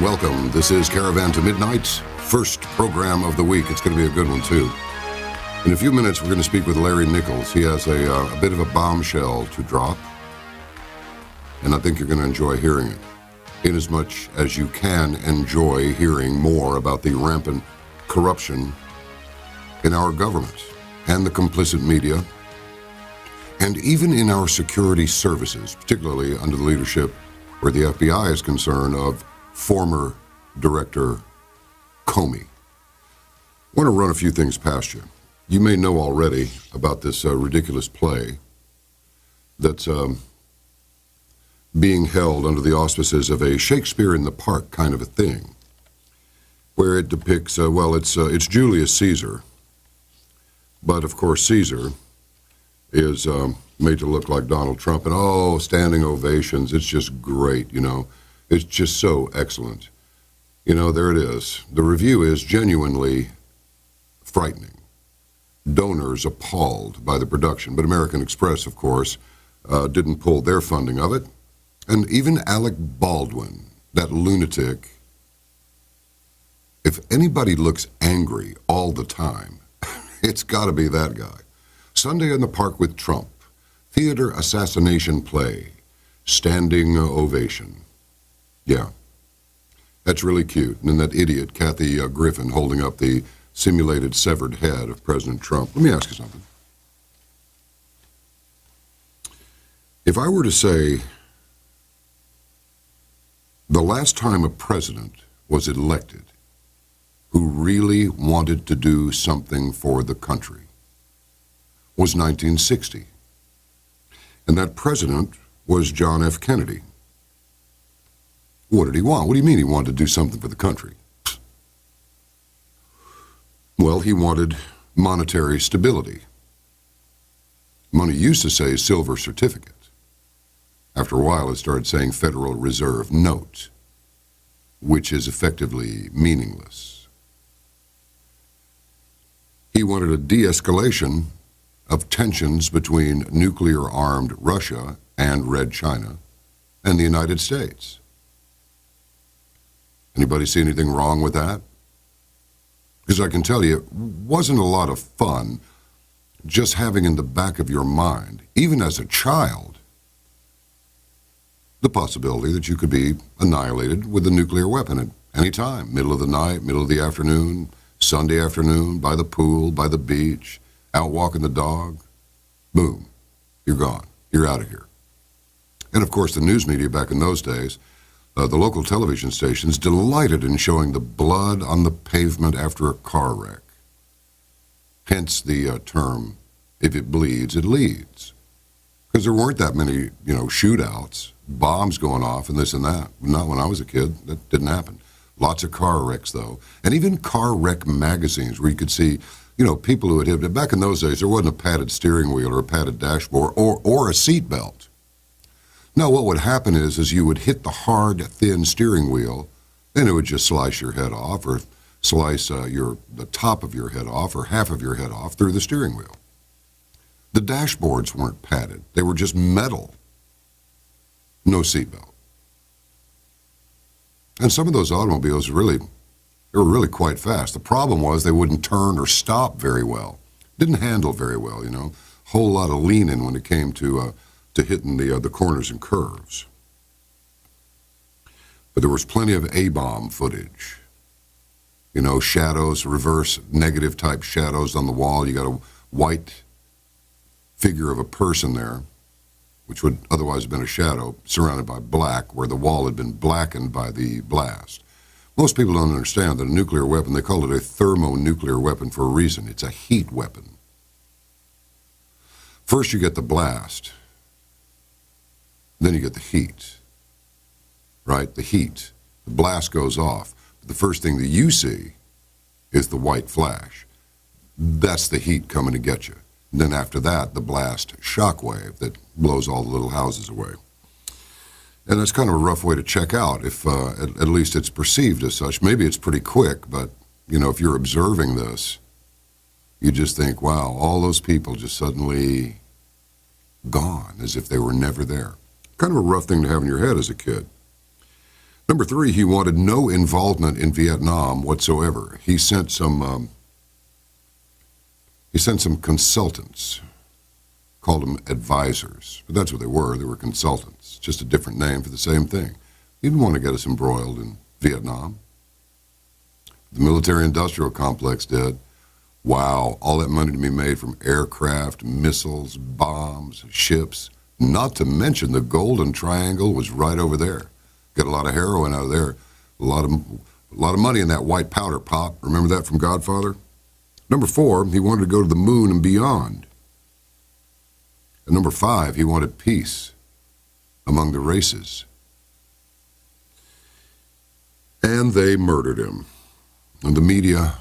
welcome. This is Caravan to Midnight, first program of the week. It's going to be a good one, too. In a few minutes, we're going to speak with Larry Nichols. He has a bit of a bombshell to drop, and I think you're going to enjoy hearing it, inasmuch as you can enjoy hearing more about the rampant corruption in our government and the complicit media, and even in our security services, particularly under the leadership, where the FBI is concerned, of former Director Comey. I want to run a few things past you. You may know already about this ridiculous play that's being held under the auspices of a Shakespeare in the Park kind of a thing, where it depicts, it's Julius Caesar, but of course Caesar is made to look like Donald Trump, and standing ovations. It's just great, you know. It's just so excellent. You know, there it is. The review is genuinely frightening. Donors appalled by the production, but American Express, of course, didn't pull their funding of it. And even Alec Baldwin, that lunatic, if anybody looks angry all the time, it's got to be that guy. Sunday in the Park with Trump, theater assassination play, standing ovation. Yeah, that's really cute. And then that idiot, Kathy Griffin, holding up the simulated severed head of President Trump. Let me ask you something. If I were to say the last time a president was elected who really wanted to do something for the country was 1960. And that president was John F. Kennedy. What did he want? What do you mean he wanted to do something for the country? Well, he wanted monetary stability. Money used to say silver certificate. After a while, it started saying Federal Reserve note, which is effectively meaningless. He wanted a de-escalation of tensions between nuclear-armed Russia and Red China and the United States. Anybody see anything wrong with that? Because I can tell you, it wasn't a lot of fun just having in the back of your mind, even as a child, the possibility that you could be annihilated with a nuclear weapon at any time, middle of the night, middle of the afternoon, Sunday afternoon, by the pool, by the beach, out walking the dog. Boom, you're gone. You're out of here. And of course, the news media back in those days, the local television stations delighted in showing the blood on the pavement after a car wreck. Hence the term, if it bleeds, it leads. Because there weren't that many, shootouts, bombs going off and this and that. Not when I was a kid. That didn't happen. Lots of car wrecks, though. And even car wreck magazines where you could see, people who had hit it. Back in those days, there wasn't a padded steering wheel or a padded dashboard or a seat belt. Now, what would happen is you would hit the hard, thin steering wheel, and it would just slice your head off, or slice the top of your head off, or half of your head off through the steering wheel. The dashboards weren't padded; they were just metal. No seatbelt. And some of those automobiles were really quite fast. The problem was they wouldn't turn or stop very well. Didn't handle very well, Whole lot of leaning when it came to hitting the corners and curves. But there was plenty of A-bomb footage. Shadows, reverse negative type shadows on the wall. You got a white figure of a person there, which would otherwise have been a shadow, surrounded by black, where the wall had been blackened by the blast. Most people don't understand that a nuclear weapon, they call it a thermonuclear weapon for a reason. It's a heat weapon. First you get the blast, then you get the heat, right? The heat. The blast goes off. The first thing that you see is the white flash. That's the heat coming to get you. And then after that, the blast shockwave that blows all the little houses away. And that's kind of a rough way to check out, if at least it's perceived as such. Maybe it's pretty quick, but, if you're observing this, you just think, wow, all those people just suddenly gone, as if they were never there. Kind of a rough thing to have in your head as a kid. Number 3, he wanted no involvement in Vietnam whatsoever. He sent some consultants, called them advisors, but that's what they were. They were consultants, just a different name for the same thing. He didn't want to get us embroiled in Vietnam. The military-industrial complex did. Wow, all that money to be made from aircraft, missiles, bombs, ships, not to mention the Golden Triangle was right over there. Got a lot of heroin out of there. A lot of money in that white powder pop. Remember that from Godfather? Number 4, he wanted to go to the moon and beyond. And number 5, he wanted peace among the races. And they murdered him. And the media,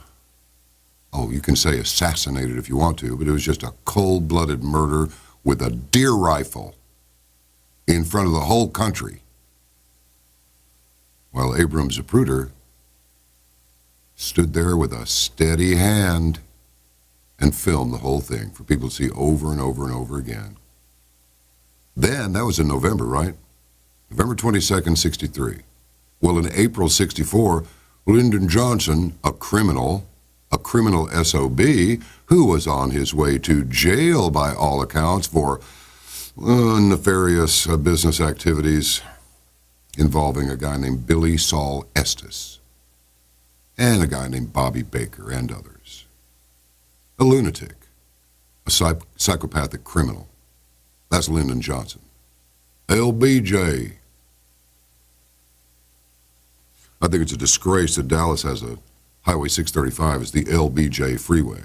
you can say assassinated if you want to, but it was just a cold-blooded murder with a deer rifle in front of the whole country. While Abram Zapruder stood there with a steady hand and filmed the whole thing for people to see over and over and over again. Then, that was in November, right? November 22nd, 63. Well, in April 64, Lyndon Johnson, a criminal SOB, who was on his way to jail by all accounts for nefarious business activities involving a guy named Billy Saul Estes and a guy named Bobby Baker and others. A lunatic, a psychopathic criminal. That's Lyndon Johnson. LBJ. I think it's a disgrace that Dallas has a Highway 635 as the LBJ freeway.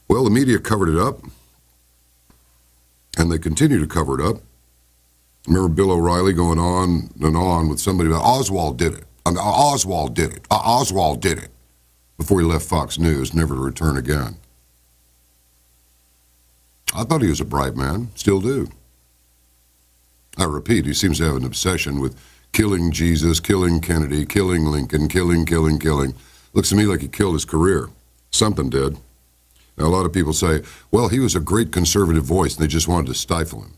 Well, the media covered it up, and they continue to cover it up. Remember Bill O'Reilly going on and on with somebody about Oswald did it. Oswald did it. Oswald did it. Before he left Fox News, never to return again. I thought he was a bright man. Still do. I repeat, he seems to have an obsession with killing Jesus, killing Kennedy, killing Lincoln, killing. Looks to me like he killed his career. Something did. Now, a lot of people say, well, he was a great conservative voice, and they just wanted to stifle him.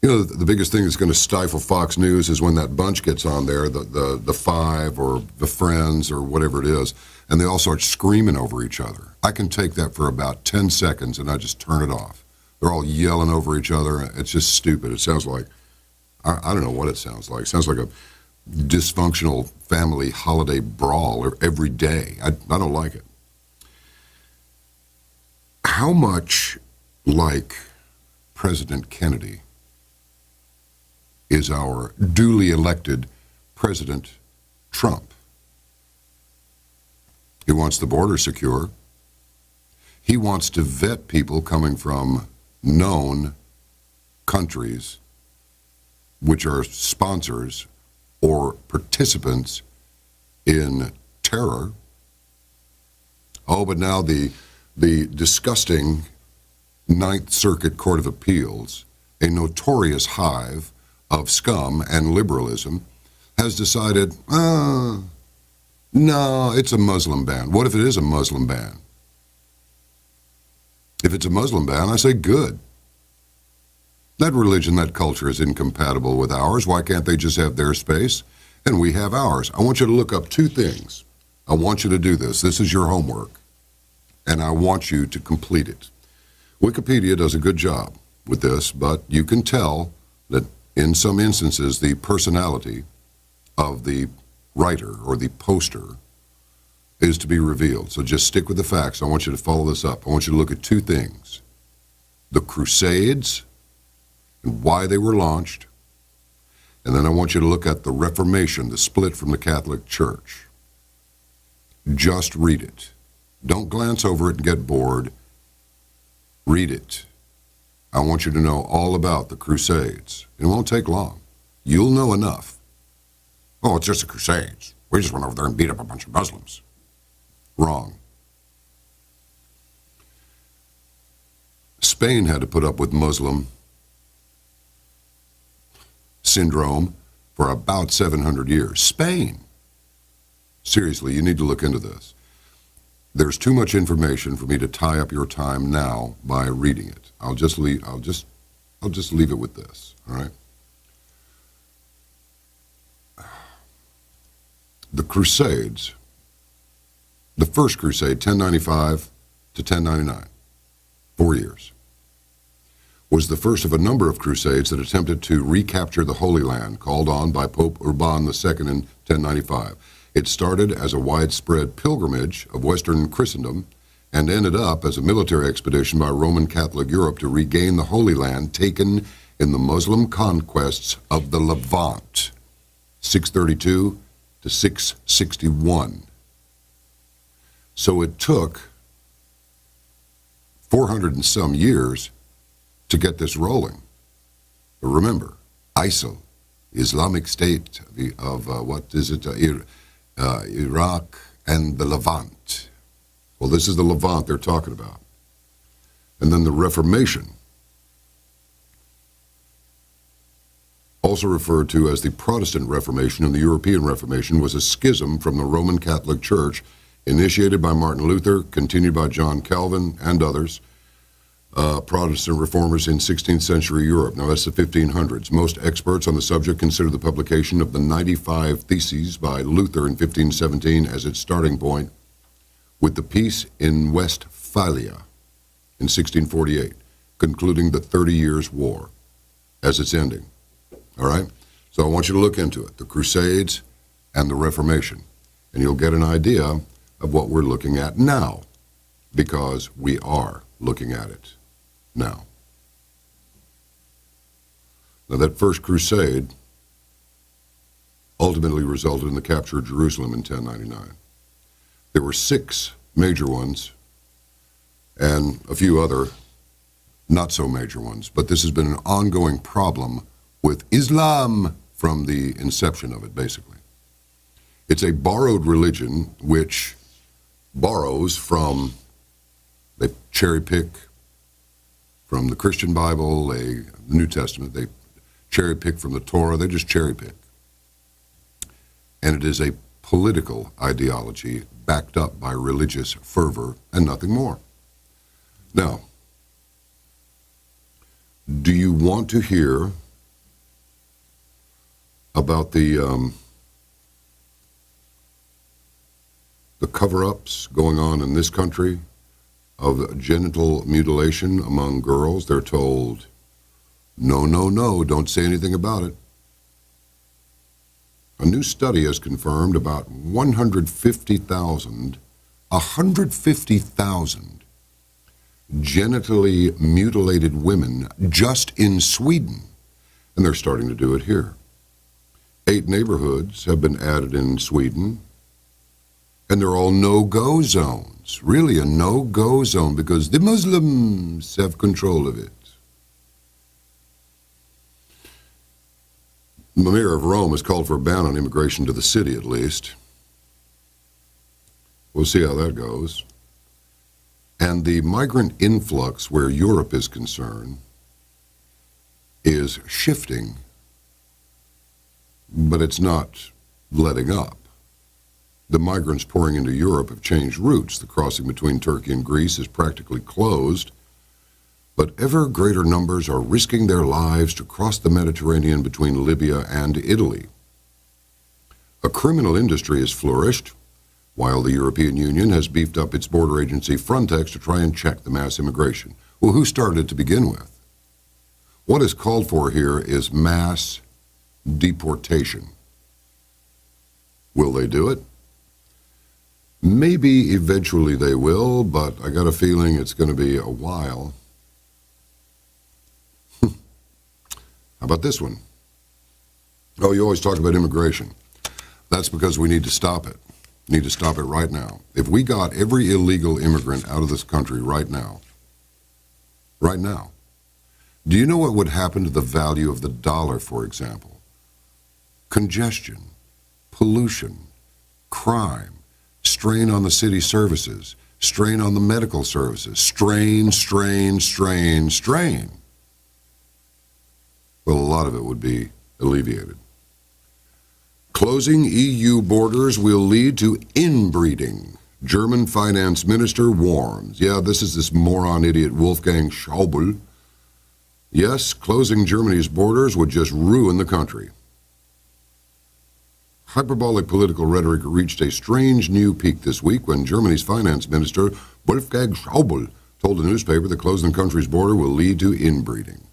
You know, the biggest thing that's going to stifle Fox News is when that bunch gets on there, the Five or the Friends or whatever it is, and they all start screaming over each other. I can take that for about 10 seconds, and I just turn it off. They're all yelling over each other. It's just stupid. It sounds like, I don't know what it sounds like. It sounds like a dysfunctional family holiday brawl every day. I don't like it. How much like President Kennedy is our duly elected President Trump? He wants the border secure. He wants to vet people coming from known countries which are sponsors or participants in terror. Oh, but now the disgusting Ninth Circuit Court of Appeals, a notorious hive of scum and liberalism, has decided, no, it's a Muslim ban. What if it is a Muslim ban? If it's a Muslim ban, I say good. That religion, that culture is incompatible with ours. Why can't they just have their space and we have ours? I want you to look up 2 things. I want you to do this. This is your homework, and I want you to complete it. Wikipedia does a good job with this, but you can tell that in some instances the personality of the writer or the poster is to be revealed. So just stick with the facts. I want you to follow this up. I want you to look at 2 things. The Crusades and why they were launched. And then I want you to look at the Reformation, the split from the Catholic Church. Just read it. Don't glance over it and get bored. Read it. I want you to know all about the Crusades. It won't take long. You'll know enough. Oh, it's just the Crusades. We just went over there and beat up a bunch of Muslims. Wrong. Spain had to put up with Muslim syndrome for about 700 years. Spain. Seriously, you need to look into this. There's too much information for me to tie up your time now by reading it. I'll just leave it with this, all right? the Crusades, the first crusade, 1095 to 1099, 4 years, was the first of a number of crusades that attempted to recapture the Holy Land, called on by Pope Urban II in 1095. It started as a widespread pilgrimage of Western Christendom and ended up as a military expedition by Roman Catholic Europe to regain the Holy Land taken in the Muslim conquests of the Levant, 632 to 661. So it took 400 and some years to get this rolling. But remember, ISIL, Islamic State of Iraq and the Levant. Well, this is the Levant they're talking about. And then the Reformation, also referred to as the Protestant Reformation and the European Reformation, was a schism from the Roman Catholic Church initiated by Martin Luther, continued by John Calvin and others, Protestant reformers in 16th century Europe. Now that's the 1500s. Most experts on the subject consider the publication of the 95 Theses by Luther in 1517 as its starting point, with the peace in Westphalia in 1648, concluding the 30 Years' War as its ending. All right? So I want you to look into it, the Crusades and the Reformation, and you'll get an idea of what we're looking at now, because we are looking at it now. Now, that first crusade ultimately resulted in the capture of Jerusalem in 1099. There were 6 major ones and a few other not so major ones, but this has been an ongoing problem with Islam from the inception of it, basically. It's a borrowed religion which borrows from, they cherry pick from the Christian Bible, the New Testament, they cherry pick from the Torah, they just cherry pick. And it is a political ideology backed up by religious fervor and nothing more. Now, do you want to hear about the cover-ups going on in this country of genital mutilation among girls? They're told, no, no, no, don't say anything about it. A new study has confirmed about 150,000 genitally mutilated women just in Sweden, and they're starting to do it here. 8 neighborhoods have been added in Sweden, and they're all no-go zones. Really a no-go zone because the Muslims have control of it. The mayor of Rome has called for a ban on immigration to the city, at least. We'll see how that goes. And the migrant influx where Europe is concerned is shifting, but it's not letting up. The migrants pouring into Europe have changed routes. The crossing between Turkey and Greece is practically closed, but ever greater numbers are risking their lives to cross the Mediterranean between Libya and Italy. A criminal industry has flourished, while the European Union has beefed up its border agency Frontex to try and check the mass immigration. Well, who started it to begin with? What is called for here is mass deportation. Will they do it? Maybe eventually they will, but I got a feeling it's going to be a while. How about this one? Oh, you always talk about immigration. That's because we need to stop it. We need to stop it right now. If we got every illegal immigrant out of this country right now, do you know what would happen to the value of the dollar, for example? Congestion, pollution, crime, strain on the city services, strain on the medical services, strain. Well, a lot of it would be alleviated. Closing EU borders will lead to inbreeding. German finance minister warns. Yeah, this is this moron idiot Wolfgang Schäuble. Yes, closing Germany's borders would just ruin the country. Hyperbolic political rhetoric reached a strange new peak this week when Germany's finance minister Wolfgang Schäuble told the newspaper that closing the country's border will lead to inbreeding.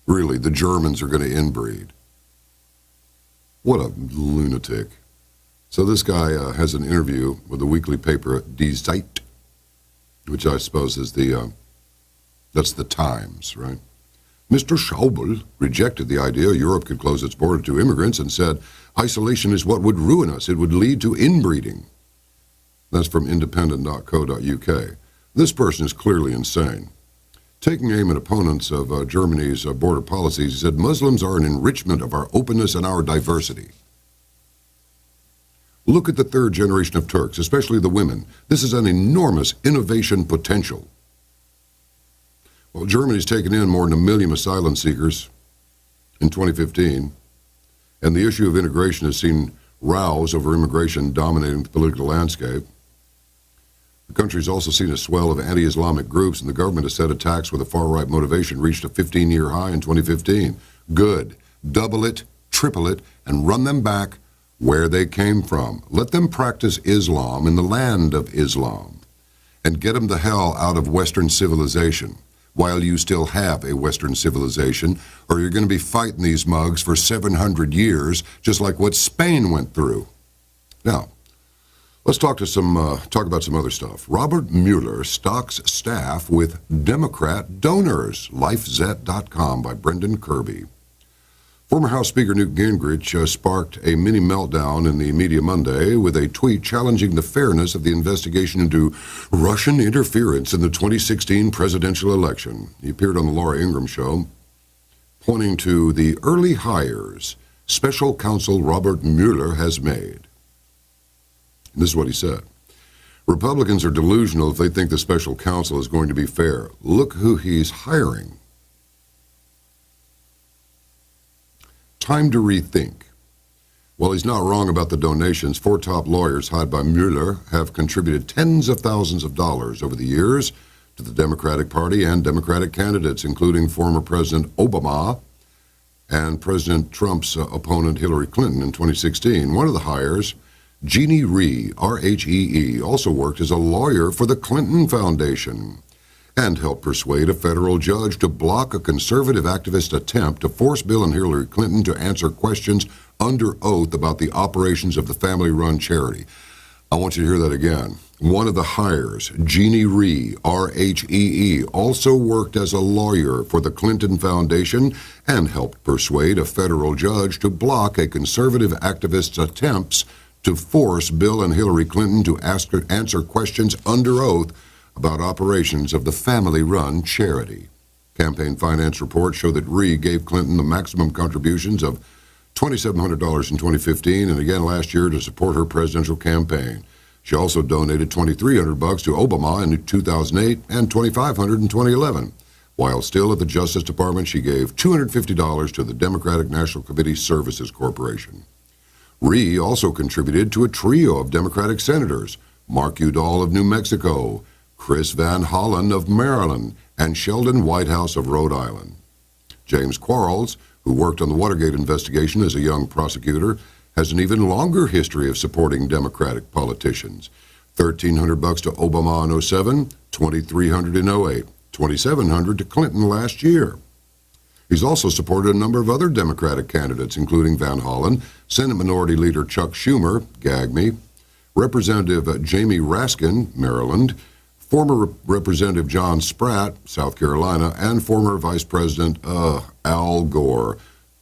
Really, the Germans are going to inbreed. What a lunatic. So this guy has an interview with the weekly paper Die Zeit, which I suppose is that's the Times, right? Mr. Schäuble rejected the idea Europe could close its border to immigrants and said, isolation is what would ruin us. It would lead to inbreeding. That's from independent.co.uk. This person is clearly insane. Taking aim at opponents of Germany's border policies, he said, Muslims are an enrichment of our openness and our diversity. Look at the third generation of Turks, especially the women. This is an enormous innovation potential. Well, Germany's taken in more than 1 million asylum seekers in 2015, and the issue of integration has seen rows over immigration dominating the political landscape. The country's also seen a swell of anti-Islamic groups, and the government has said attacks with a far-right motivation reached a 15-year high in 2015. Good. Double it, triple it, and run them back where they came from. Let them practice Islam in the land of Islam, and get them the hell out of Western civilization while you still have a Western civilization, or you're going to be fighting these mugs for 700 years, just like what Spain went through. Now, let's talk about some other stuff. Robert Mueller stocks staff with Democrat donors. LifeZet.com by Brendan Kirby. Former House Speaker Newt Gingrich sparked a mini meltdown in the media Monday with a tweet challenging the fairness of the investigation into Russian interference in the 2016 presidential election. He appeared on the Laura Ingraham Show, pointing to the early hires special counsel Robert Mueller has made. And this is what he said. Republicans are delusional if they think the special counsel is going to be fair. Look who he's hiring. Time to rethink. While he's not wrong about the donations, 4 top lawyers hired by Mueller have contributed tens of thousands of dollars over the years to the Democratic Party and Democratic candidates, including former President Obama and President Trump's opponent Hillary Clinton in 2016. One of the hires, Jeannie Rhee, R-H-E-E, also worked as a lawyer for the Clinton Foundation and helped persuade a federal judge to block a conservative activist attempt to force Bill and Hillary Clinton to answer questions under oath about the operations of the family-run charity. I want you to hear that again. One of the hires, Jeannie Rhee, R-H-E-E, also worked as a lawyer for the Clinton Foundation and helped persuade a federal judge to block a conservative activist's attempts to force Bill and Hillary Clinton to answer questions under oath about operations of the family-run charity. Campaign finance reports show that Rhee gave Clinton the maximum contributions of $2,700 in 2015 and again last year to support her presidential campaign. She also donated $2,300 to Obama in 2008 and $2,500 in 2011. While still at the Justice Department, she gave $250 to the Democratic National Committee Services Corporation. Rhee also contributed to a trio of Democratic senators, Mark Udall of New Mexico, Chris Van Hollen of Maryland, and Sheldon Whitehouse of Rhode Island. James Quarles, who worked on the Watergate investigation as a young prosecutor, has an even longer history of supporting Democratic politicians. $1,300 to Obama in 07, $2,300 in 08, $2,700 to Clinton last year. He's also supported a number of other Democratic candidates, including Van Hollen, Senate Minority Leader Chuck Schumer, gag me, Representative Jamie Raskin, Maryland, former Representative John Spratt, South Carolina, and former Vice President Al Gore,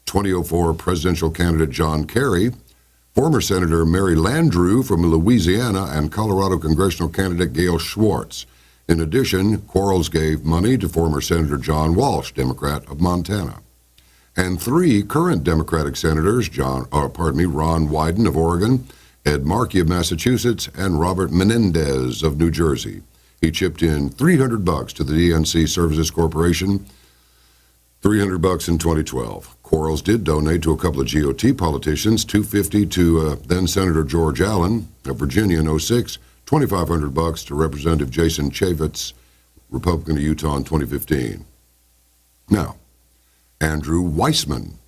2004 presidential candidate John Kerry, former Senator Mary Landrieu from Louisiana, and Colorado congressional candidate Gail Schwartz. In addition, Quarles gave money to former Senator John Walsh, Democrat of Montana. And 3 current Democratic senators, Ron Wyden of Oregon, Ed Markey of Massachusetts, and Robert Menendez of New Jersey. He chipped in $300 to the DNC Services Corporation, $300 in 2012. Quarles did donate to a couple of GOP politicians, $250 to then Senator George Allen of Virginia in 06, $2,500 to Representative Jason Chaffetz, Republican of Utah in 2015. Now, Andrew Weissman.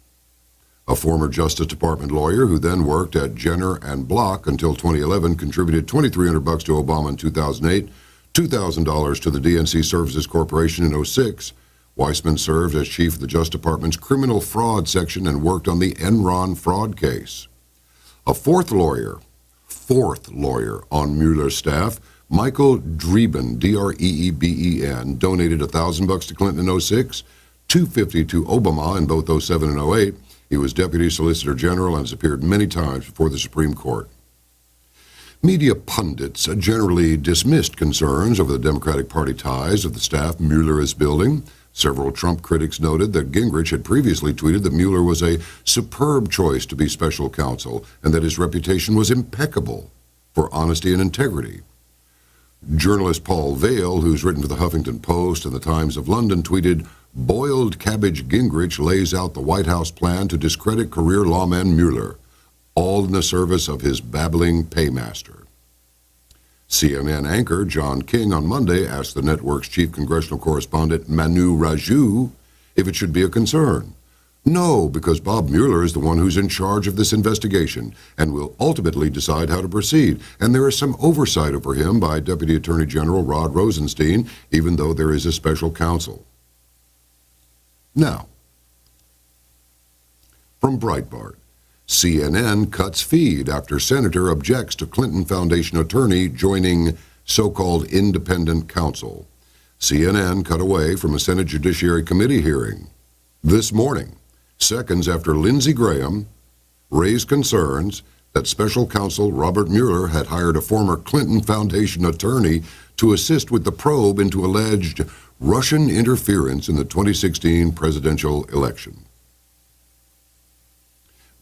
A former Justice Department lawyer who then worked at Jenner and Block until 2011 contributed $2,300 to Obama in 2008, $2,000 to the DNC Services Corporation in 2006. Weissman served as chief of the Justice Department's criminal fraud section and worked on the Enron fraud case. A fourth lawyer on Mueller's staff, Michael Dreeben, D-R-E-E-B-E-N, donated $1,000 to Clinton in 2006, $250 to Obama in both 2007 and 2008. He was Deputy Solicitor General and has appeared many times before the Supreme Court. Media pundits generally dismissed concerns over the Democratic Party ties of the staff Mueller is building. Several Trump critics noted that Gingrich had previously tweeted that Mueller was a superb choice to be special counsel and that his reputation was impeccable for honesty and integrity. Journalist Paul Vail, who's written for the Huffington Post and the Times of London, tweeted, "Boiled cabbage Gingrich lays out the White House plan to discredit career lawman Mueller, all in the service of his babbling paymaster." CNN anchor John King on Monday asked the network's chief congressional correspondent Manu Raju if it should be a concern. No, because Bob Mueller is the one who's in charge of this investigation and will ultimately decide how to proceed, and there is some oversight over him by Deputy Attorney General Rod Rosenstein, even though there is a special counsel. Now, from Breitbart, CNN cuts feed after senator objects to Clinton Foundation attorney joining so-called independent counsel. CNN cut away from a Senate Judiciary Committee hearing this morning, seconds after Lindsey Graham raised concerns that special counsel Robert Mueller had hired a former Clinton Foundation attorney to assist with the probe into alleged Russian interference in the 2016 presidential election.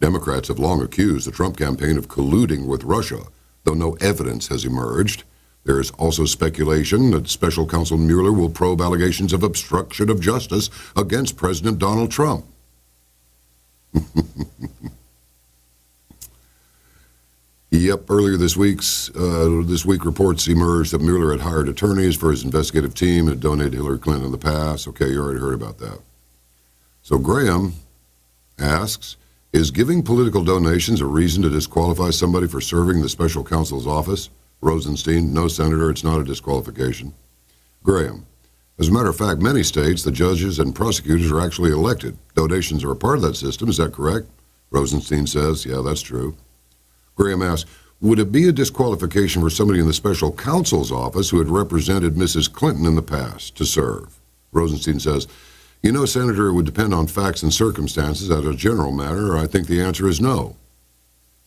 Democrats have long accused the Trump campaign of colluding with Russia, though no evidence has emerged. There is also speculation that special counsel Mueller will probe allegations of obstruction of justice against President Donald Trump. Yep, earlier this week reports emerged that Mueller had hired attorneys for his investigative team and had donated Hillary Clinton in the past. Okay, you already heard about that. So Graham asks, is giving political donations a reason to disqualify somebody for serving the special counsel's office? Rosenstein, no, Senator, it's not a disqualification. Graham, as a matter of fact, many states, the judges and prosecutors are actually elected. Donations are a part of that system, is that correct? Rosenstein says, yeah, that's true. Graham asks, would it be a disqualification for somebody in the special counsel's office who had represented Mrs. Clinton in the past to serve? Rosenstein says, you know, Senator, it would depend on facts and circumstances. As a general matter, I think the answer is no.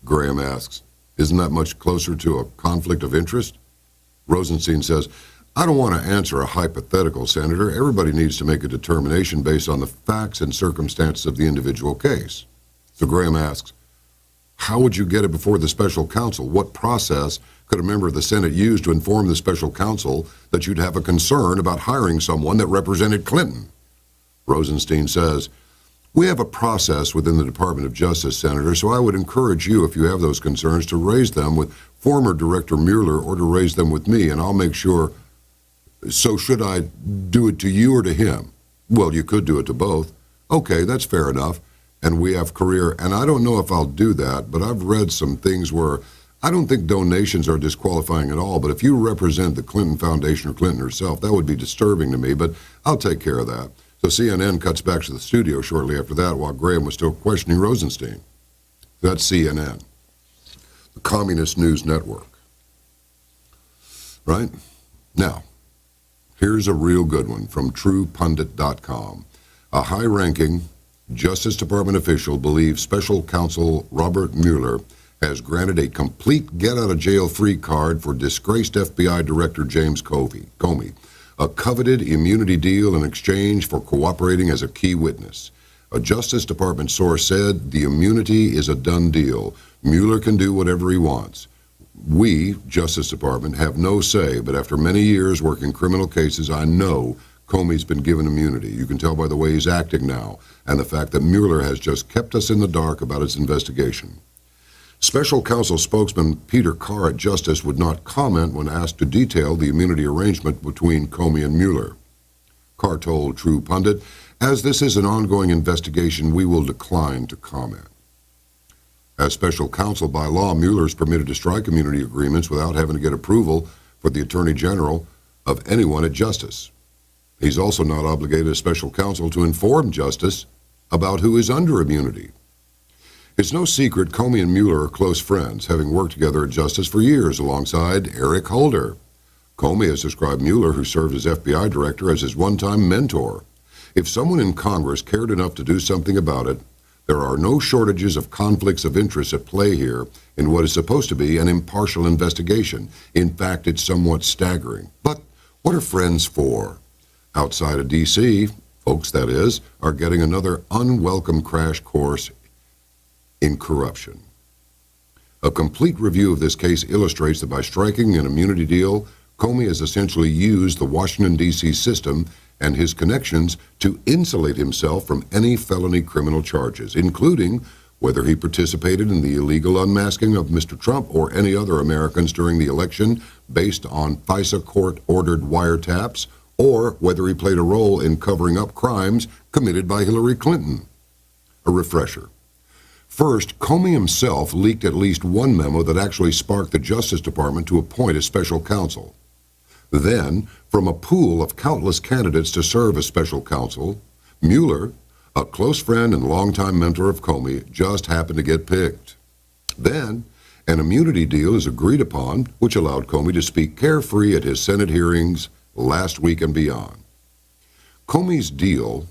Graham asks, isn't that much closer to a conflict of interest? Rosenstein says, I don't want to answer a hypothetical, Senator. Everybody needs to make a determination based on the facts and circumstances of the individual case. So Graham asks, how would you get it before the special counsel? What process could a member of the Senate use to inform the special counsel that you'd have a concern about hiring someone that represented Clinton? Rosenstein says, we have a process within the Department of Justice, Senator, so I would encourage you, if you have those concerns, to raise them with former Director Mueller or to raise them with me, and I'll make sure. So should I do it to you or to him? Well, you could do it to both. Okay, that's fair enough. And we have career, and I don't know if I'll do that, but I've read some things where I don't think donations are disqualifying at all, but if you represent the Clinton Foundation or Clinton herself, that would be disturbing to me, but I'll take care of that. So CNN cuts back to the studio shortly after that while Graham was still questioning Rosenstein. That's CNN, the Communist News Network. Right? Now, here's a real good one from TruePundit.com. A high-ranking Justice Department official believes special counsel Robert Mueller has granted a complete get-out-of-jail-free card for disgraced FBI Director James Comey, a coveted immunity deal in exchange for cooperating as a key witness. A Justice Department source said the immunity is a done deal. Mueller can do whatever he wants. We, Justice Department, have no say, but after many years working criminal cases, I know Comey's been given immunity. You can tell by the way he's acting now, and the fact that Mueller has just kept us in the dark about his investigation. Special counsel spokesman Peter Carr at Justice would not comment when asked to detail the immunity arrangement between Comey and Mueller. Carr told True Pundit, As this is an ongoing investigation, we will decline to comment. As special counsel by law, Mueller is permitted to strike immunity agreements without having to get approval for the Attorney General of anyone at Justice. He's also not obligated as special counsel to inform Justice about who is under immunity. It's no secret Comey and Mueller are close friends, having worked together at Justice for years alongside Eric Holder. Comey has described Mueller, who served as FBI director, as his one-time mentor. If someone in Congress cared enough to do something about it, there are no shortages of conflicts of interest at play here in what is supposed to be an impartial investigation. In fact, it's somewhat staggering. But what are friends for? Outside of D.C., folks, that is, are getting another unwelcome crash course in corruption. A complete review of this case illustrates that by striking an immunity deal, Comey has essentially used the Washington, D.C. system and his connections to insulate himself from any felony criminal charges, including whether he participated in the illegal unmasking of Mr. Trump or any other Americans during the election based on FISA court-ordered wiretaps, or whether he played a role in covering up crimes committed by Hillary Clinton. A refresher. First, Comey himself leaked at least one memo that actually sparked the Justice Department to appoint a special counsel. Then, from a pool of countless candidates to serve as special counsel, Mueller, a close friend and longtime mentor of Comey, just happened to get picked. Then, an immunity deal is agreed upon, which allowed Comey to speak carefree at his Senate hearings last week and beyond. Comey's deal,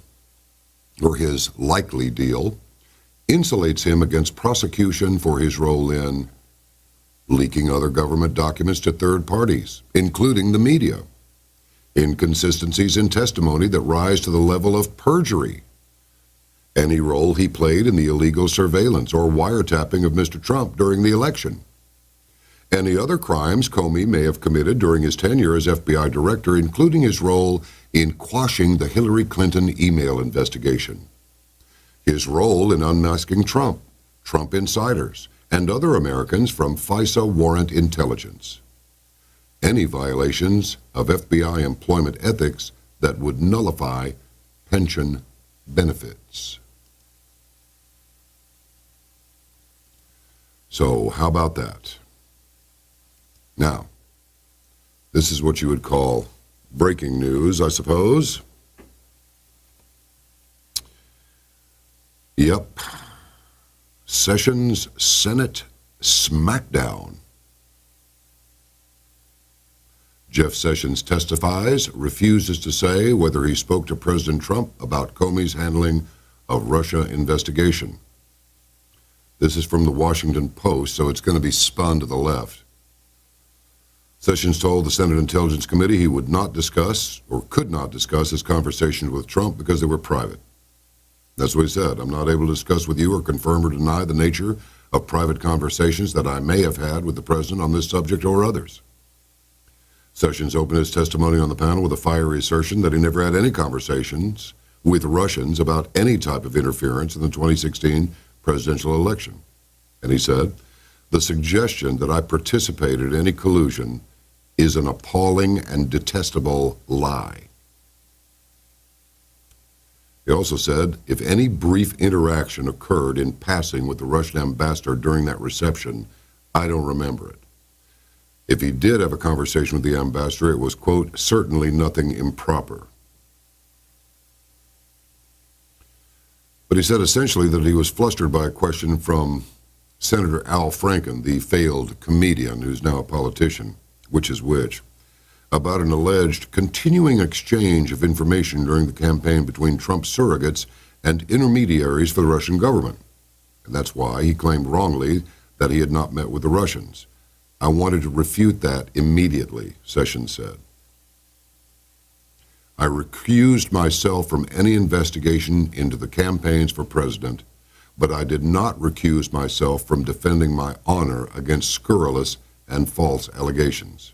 or his likely deal, insulates him against prosecution for his role in leaking other government documents to third parties, including the media, inconsistencies in testimony that rise to the level of perjury, any role he played in the illegal surveillance or wiretapping of Mr. Trump during the election, any other crimes Comey may have committed during his tenure as FBI director, including his role in quashing the Hillary Clinton email investigation, his role in unmasking Trump, Trump insiders, and other Americans from FISA warrant intelligence, any violations of FBI employment ethics that would nullify pension benefits. So how about that? Now, this is what you would call breaking news, I suppose. Yep. Sessions Senate Smackdown. Jeff Sessions testifies, refuses to say whether he spoke to President Trump about Comey's handling of Russia investigation. This is from the Washington Post, so it's going to be spun to the left. Sessions told the Senate Intelligence Committee he would not discuss, or could not discuss, his conversations with Trump because they were private. That's what he said. I'm not able to discuss with you or confirm or deny the nature of private conversations that I may have had with the president on this subject or others. Sessions opened his testimony on the panel with a fiery assertion that he never had any conversations with Russians about any type of interference in the 2016 presidential election. And he said, "The suggestion that I participated in any collusion is an appalling and detestable lie." He also said, if any brief interaction occurred in passing with the Russian ambassador during that reception, I don't remember it. If he did have a conversation with the ambassador, it was, quote, certainly nothing improper. But he said essentially that he was flustered by a question from Senator Al Franken, the failed comedian who's now a politician, which is which, about an alleged continuing exchange of information during the campaign between Trump's surrogates and intermediaries for the Russian government. And that's why he claimed wrongly that he had not met with the Russians. I wanted to refute that immediately, Sessions said. I recused myself from any investigation into the campaigns for president, but I did not recuse myself from defending my honor against scurrilous and false allegations.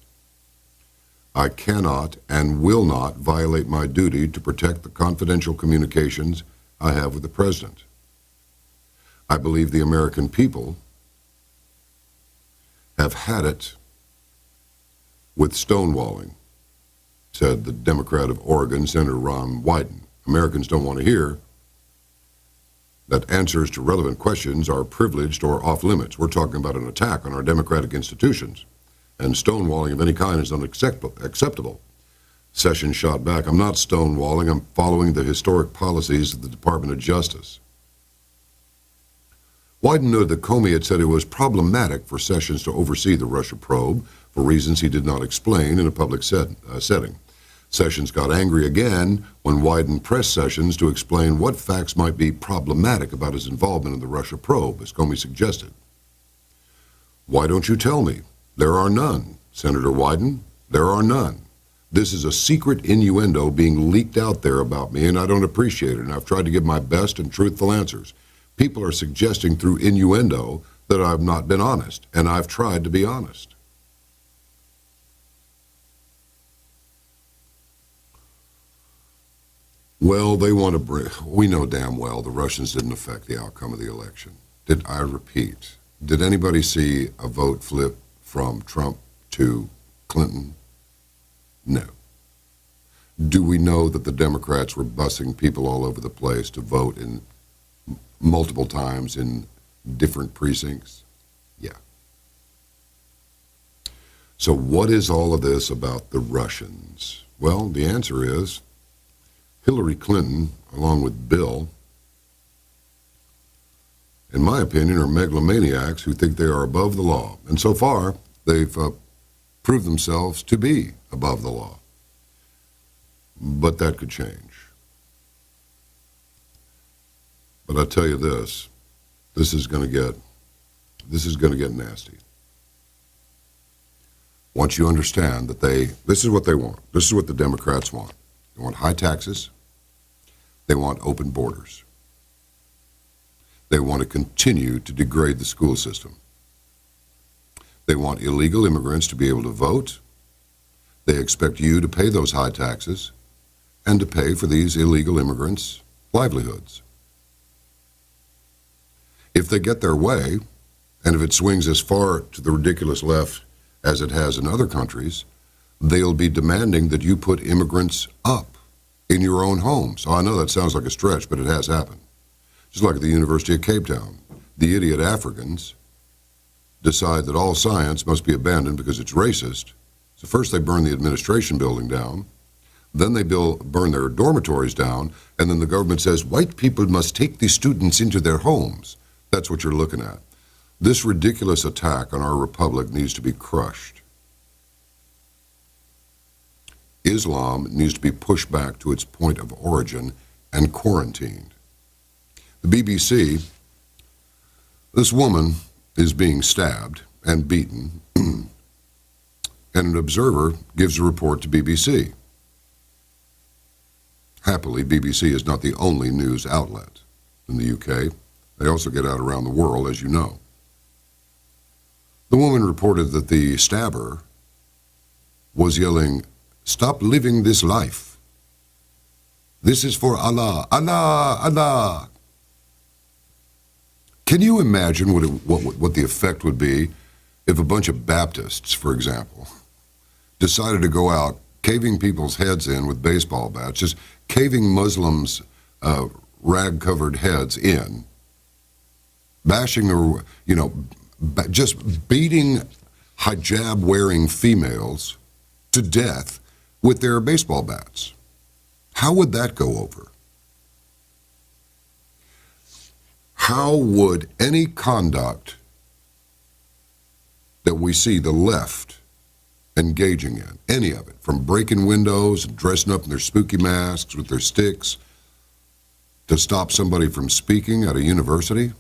I cannot and will not violate my duty to protect the confidential communications I have with the president. I believe the American people have had it with stonewalling, said the Democrat of Oregon, Senator Ron Wyden. Americans don't want to hear that answers to relevant questions are privileged or off limits. We're talking about an attack on our democratic institutions, and stonewalling of any kind is unacceptable. Sessions shot back, "I'm not stonewalling, I'm following the historic policies of the Department of Justice." Wyden noted that Comey had said it was problematic for Sessions to oversee the Russia probe for reasons he did not explain in a public setting. Sessions got angry again when Wyden pressed Sessions to explain what facts might be problematic about his involvement in the Russia probe, as Comey suggested. "Why don't you tell me?" "There are none, Senator Wyden. There are none. This is a secret innuendo being leaked out there about me, and I don't appreciate it, and I've tried to give my best and truthful answers. People are suggesting through innuendo that I've not been honest, and I've tried to be honest." Well, we know damn well the Russians didn't affect the outcome of the election. I repeat, did anybody see a vote flip from Trump to Clinton? No. Do we know that the Democrats were busing people all over the place to vote in multiple times in different precincts? Yeah. So what is all of this about the Russians? Well, the answer is Hillary Clinton, along with Bill, in my opinion, are megalomaniacs who think they are above the law. And so far, they've proved themselves to be above the law. But that could change. But I tell you this is going to get nasty. Once you understand that this is what they want. This is what the Democrats want. They want high taxes. They want open borders. They want to continue to degrade the school system. They want illegal immigrants to be able to vote. They expect you to pay those high taxes and to pay for these illegal immigrants' livelihoods. If they get their way, and if it swings as far to the ridiculous left as it has in other countries, they'll be demanding that you put immigrants up in your own homes. So I know that sounds like a stretch, but it has happened. Just like at the University of Cape Town, the idiot Africans decide that all science must be abandoned because it's racist. So first they burn the administration building down, then they burn their dormitories down, and then the government says white people must take these students into their homes. That's what you're looking at. This ridiculous attack on our republic needs to be crushed. Islam needs to be pushed back to its point of origin and quarantined. The BBC, this woman is being stabbed and beaten, and an observer gives a report to BBC. Happily, BBC is not the only news outlet in the UK. They also get out around the world, as you know. The woman reported that the stabber was yelling, "Stop living this life. This is for Allah, Allah, Allah." Can you imagine what the effect would be if a bunch of Baptists, for example, decided to go out caving people's heads in with baseball bats, just caving Muslims' rag-covered heads in, bashing their, just beating hijab-wearing females to death with their baseball bats? How would that go over? How would any conduct that we see the left engaging in, any of it, from breaking windows and dressing up in their spooky masks with their sticks to stop somebody from speaking at a university?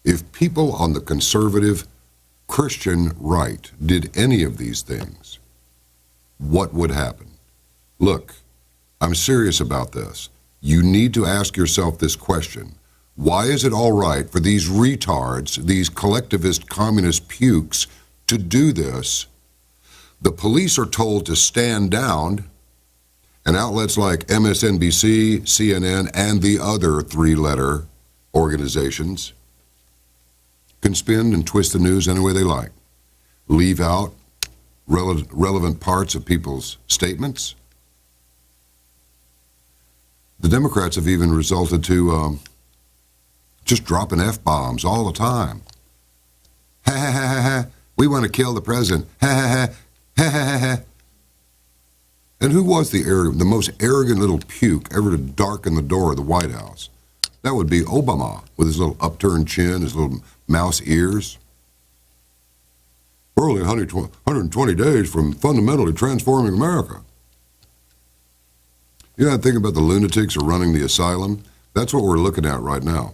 If people on the conservative Christian right did any of these things, what would happen? Look, I'm serious about this. You need to ask yourself this question. Why is it all right for these retards, these collectivist communist pukes, to do this? The police are told to stand down, and outlets like MSNBC, CNN, and the other three-letter organizations can spin and twist the news any way they like, leave out relevant parts of people's statements, The Democrats have even resulted to just dropping F-bombs all the time. Ha ha ha ha ha. We want to kill the president. Ha ha ha. Ha ha ha ha. And who was the most arrogant little puke ever to darken the door of the White House? That would be Obama, with his little upturned chin, his little mouse ears. We're only 120 days from fundamentally transforming America. You know, think about the lunatics who are running the asylum. That's what we're looking at right now.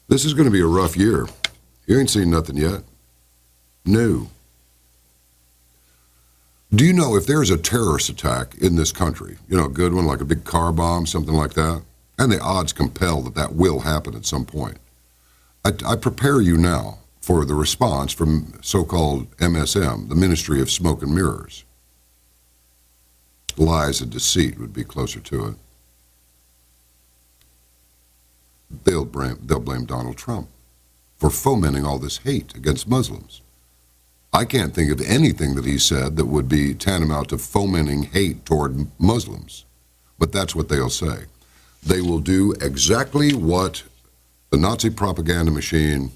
This is going to be a rough year. You ain't seen nothing yet. No. Do you know if there's a terrorist attack in this country, you know, a good one, like a big car bomb, something like that, and the odds compel that that will happen at some point, I prepare you now for the response from so-called MSM, the Ministry of Smoke and Mirrors. Lies and deceit would be closer to it. They'll blame Donald Trump for fomenting all this hate against Muslims. I can't think of anything that he said that would be tantamount to fomenting hate toward Muslims, but that's what they'll say. They will do exactly what the Nazi propaganda machine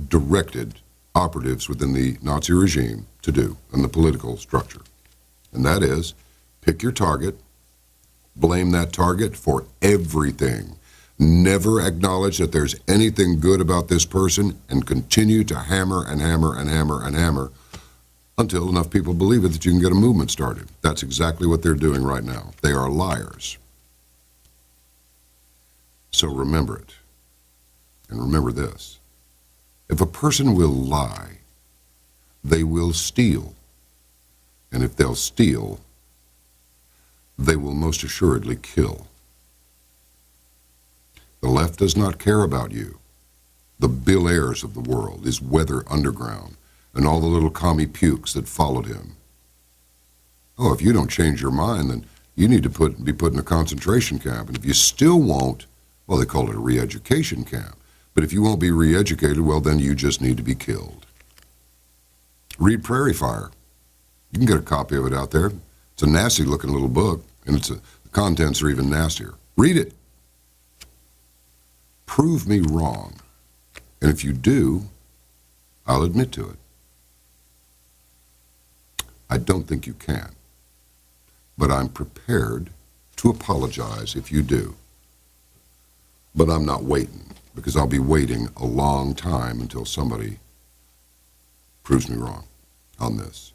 directed operatives within the Nazi regime to do in the political structure, and that is pick your target, blame that target for everything. Never acknowledge that there's anything good about this person and continue to hammer and hammer and hammer and hammer until enough people believe it that you can get a movement started. That's exactly what they're doing right now. They are liars. So remember it. And remember this. If a person will lie, they will steal. And if they'll steal, they will most assuredly kill. The left does not care about you. The Bill Ayers of the world is Weather Underground and all the little commie pukes that followed him. Oh, if you don't change your mind, then you need to be put in a concentration camp. And if you still won't, well, they call it a re-education camp. But if you won't be re-educated, well, then you just need to be killed. Read Prairie Fire. You can get a copy of it out there. It's a nasty-looking little book, and the contents are even nastier. Read it. Prove me wrong. And if you do, I'll admit to it. I don't think you can. But I'm prepared to apologize if you do. But I'm not waiting, because I'll be waiting a long time until somebody proves me wrong on this.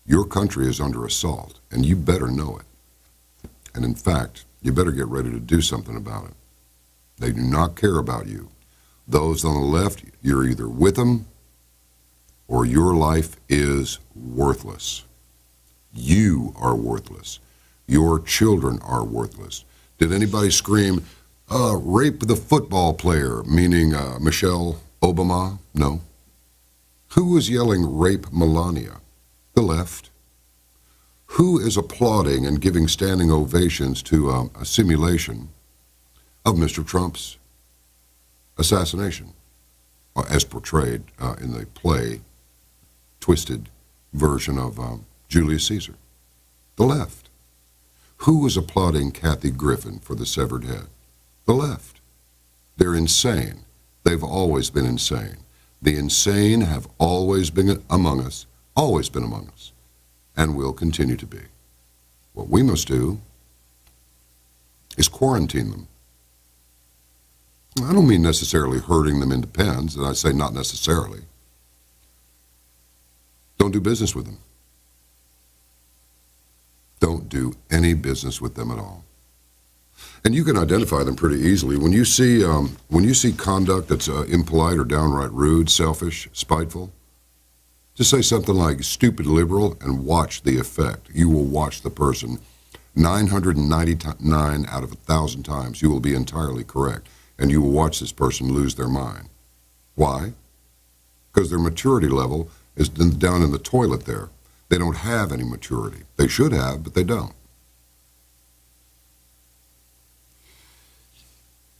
Your country is under assault, and you better know it. And in fact, you better get ready to do something about it. They do not care about you. Those on the left, you're either with them or your life is worthless. You are worthless. Your children are worthless. Did anybody scream, rape the football player, meaning Michelle Obama? No. Who was yelling rape Melania? The left. Who is applauding and giving standing ovations to a simulation of Mr. Trump's assassination, as portrayed in the play, twisted version of Julius Caesar? The left. Who was applauding Kathy Griffin for the severed head? The left. They're insane. They've always been insane. The insane have always been among us, and will continue to be. What we must do is quarantine them. I don't mean necessarily herding them into pens, and I say not necessarily. Don't do business with them. Don't do any business with them at all. And you can identify them pretty easily. When you see conduct that's impolite or downright rude, selfish, spiteful, just say something like stupid liberal and watch the effect. You will watch the person 999 out of 1,000 times. You will be entirely correct. And you will watch this person lose their mind. Why? Because their maturity level is down in the toilet there. They don't have any maturity. They should have, but they don't.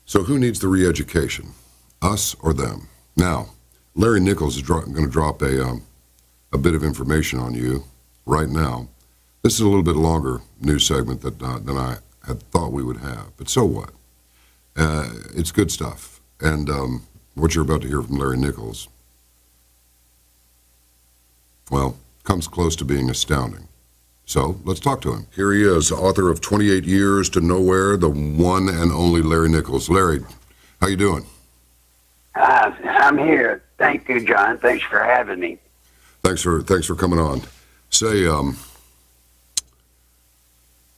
So who needs the re-education? Us or them? Now, Larry Nichols is going to drop a bit of information on you right now. This is a little bit longer news segment than I had thought we would have. But so what? It's good stuff. And what you're about to hear from Larry Nichols, well, comes close to being astounding. So let's talk to him. Here he is, author of 28 Years to Nowhere, the one and only Larry Nichols. Larry, how you doing? I'm here. Thank you, John. Thanks for having me. Thanks for coming on. Say,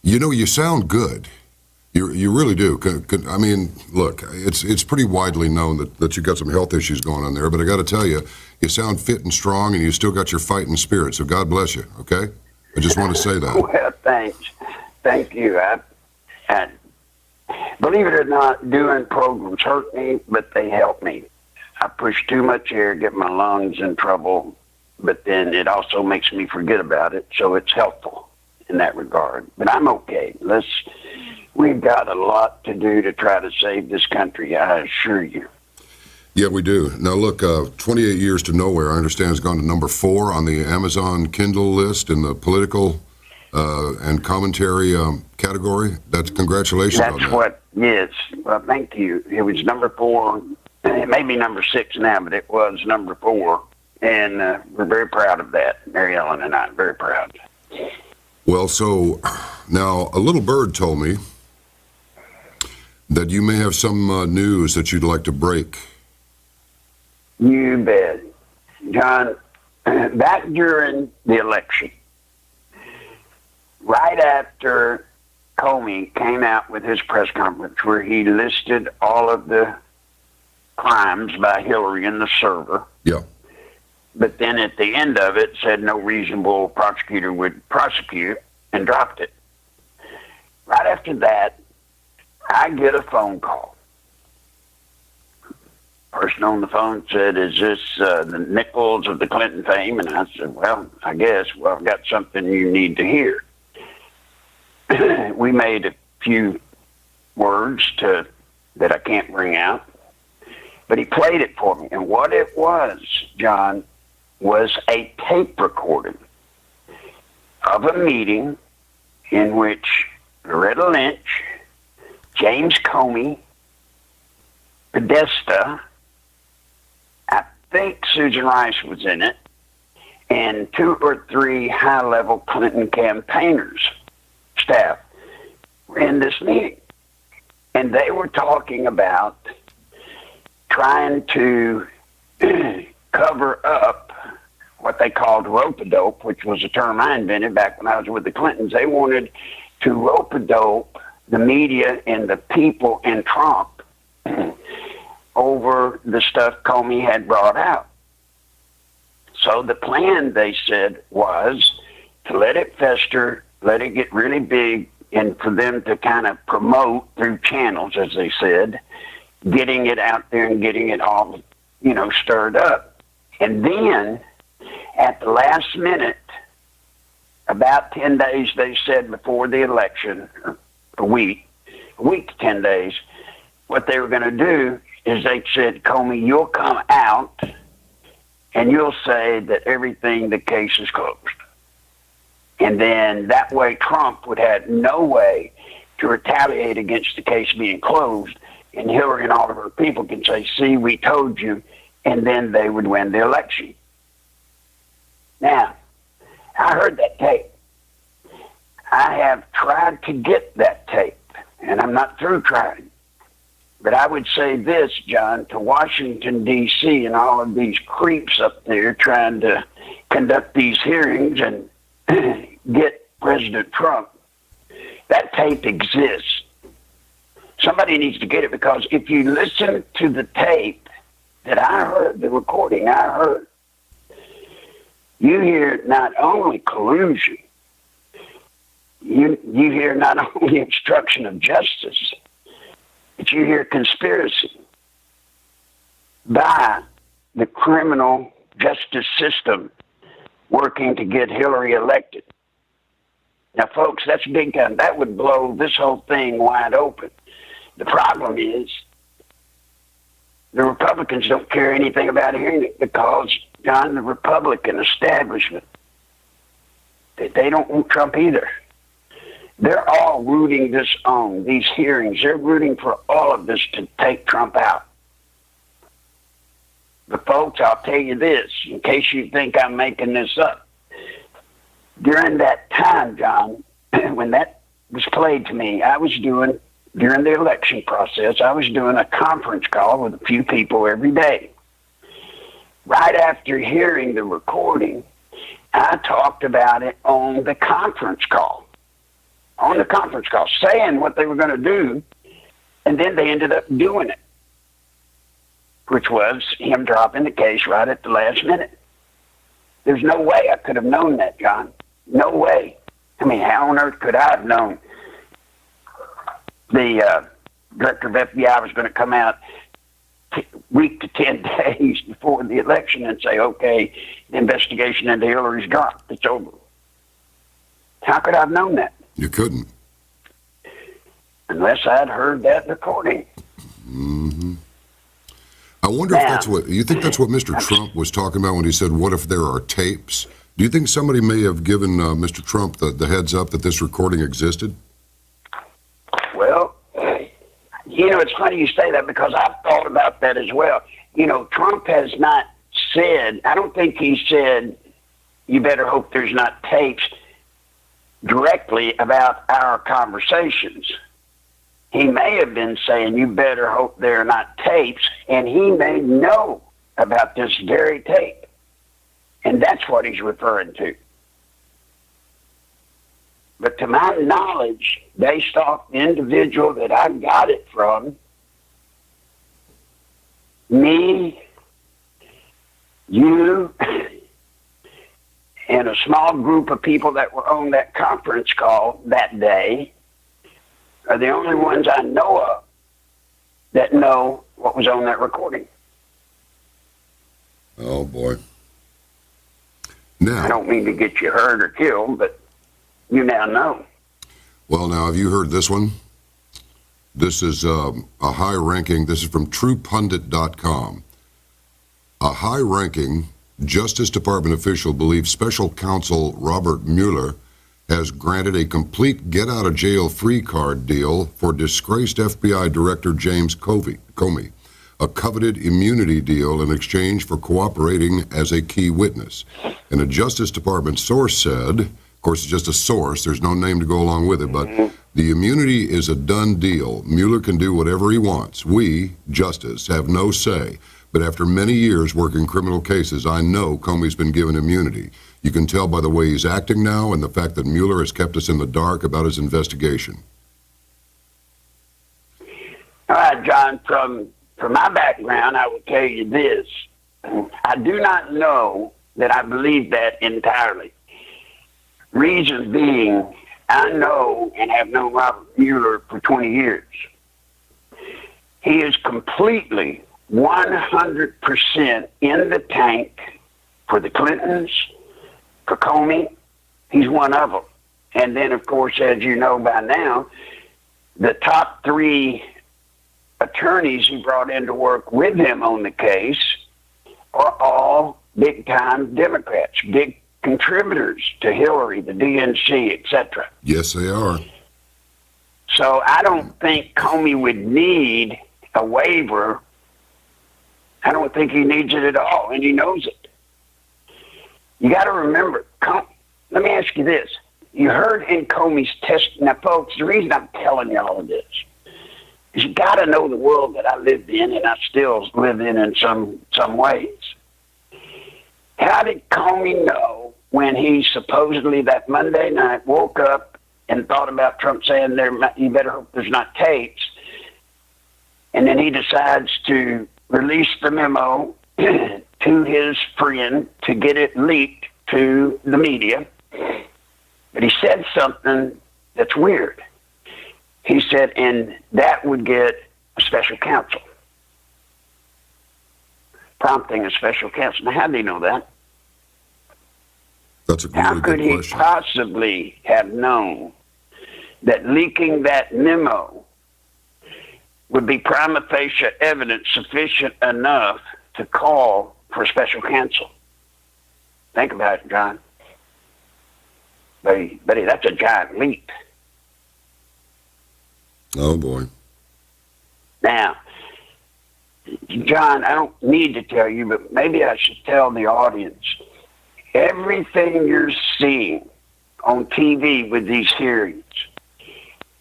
you sound good. You really do. I mean, look, it's pretty widely known that you got some health issues going on there, but I got to tell you, you sound fit and strong, and you still got your fighting spirit. So God bless you. Okay, I just want to say that. Well, thanks. Thank you. I believe it or not, doing programs hurt me, but they help me. I push too much air, get my lungs in trouble, but then it also makes me forget about it, so it's helpful in that regard. But I'm okay. We've got a lot to do to try to save this country, I assure you. Yeah, we do. Now, look, 28 Years to Nowhere, I understand, has gone to number 4 on the Amazon Kindle list in the political and commentary category. Congratulations on that. Yes. Well, thank you. It was number 4. It may be number 6 now, but it was number 4. And we're very proud of that, Mary Ellen and I, very proud. Well, so now a little bird told me that you may have some news that you'd like to break. You bet. John, back during the election, right after Comey came out with his press conference where he listed all of the crimes by Hillary in the server. Yeah. But then at the end of it said no reasonable prosecutor would prosecute and dropped it. Right after that, I get a phone call. Person on the phone said, "Is this the Nichols of the Clinton fame?" And I said, "Well, I guess. Well, I've got something you need to hear." We made a few words that I can't bring out, but he played it for me. And what it was, John, was a tape recording of a meeting in which Loretta Lynch, James Comey, Podesta, I think Susan Rice was in it, and 2 or 3 high-level Clinton campaigners, staff, were in this meeting. And they were talking about trying to cover up what they called rope-a-dope, which was a term I invented back when I was with the Clintons. They wanted to rope-a-dope the media and the people in Trump over the stuff Comey had brought out. So the plan, they said, was to let it fester, let it get really big, and for them to kind of promote through channels, as they said, getting it out there and getting it all, stirred up. And then at the last minute, about 10 days, they said, before the election, or a week to 10 days, what they were going to do is they said, "Comey, you'll come out and you'll say that the case is closed." And then that way Trump would have no way to retaliate against the case being closed, and Hillary and all of her people can say, "See, we told you," and then they would win the election. Now, I heard that tape. I have tried to get that tape, and I'm not through trying. But I would say this, John, to Washington, D.C., and all of these creeps up there trying to conduct these hearings and get President Trump, that tape exists. Somebody needs to get it, because if you listen to the tape that I heard, the recording I heard, you hear not only collusion, you hear not only obstruction of justice, but you hear conspiracy by the criminal justice system working to get Hillary elected. Now, folks, that's big time. That would blow this whole thing wide open. The problem is the Republicans don't care anything about hearing it, because, John, the Republican establishment, they don't want Trump either. They're all rooting this on, these hearings. They're rooting for all of this to take Trump out. But folks, I'll tell you this, in case you think I'm making this up. During that time, John, when that was played to me, during the election process, I was doing a conference call with a few people every day. Right after hearing the recording, I talked about it on the conference call. Saying what they were going to do, and then they ended up doing it, which was him dropping the case right at the last minute. There's no way I could have known that, John. No way. I mean, how on earth could I have known the director of FBI was going to come out week to 10 days before the election and say, okay, the investigation into Hillary's dropped. It's over. How could I have known that? You couldn't. Unless I'd heard that recording. Mm-hmm. I wonder if that's what, you think that's what Mr. Trump was talking about when he said, what if there are tapes? Do you think somebody may have given Mr. Trump the heads up that this recording existed? Well, it's funny you say that because I've thought about that as well. Trump has not said, I don't think he said, you better hope there's not tapes directly about our conversations. He may have been saying, you better hope there are not tapes, and he may know about this very tape. And that's what he's referring to. But to my knowledge, based off the individual that I got it from, me, you, and a small group of people that were on that conference call that day are the only ones I know of that know what was on that recording. Oh, boy. Now, I don't mean to get you hurt or killed, but you now know. Well, now, have you heard this one? This is a high-ranking, this is from TruePundit.com. A high-ranking Justice Department official believes Special Counsel Robert Mueller has granted a complete get-out-of-jail-free card deal for disgraced FBI Director James Comey, a coveted immunity deal in exchange for cooperating as a key witness. And a Justice Department source said, of course, it's just a source, there's no name to go along with it, but the immunity is a done deal. Mueller can do whatever he wants. We, Justice, have no say. But after many years working criminal cases, I know Comey's been given immunity. You can tell by the way he's acting now and the fact that Mueller has kept us in the dark about his investigation. All right, John, from my background, I will tell you this. I do not know that I believe that entirely. Reason being, I know and have known Robert Mueller for 20 years. He is completely 100% in the tank for the Clintons, for Comey. He's one of them. And then, of course, as you know by now, the top three attorneys he brought in to work with him on the case are all big-time Democrats, big contributors to Hillary, the DNC, etc. Yes, they are. So I don't think Comey would need a waiver. I don't think he needs it at all, and he knows it. You got to remember, let me ask you this. You heard in Comey's test, now folks, the reason I'm telling you all of this is you got to know the world that I lived in and I still live in some ways. How did Comey know when he supposedly that Monday night woke up and thought about Trump saying you better hope there's not tapes, and then he decides to release the memo to his friend to get it leaked to the media? But he said something that's weird. He said, and that would get a special counsel. Prompting a special counsel. Now, how do you know that? That's a really How could good he question. possibly have known that leaking that memo would be prima facie evidence sufficient enough to call for a special counsel? Think about it, John. Buddy, that's a giant leap. Oh, boy. Now, John, I don't need to tell you, but maybe I should tell the audience. Everything you're seeing on TV with these hearings,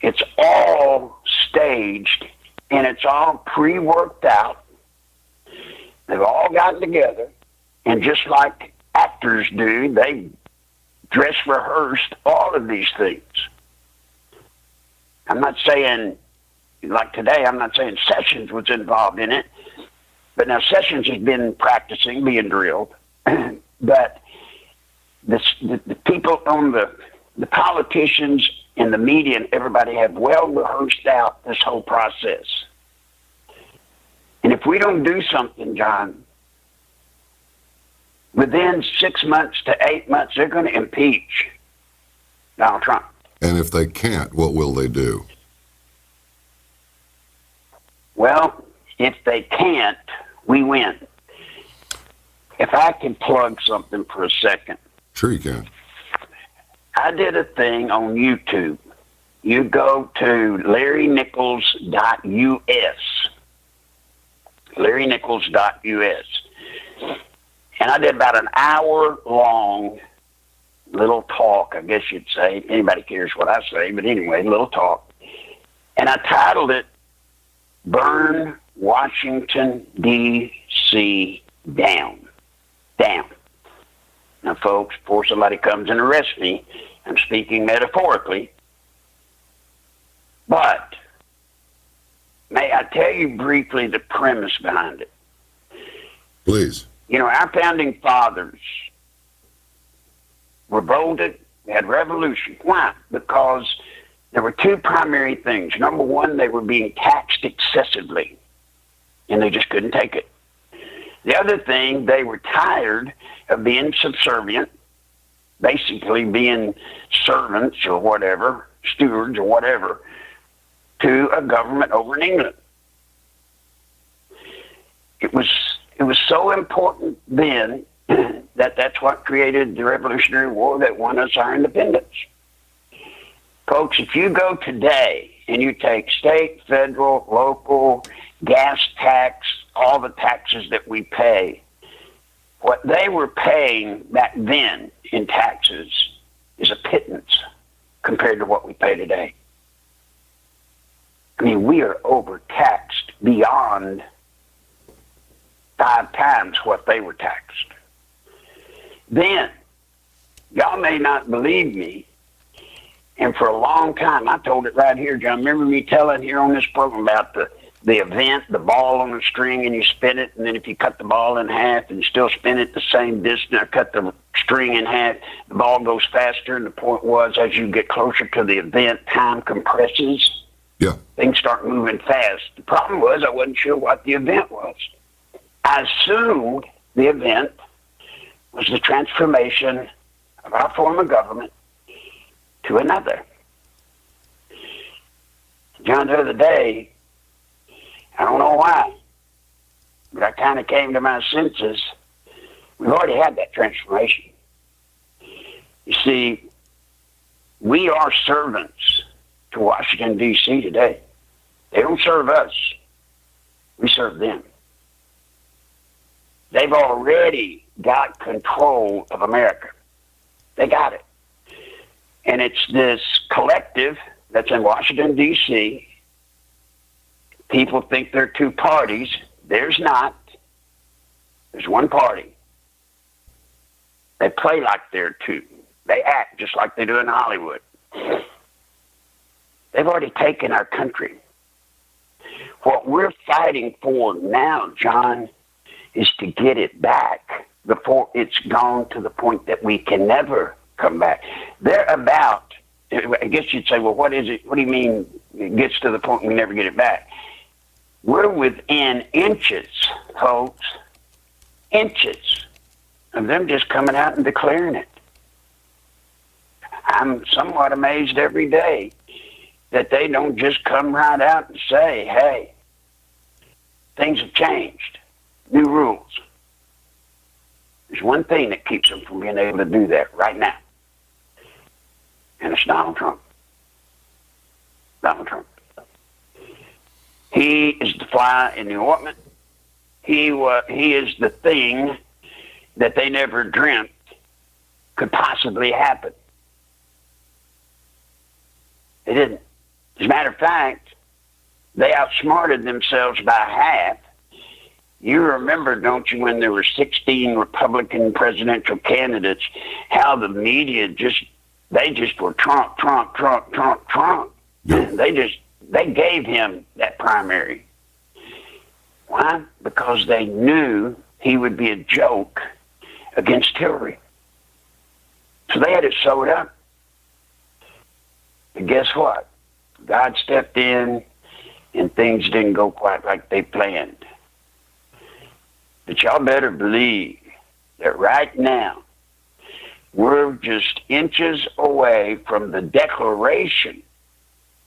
it's all staged and it's all pre-worked out. They've all gotten together, and just like actors do, they dress rehearsed all of these things. I'm not saying, like today, I'm not saying Sessions was involved in it, but now Sessions has been practicing, being drilled. But the people on the politicians and the media and everybody have well rehearsed out this whole process. And if we don't do something, John, within 6 months to 8 months, they're going to impeach Donald Trump. And if they can't, what will they do? Well, if they can't, we win. If I can plug something for a second. Sure you can. I did a thing on YouTube. You go to LarryNichols.us. LarryNichols.us. And I did about an hour-long little talk, I guess you'd say. Anybody cares what I say, but anyway, little talk. And I titled it, Burn Washington, D.C. Down. Down. Now, folks, before somebody comes and arrests me, I'm speaking metaphorically. But may I tell you briefly the premise behind it? Please. You know, our founding fathers revolted, they had revolution. Why? Because there were two primary things. Number one, they were being taxed excessively, and they just couldn't take it. The other thing, they were tired of being subservient, basically being servants or whatever, stewards or whatever, to a government over in England. It was so important then that that's what created the Revolutionary War that won us our independence. Folks, if you go today and you take state, federal, local, gas tax, all the taxes that we pay, what they were paying back then in taxes is a pittance compared to what we pay today. I mean, we are overtaxed beyond 5 times what they were taxed. Then, y'all may not believe me, and for a long time, I told it right here, John. Remember me telling here on this program about the event, the ball on a string, and you spin it, and then if you cut the ball in half and still spin it the same distance, or cut the string in half, the ball goes faster, and the point was, as you get closer to the event, time compresses. Yeah. Things start moving fast. The problem was I wasn't sure what the event was. I assumed the event was the transformation of our form of government to another. John, the other day, I don't know why, but I kind of came to my senses. We've already had that transformation. You see, we are servants to Washington, D.C. today. They don't serve us. We serve them. They've already got control of America. They got it. And it's this collective that's in Washington, D.C. People think there are two parties. There's not. There's one party. They play like there are two. They act just like they do in Hollywood. They've already taken our country. What we're fighting for now, John, is to get it back before it's gone to the point that we can never come back. They're about, I guess you'd say, well, what is it? What do you mean it gets to the point we never get it back? We're within inches, folks, inches of them just coming out and declaring it. I'm somewhat amazed every day that they don't just come right out and say, hey, things have changed, new rules. There's one thing that keeps them from being able to do that right now, and it's Donald Trump. Donald Trump. He is the fly in the ointment. He is the thing that they never dreamt could possibly happen. They didn't. As a matter of fact, they outsmarted themselves by half. You remember, don't you, when there were 16 Republican presidential candidates, how the media they just were Trump, Trump, Trump, Trump, Trump. Yeah. They gave him that primary. Why? Because they knew he would be a joke against Hillary. So they had it sewed up. But guess what? God stepped in and things didn't go quite like they planned. But y'all better believe that right now, we're just inches away from the declaration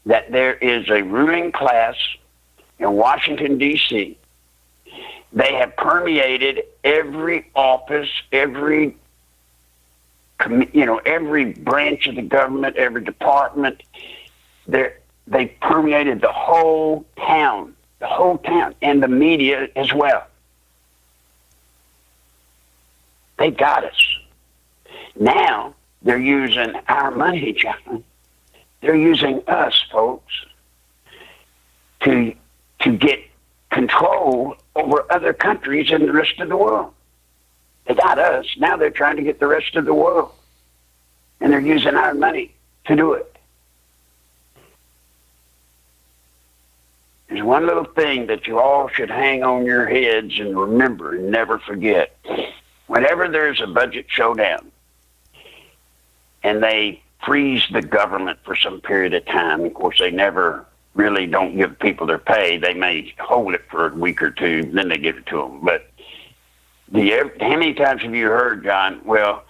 that there is a ruling class in Washington, D.C. They have permeated every office, every branch of the government, every department. They permeated the whole town, and the media as well. They got us. Now they're using our money, John. They're using us, folks, to get control over other countries and the rest of the world. They got us. Now they're trying to get the rest of the world. And they're using our money to do it. There's one little thing that you all should hang on your heads and remember and never forget. Whenever there's a budget showdown and they freeze the government for some period of time, of course they never really don't give people their pay. They may hold it for a week or two, then they give it to them. But how many times have you heard, John, well,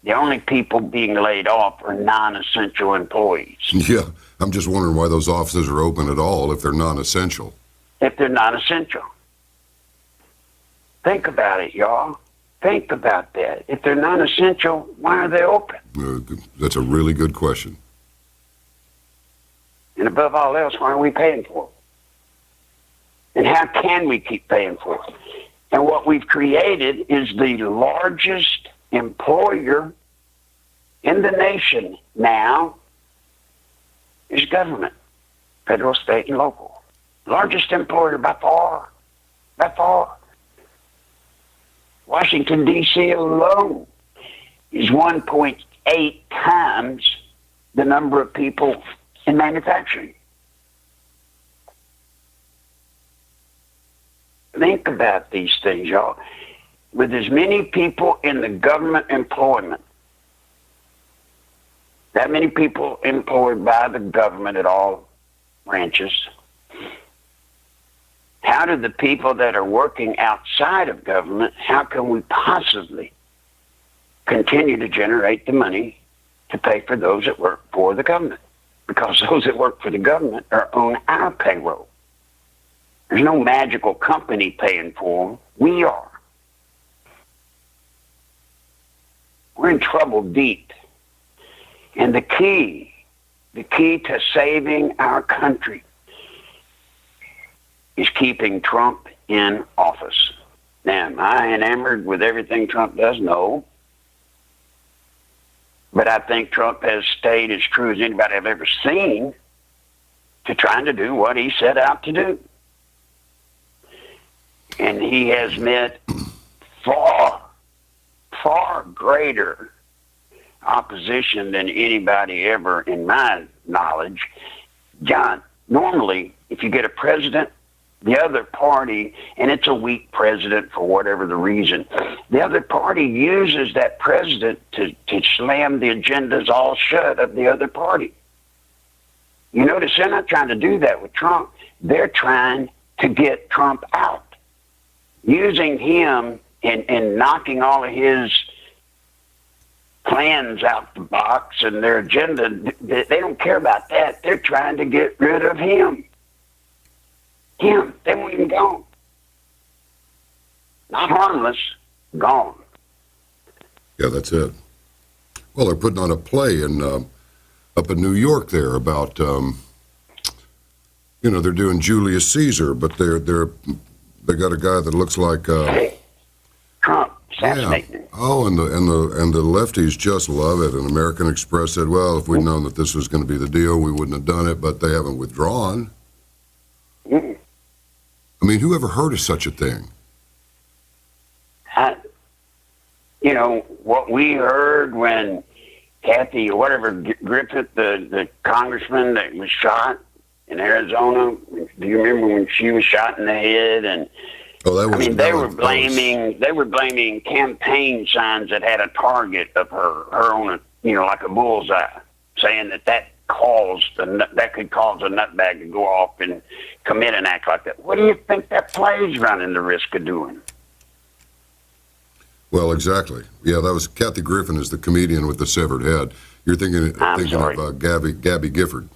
the only people being laid off are non-essential employees? Yeah, I'm just wondering why those offices are open at all if they're non-essential. If they're non-essential. Think about it, y'all. Think about that. If they're non-essential, why are they open? That's a really good question. And above all else, why are we paying for them? And how can we keep paying for them? And what we've created is the largest employer in the nation now is government, federal, state, and local. Largest employer by far. By far. Washington, D.C. alone is 1.8 times the number of people in manufacturing. Think about these things, y'all. With as many people in the government employment, that many people employed by the government at all branches, how do the people that are working outside of government, how can we possibly continue to generate the money to pay for those that work for the government? Because those that work for the government are on our payroll. There's no magical company paying for them. We are. We're in trouble deep. And the key to saving our country is keeping Trump in office. Now, am I enamored with everything Trump does? No. But I think Trump has stayed as true as anybody I've ever seen to trying to do what he set out to do. And he has met far, far greater opposition than anybody ever in my knowledge. John, normally, if you get a president, the other party, and it's a weak president for whatever the reason, the other party uses that president to slam the agendas all shut of the other party. You notice they're not trying to do that with Trump. They're trying to get Trump out. Using him and knocking all of his plans out the box and their agenda, they don't care about that. They're trying to get rid of him. They want him gone. Not harmless, gone. Yeah, that's it. Well, they're putting on a play up in New York there about they're doing Julius Caesar, but they got a guy that looks like Trump assassinating him. Oh, and the lefties just love it. And American Express said, well, if we'd known that this was going to be the deal, we wouldn't have done it. But they haven't withdrawn. Mm-mm. I mean, who ever heard of such a thing? What we heard when Kathy, whatever, Griffith, the congressman that was shot in Arizona, do you remember when she was shot in the head? And they were blaming campaign signs that had a target of her on like a bullseye, saying that could cause a nutbag to go off and commit an act like that. What do you think that play's running the risk of doing? Well, exactly. Yeah, that was Kathy Griffin is the comedian with the severed head. You're thinking of Gabby Gifford.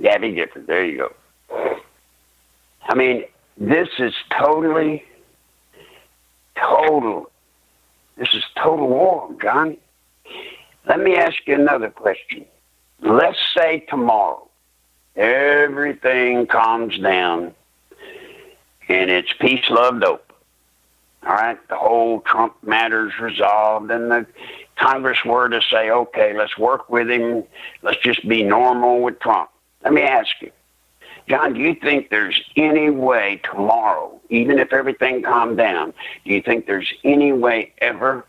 Gabby Gifford, there you go. I mean, this is total war, John. Let me ask you another question. Let's say tomorrow everything calms down and it's peace, love, dope. All right, the whole Trump matter's resolved, and the Congress were to say, okay, let's work with him. Let's just be normal with Trump. Let me ask you, John, do you think there's any way tomorrow, even if everything calmed down, do you think there's any way ever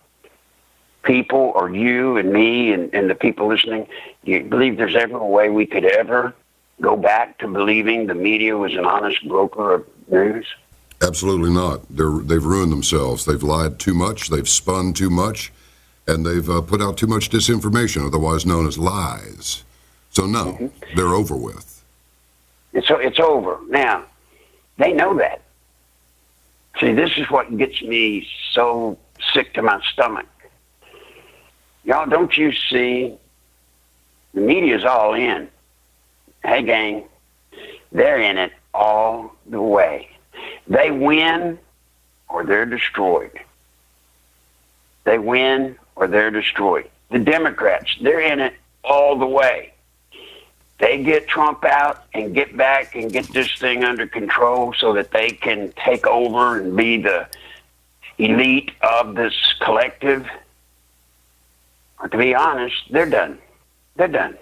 people, or you and me and the people listening, do you believe there's ever a way we could ever go back to believing the media was an honest broker of news? Absolutely not. They've ruined themselves. They've lied too much. They've spun too much. And they've put out too much disinformation, otherwise known as lies. So, no, they're over with. It's over. Now, they know that. See, this is what gets me so sick to my stomach. Y'all, don't you see? The media's all in. Hey, gang, they're in it all the way. They win or they're destroyed. They win or they're destroyed. The Democrats, they're in it all the way. They get Trump out and get back and get this thing under control so that they can take over and be the elite of this collective. Or to be honest, they're done. They're done.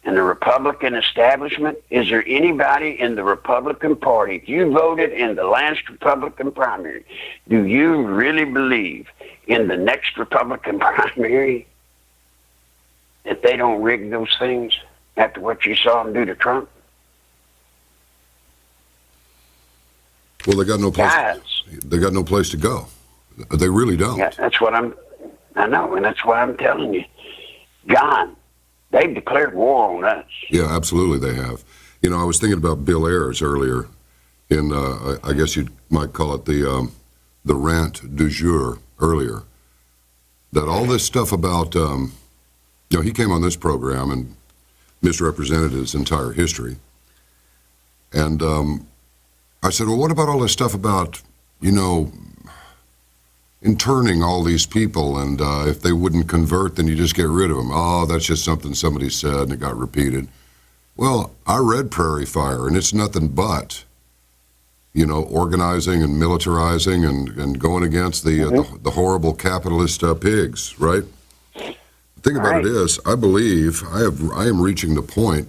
And the Republican establishment, is there anybody in the Republican Party, if you voted in the last Republican primary, do you really believe in the next Republican primary that they don't rig those things after what you saw them do to Trump? Well, they got no place. They got no place to go. They really don't. Yeah, I know, and that's why I'm telling you, John. They've declared war on us. Yeah, absolutely they have. I was thinking about Bill Ayers earlier in, I guess you might call it the rant du jour earlier, that all this stuff about, he came on this program and misrepresented his entire history. And I said, well, what about all this stuff about, interning all these people, and if they wouldn't convert, then you just get rid of them. Oh, that's just something somebody said, and it got repeated. Well, I read Prairie Fire, and it's nothing but, organizing and militarizing and going against the horrible capitalist pigs, right? The thing about it is, I believe I am reaching the point,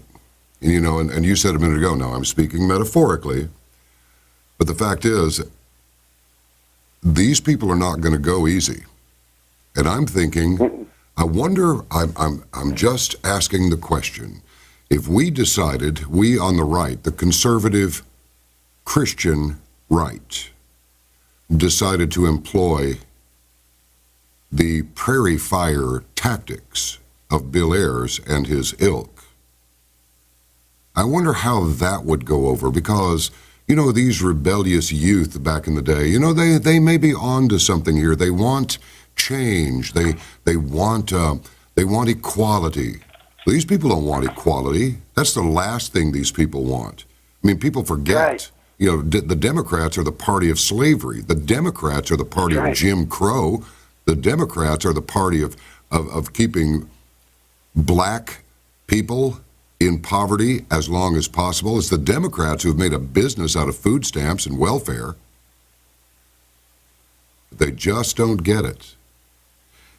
and you said a minute ago, now I'm speaking metaphorically, but the fact is, these people are not going to go easy. And I'm thinking, I wonder, I'm just asking the question, if we decided, we on the right, the conservative Christian right, decided to employ the Prairie Fire tactics of Bill Ayers and his ilk, I wonder how that would go over, because these rebellious youth back in the day, they may be on to something here. They want change. They want equality. These people don't want equality. That's the last thing these people want. I mean, people forget, the Democrats are the party of slavery. The Democrats are the party of Jim Crow. The Democrats are the party of keeping black people in poverty as long as possible. It's the Democrats who have made a business out of food stamps and welfare. They just don't get it.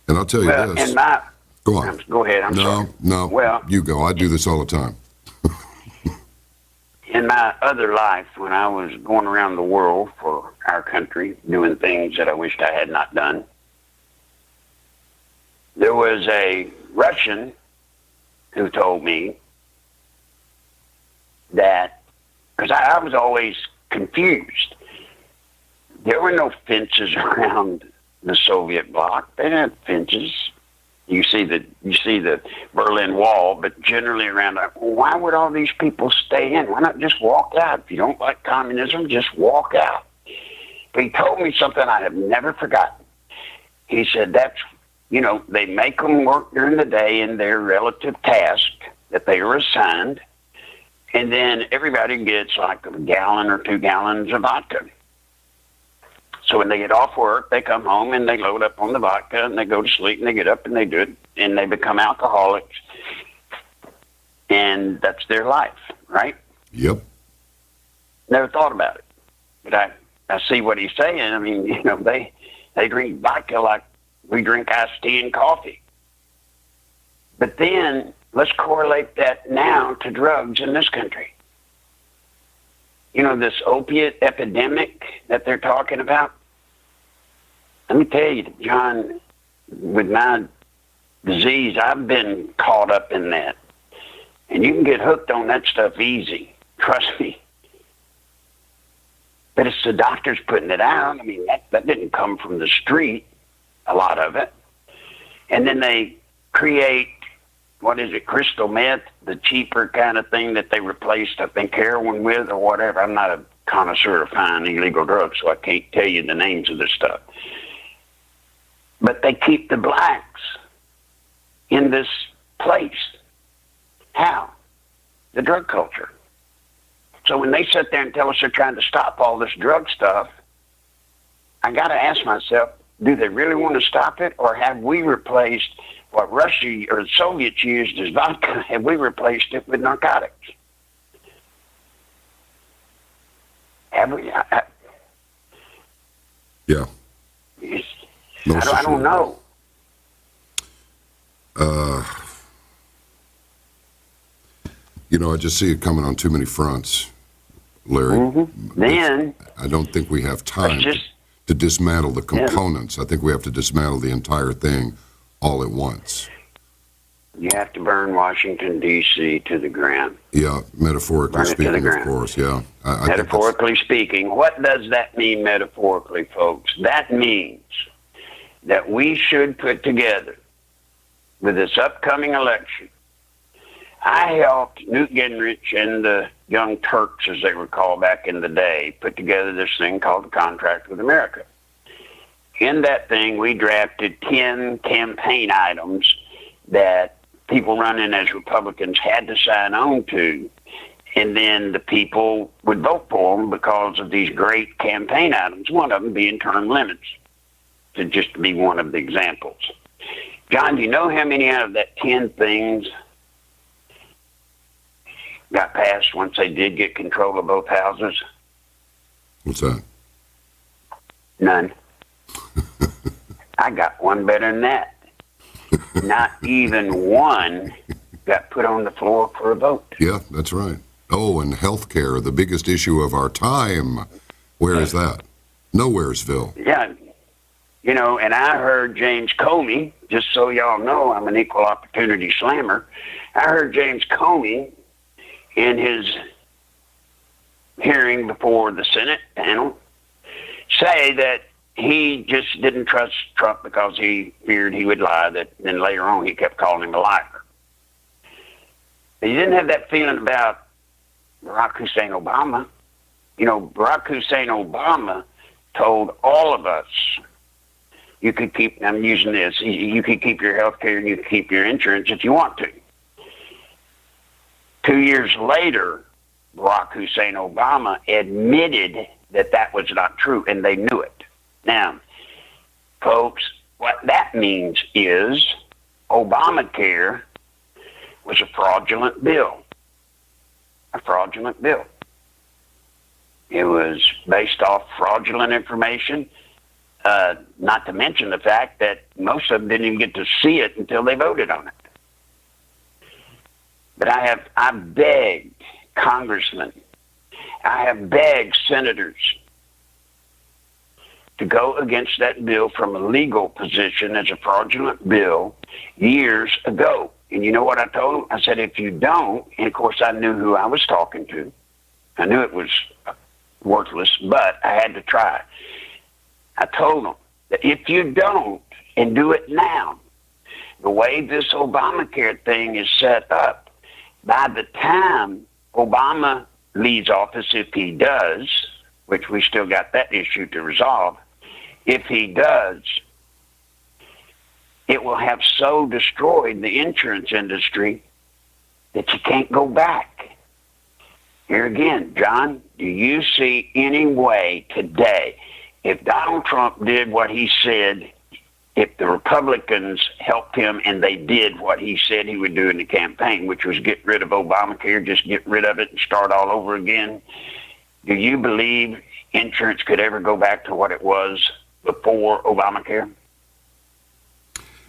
And I'll tell you this. Go on. Go ahead. I'm sorry. No. Well, you go. I do this all the time. In my other life, when I was going around the world for our country, doing things that I wished I had not done, there was a Russian who told me that, because I was always confused, there were no fences around the Soviet bloc. They didn't have fences. You see the Berlin Wall, but generally around that. Well, why would all these people stay in? Why not just walk out? If you don't like communism, just walk out. But he told me something I have never forgotten. He said they make them work during the day in their relative task that they are assigned, and then everybody gets like a gallon or 2 gallons of vodka. So when they get off work, they come home and they load up on the vodka and they go to sleep and they get up and they do it and they become alcoholics. And that's their life, right? Yep. Never thought about it. But I see what he's saying. I mean, they drink vodka like we drink iced tea and coffee. But then let's correlate that now to drugs in this country. This opiate epidemic that they're talking about. Let me tell you, John, with my disease, I've been caught up in that. And you can get hooked on that stuff easy. Trust me. But it's the doctors putting it out. I mean, that didn't come from the street, a lot of it. And then they create, crystal meth, the cheaper kind of thing that they replaced, I think, heroin with or whatever. I'm not a connoisseur of fine illegal drugs, so I can't tell you the names of this stuff. But they keep the blacks in this place. How? The drug culture. So when they sit there and tell us they're trying to stop all this drug stuff, I got to ask myself, do they really want to stop it, or have we replaced what Russia or the Soviets used as vodka? Have we replaced it with narcotics? Have we? Yeah. I don't know. I just see it coming on too many fronts, Larry. Mm-hmm. Then I don't think we have time to dismantle the components. I think we have to dismantle the entire thing all at once. You have to burn Washington, D.C. to the ground. Yeah, metaphorically speaking, of course, yeah. Metaphorically speaking. What does that mean metaphorically, folks? That means that we should put together, with this upcoming election, I helped Newt Gingrich and the Young Turks, as they were called back in the day, put together this thing called the Contract with America. In that thing, we drafted 10 campaign items that people running as Republicans had to sign on to, and then the people would vote for them because of these great campaign items, one of them being term limits, to just be one of the examples. John, do you know how many out of that 10 things got passed once they did get control of both houses? What's that? None. I got one better than that. Not even one got put on the floor for a vote. Yeah, that's right. Oh, and healthcare, the biggest issue of our time. Where is that? Nowheresville. Yeah. And I heard James Comey, just so y'all know, I'm an equal opportunity slammer. I heard James Comey in his hearing before the Senate panel say that he just didn't trust Trump because he feared he would lie. That then later on he kept calling him a liar. But he didn't have that feeling about Barack Hussein Obama. Barack Hussein Obama told all of us, you could keep, I'm using this, you could keep your health care and you could keep your insurance if you want to. 2 years later, Barack Hussein Obama admitted that that was not true, and they knew it. Now, folks, what that means is Obamacare was a fraudulent bill. a fraudulent bill. It was based off fraudulent information, not to mention the fact that most of them didn't even get to see it until they voted on it. But I begged congressmen, I have begged senators to go against that bill from a legal position as a fraudulent bill years ago. And you know what I told them? I said, if you don't, and of course I knew who I was talking to. I knew it was worthless, but I had to try. I told them that if you don't, and do it now, the way this Obamacare thing is set up, by the time Obama leaves office, if he does, which we still got that issue to resolve, if he does, it will have so destroyed the insurance industry that you can't go back. Here again, John, do you see any way today, if Donald Trump did what he said, if the Republicans helped him and they did what he said he would do in the campaign, which was get rid of Obamacare, just get rid of it and start all over again, do you believe insurance could ever go back to what it was before Obamacare?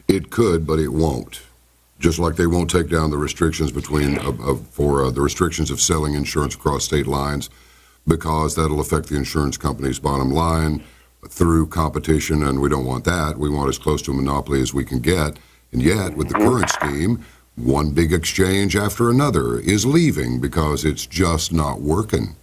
It could, but it won't. Just like they won't take down the restrictions between the restrictions of selling insurance across state lines, because that'll affect the insurance company's bottom line through competition, and we don't want that. We want as close to a monopoly as we can get. And yet, with the current scheme, one big exchange after another is leaving because it's just not working.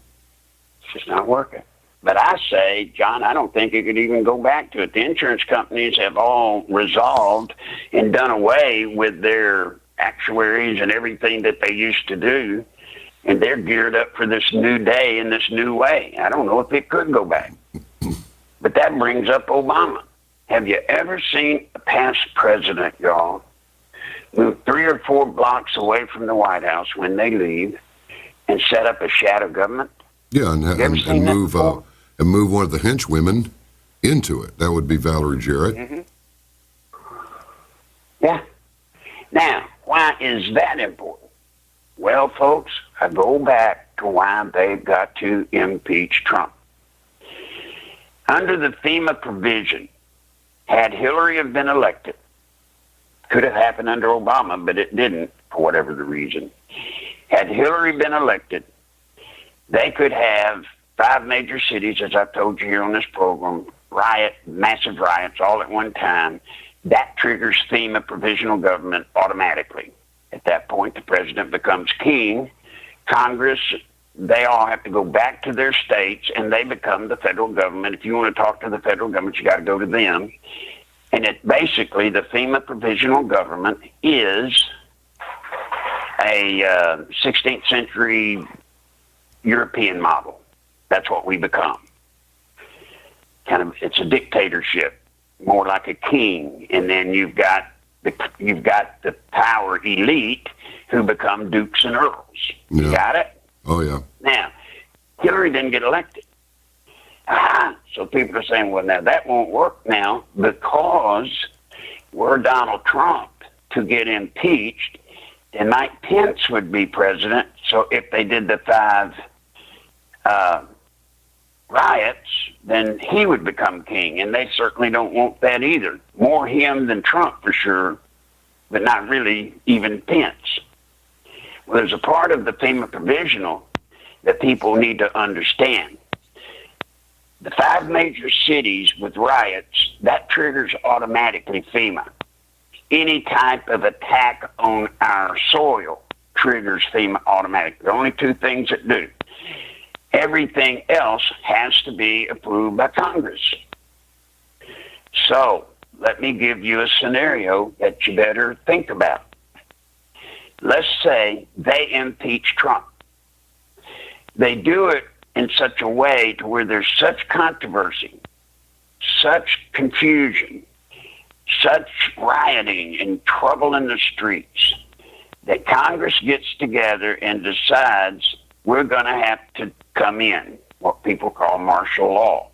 It's just not working. But I say, John, I don't think it could even go back to it. The insurance companies have all resolved and done away with their actuaries and everything that they used to do, and they're geared up for this new day in this new way. I don't know if it could go back. But that brings up Obama. Have you ever seen a past president, y'all, move 3 or 4 blocks away from the White House when they leave and set up a shadow government? Yeah, and move one of the henchwomen into it. That would be Valerie Jarrett. Mm-hmm. Yeah. Now, why is that important? Well, folks, I go back to why they've got to impeach Trump. Under the FEMA provision, had Hillary have been elected, could have happened under Obama, but it didn't, for whatever the reason. Had Hillary been elected, they could have 5 major cities, as I've told you here on this program, massive riots all at one time. That triggers FEMA provisional government automatically. At that point, the president becomes king. Congress, they all have to go back to their states, and they become the federal government. If you want to talk to the federal government, you got to go to them. And it basically, the FEMA provisional government is a 16th century European model. That's what we become. It's a dictatorship, more like a king, and then you've got the power elite who become dukes and earls. Yeah. You got it? Oh yeah. Now, Hillary didn't get elected. So people are saying, well, now that won't work now because were Donald Trump to get impeached, then Mike Pence would be president. So if they did the 5 riots, then he would become king, and they certainly don't want that either. More him than Trump for sure, but not really even Pence. Well, there's a part of the FEMA provisional that people need to understand. The 5 major cities with riots, that triggers automatically FEMA. Any type of attack on our soil triggers FEMA automatically. There are only 2 things that do. Everything else has to be approved by Congress. So, let me give you a scenario that you better think about. Let's say they impeach Trump. They do it in such a way to where there's such controversy, such confusion, such rioting and trouble in the streets that Congress gets together and decides we're going to have to come in, what people call martial law.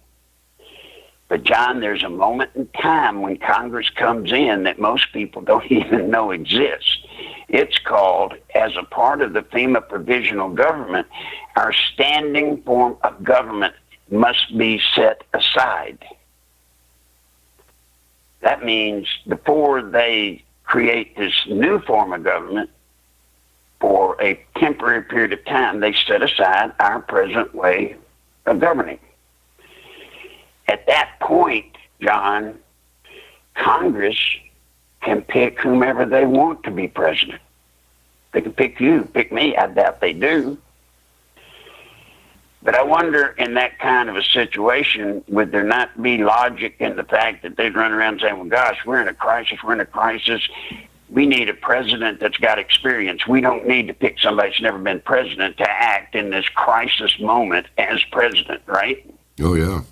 But, John, there's a moment in time when Congress comes in that most people don't even know exists. It's called, as a part of the FEMA provisional government, our standing form of government must be set aside. That means before they create this new form of government, for a temporary period of time, they set aside our present way of governing. At that point, John, Congress can pick whomever they want to be president. They can pick you, pick me. I doubt they do. But I wonder, in that kind of a situation, would there not be logic in the fact that they'd run around saying, well, gosh, we're in a crisis. We need a president that's got experience. We don't need to pick somebody that's never been president to act in this crisis moment as president, right? Oh, yeah.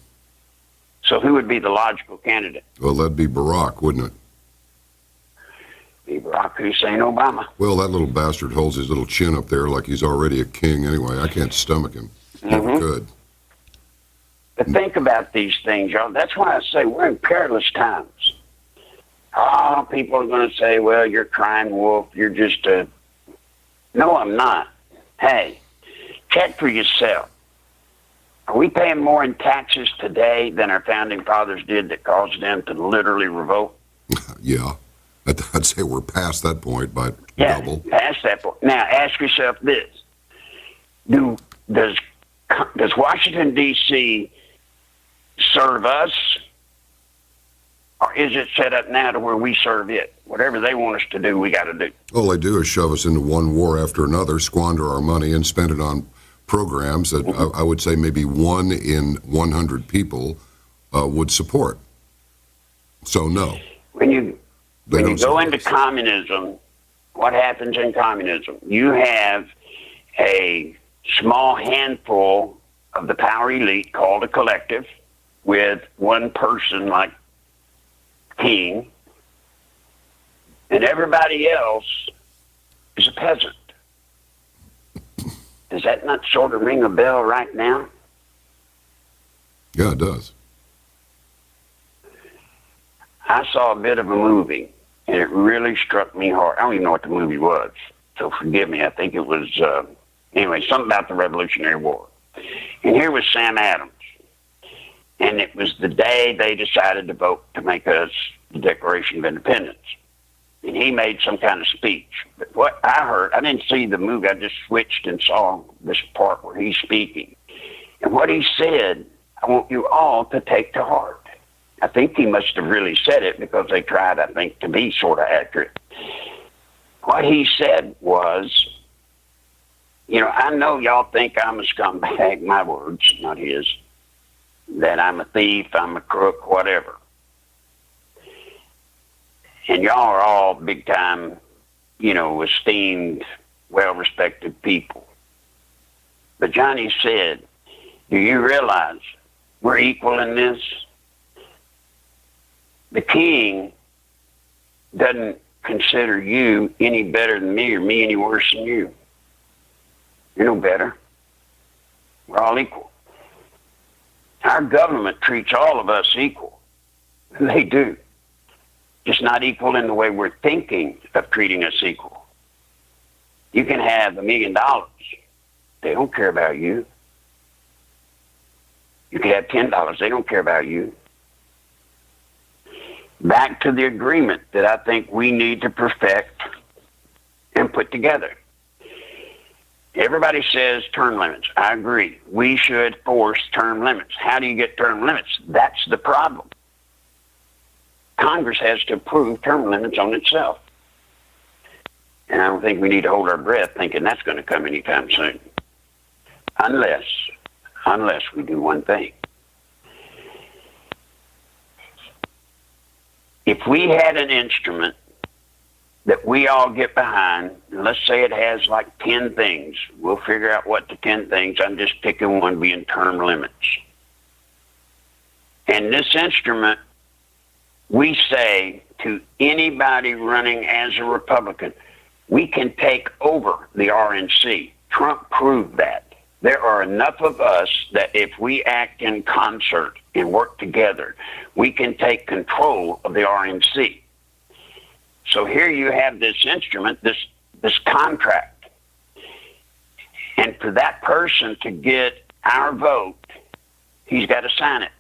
So who would be the logical candidate? Well, that'd be Barack, wouldn't it? Be Barack Hussein Obama. Well, that little bastard holds his little chin up there like he's already a king anyway. I can't stomach him. Never could. But think about these things, y'all. That's why I say we're in perilous times. Oh, people are going to say, well, you're crying wolf. You're just a... No, I'm not. Hey, check for yourself. Are we paying more in taxes today than our founding fathers did that caused them to literally revolt? Yeah. I'd say we're past that point by double. Past that point. Now, ask yourself this. Does Washington, D.C. serve us, or is it set up now to where we serve it? Whatever they want us to do, we got to do. All they do is shove us into one war after another, squander our money, and spend it on programs that I would say maybe 1 in 100 people would support. So, no. When you go into communism, what happens in communism? You have a small handful of the power elite called a collective with one person like king, and everybody else is a peasant. Does that not sort of ring a bell right now? Yeah, it does. I saw a bit of a movie, and it really struck me hard. I don't even know what the movie was, so forgive me. I think it was, anyway, something about the Revolutionary War. And here was Sam Adams, and it was the day they decided to vote to make us the Declaration of Independence. And he made some kind of speech. But what I heard, I didn't see the movie, I just switched and saw this part where he's speaking. And what he said, I want you all to take to heart. I think he must have really said it because they tried, I think, to be sort of accurate. What he said was, you know, I know y'all think I'm a scumbag, my words, not his, that I'm a thief, I'm a crook, whatever. And y'all are all big time, you know, esteemed, well-respected people. But Johnny said, do you realize we're equal in this? The king doesn't consider you any better than me or me any worse than you. You're no better. We're all equal. Our government treats all of us equal. They do. Just not equal in the way we're thinking of treating us equal. You can have $1 million. They don't care about you. You could have $10. They don't care about you. Back to the agreement that I think we need to perfect and put together. Everybody says term limits. I agree. We should force term limits. How do you get term limits? That's the problem. Congress has to approve term limits on itself. And I don't think we need to hold our breath thinking that's going to come anytime soon. Unless we do one thing. If we had an instrument that we all get behind, and let's say it has like 10 things, we'll figure out what the 10 things, I'm just picking one being term limits. And this instrument, we say to anybody running as a Republican, we can take over the RNC. Trump proved that. There are enough of us that if we act in concert and work together, we can take control of the RNC. So here you have this instrument, this this contract. And for that person to get our vote, he's got to sign it,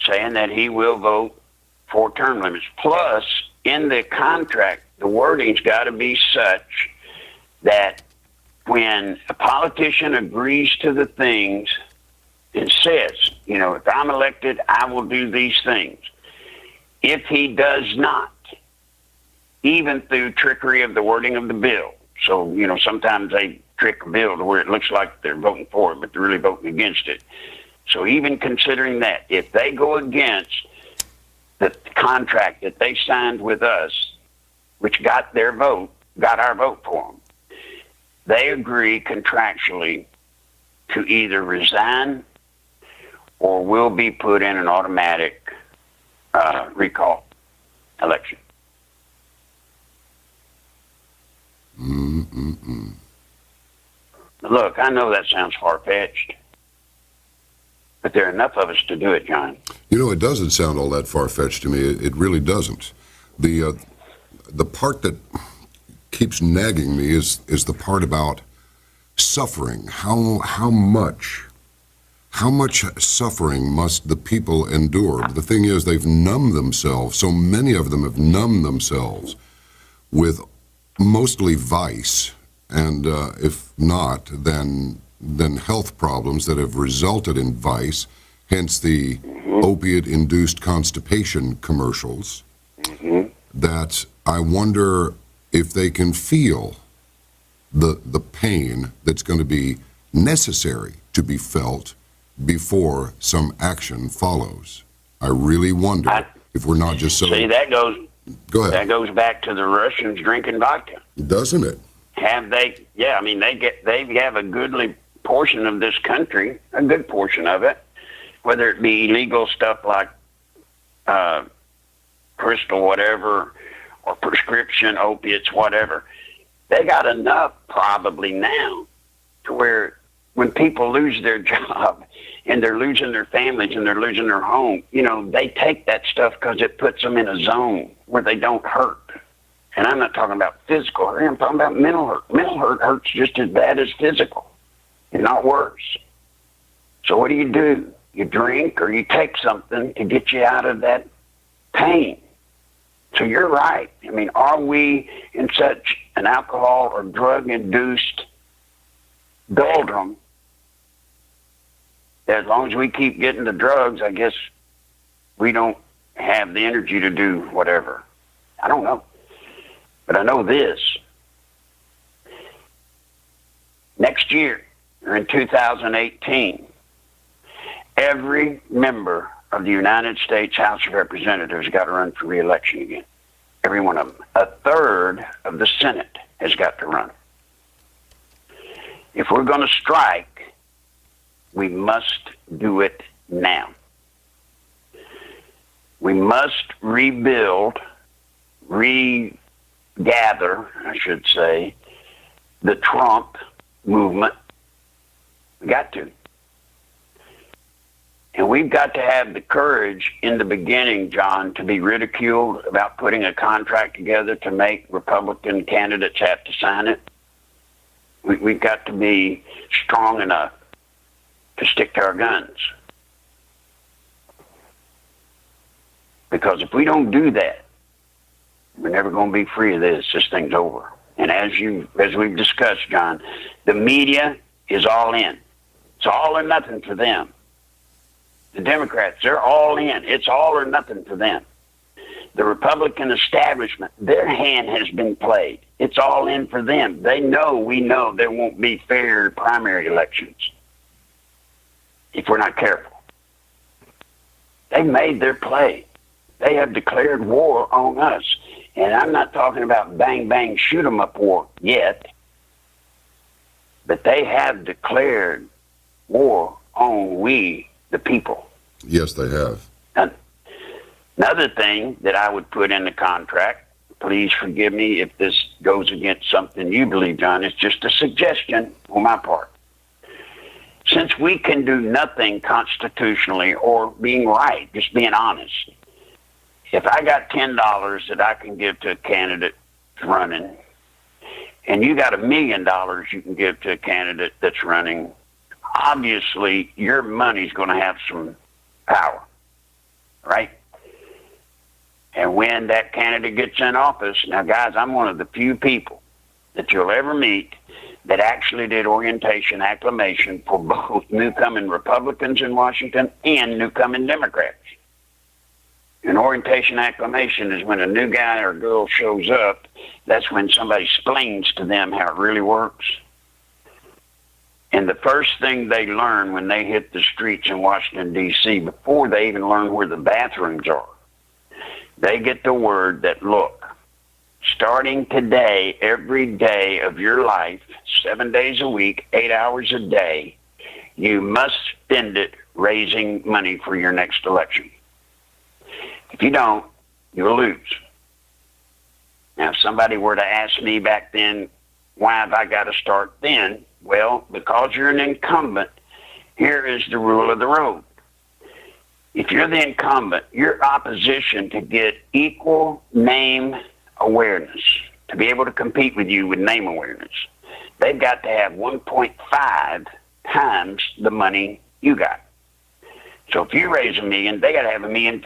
saying that he will vote for term limits. Plus, in the contract, the wording's got to be such that when a politician agrees to the things and says, you know, if I'm elected, I will do these things. If he does not, even through trickery of the wording of the bill, so, you know, sometimes they trick a bill to where it looks like they're voting for it, but they're really voting against it. So even considering that, if they go against the contract that they signed with us, which got their vote, got our vote for them, they agree contractually to either resign or will be put in an automatic recall election. Look, I know that sounds far-fetched, but there are enough of us to do it, John. You know, it doesn't sound all that far-fetched to me. It really doesn't. The part that keeps nagging me is the part about suffering. How much suffering must the people endure? The thing is, they've numbed themselves. So many of them have numbed themselves with mostly vice, and if not, then health problems that have resulted in vice, hence the opiate-induced constipation commercials, that I wonder if they can feel the pain that's going to be necessary to be felt before some action follows. I really wonder if we're not just so... See, that goes... Go ahead. That goes back to the Russians drinking vodka. Doesn't it? Have they? Yeah, I mean, they have a goodly portion of this country, a good portion of it, whether it be illegal stuff like crystal whatever, or prescription opiates, whatever. They got enough probably now to where when people lose their job and they're losing their families and they're losing their home, you know, they take that stuff because it puts them in a zone where they don't hurt. And I'm not talking about physical hurt. I'm talking about mental hurt. Mental hurt hurts just as bad as physical, and not worse. So what do? You drink or you take something to get you out of that pain. So you're right. I mean, are we in such an alcohol or drug-induced doldrum that as long as we keep getting the drugs, I guess we don't have the energy to do whatever? I don't know. But I know this. Next year, or in 2018, every member of the United States House of Representatives got to run for re-election again. Every one of them. A third of the Senate has got to run. If we're going to strike, we must do it now. We must rebuild, regather, I should say, the Trump movement. We got to. And we've got to have the courage in the beginning, John, to be ridiculed about putting a contract together to make Republican candidates have to sign it. We've got to be strong enough to stick to our guns. Because if we don't do that, we're never going to be free of this. This thing's over. And as we've discussed, John, the media is all in. It's all or nothing for them. The Democrats, they're all in. It's all or nothing for them. The Republican establishment, their hand has been played. It's all in for them. We know there won't be fair primary elections if we're not careful. They made their play. They have declared war on us. And I'm not talking about bang, bang, shoot 'em up war yet. But they have declared war on we, the people. Yes, they have. Another thing that I would put in the contract, please forgive me if this goes against something you believe, John, it's just a suggestion on my part. Since we can do nothing constitutionally or being right, just being honest, if I got $10 that I can give to a candidate running and you got $1 million you can give to a candidate that's running, obviously your money's going to have some power, right? And when that candidate gets in office, now guys, I'm one of the few people that you'll ever meet that actually did orientation acclamation for both new-coming Republicans in Washington and new-coming Democrats. An orientation acclamation is when a new guy or girl shows up. That's when somebody explains to them how it really works. And the first thing they learn when they hit the streets in Washington, D.C., before they even learn where the bathrooms are, they get the word that, look, starting today, every day of your life, 7 days a week, 8 hours a day, you must spend it raising money for your next election. If you don't, you'll lose. Now, if somebody were to ask me back then, why have I got to start then? Well, because you're an incumbent, here is the rule of the road. If you're the incumbent, your opposition to get equal name awareness, to be able to compete with you with name awareness, they've got to have 1.5 times the money you got. So if you raise $1 million, they got to have $1.5 million,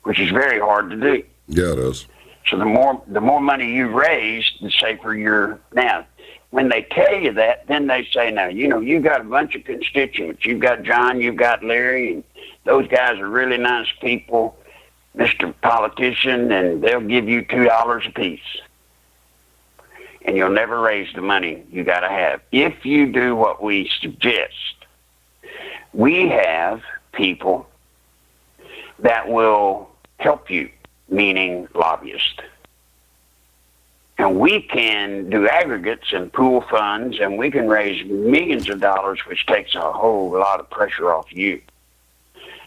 which is very hard to do. Yeah, it is. So the more money you raise, the safer you're. Now, when they tell you that, then they say, now, you got a bunch of constituents. You've got John, you've got Larry, and those guys are really nice people, Mr. Politician, and they'll give you $2 a piece. And you'll never raise the money you got to have. If you do what we suggest, we have people that will help you, meaning lobbyists. And we can do aggregates and pool funds, and we can raise millions of dollars, which takes a whole lot of pressure off you.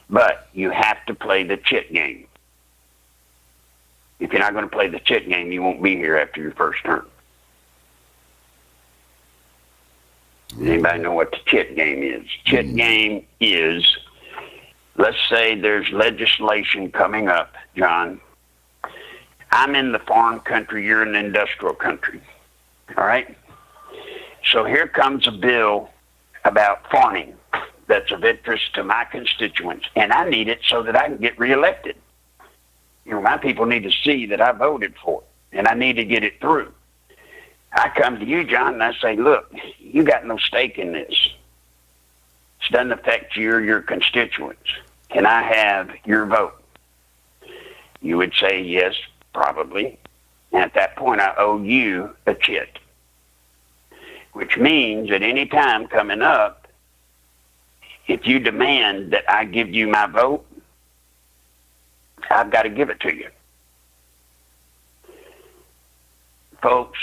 But you have to play the chit game. If you're not going to play the chit game, you won't be here after your first term. Does anybody know what the chit game is? Chit game is, let's say there's legislation coming up, John. I'm in the farm country, you're in the industrial country. All right? So here comes a bill about farming that's of interest to my constituents, and I need it so that I can get reelected. My people need to see that I voted for it, and I need to get it through. I come to you, John, and I say, look, you got no stake in this. This doesn't affect you or your constituents. Can I have your vote? You would say yes, probably. And at that point, I owe you a chit, which means at any time coming up, if you demand that I give you my vote, I've got to give it to you. Folks,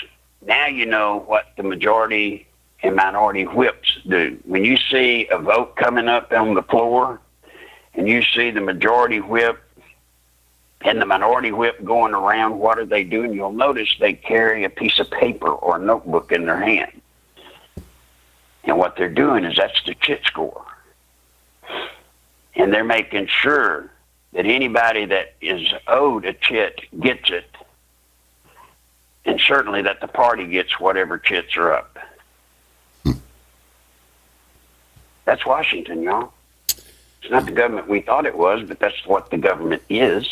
now you know what the majority and minority whips do. When you see a vote coming up on the floor and you see the majority whip and the minority whip going around, what are they doing? You'll notice they carry a piece of paper or a notebook in their hand. And what they're doing is that's the chit score. And they're making sure that anybody that is owed a chit gets it, and certainly that the party gets whatever chits are up. That's Washington, y'all. It's not the government we thought it was, but that's what the government is.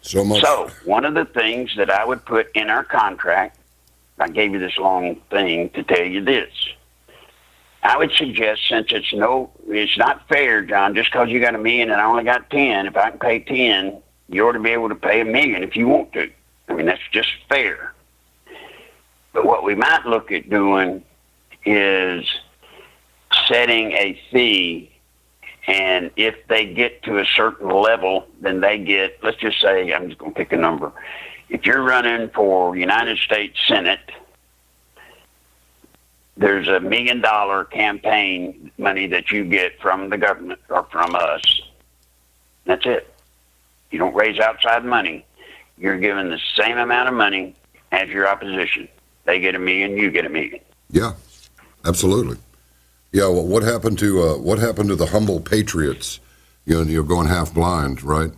So much. So one of the things that I would put in our contract, I gave you this long thing to tell you this. I would suggest, since it's not fair, John, just because you got $1 million and I only got 10, if I can pay 10, you ought to be able to pay $1 million if you want to. I mean, that's just fair. But what we might look at doing is setting a fee, and if they get to a certain level, then they get, let's just say, I'm just going to pick a number. If you're running for United States Senate, there's $1 million campaign money that you get from the government or from us. That's it. You don't raise outside money. You're given the same amount of money as your opposition. They get $1 million, you get $1 million. Yeah, absolutely. Yeah, well, what happened to the humble patriots? You're going half blind, right?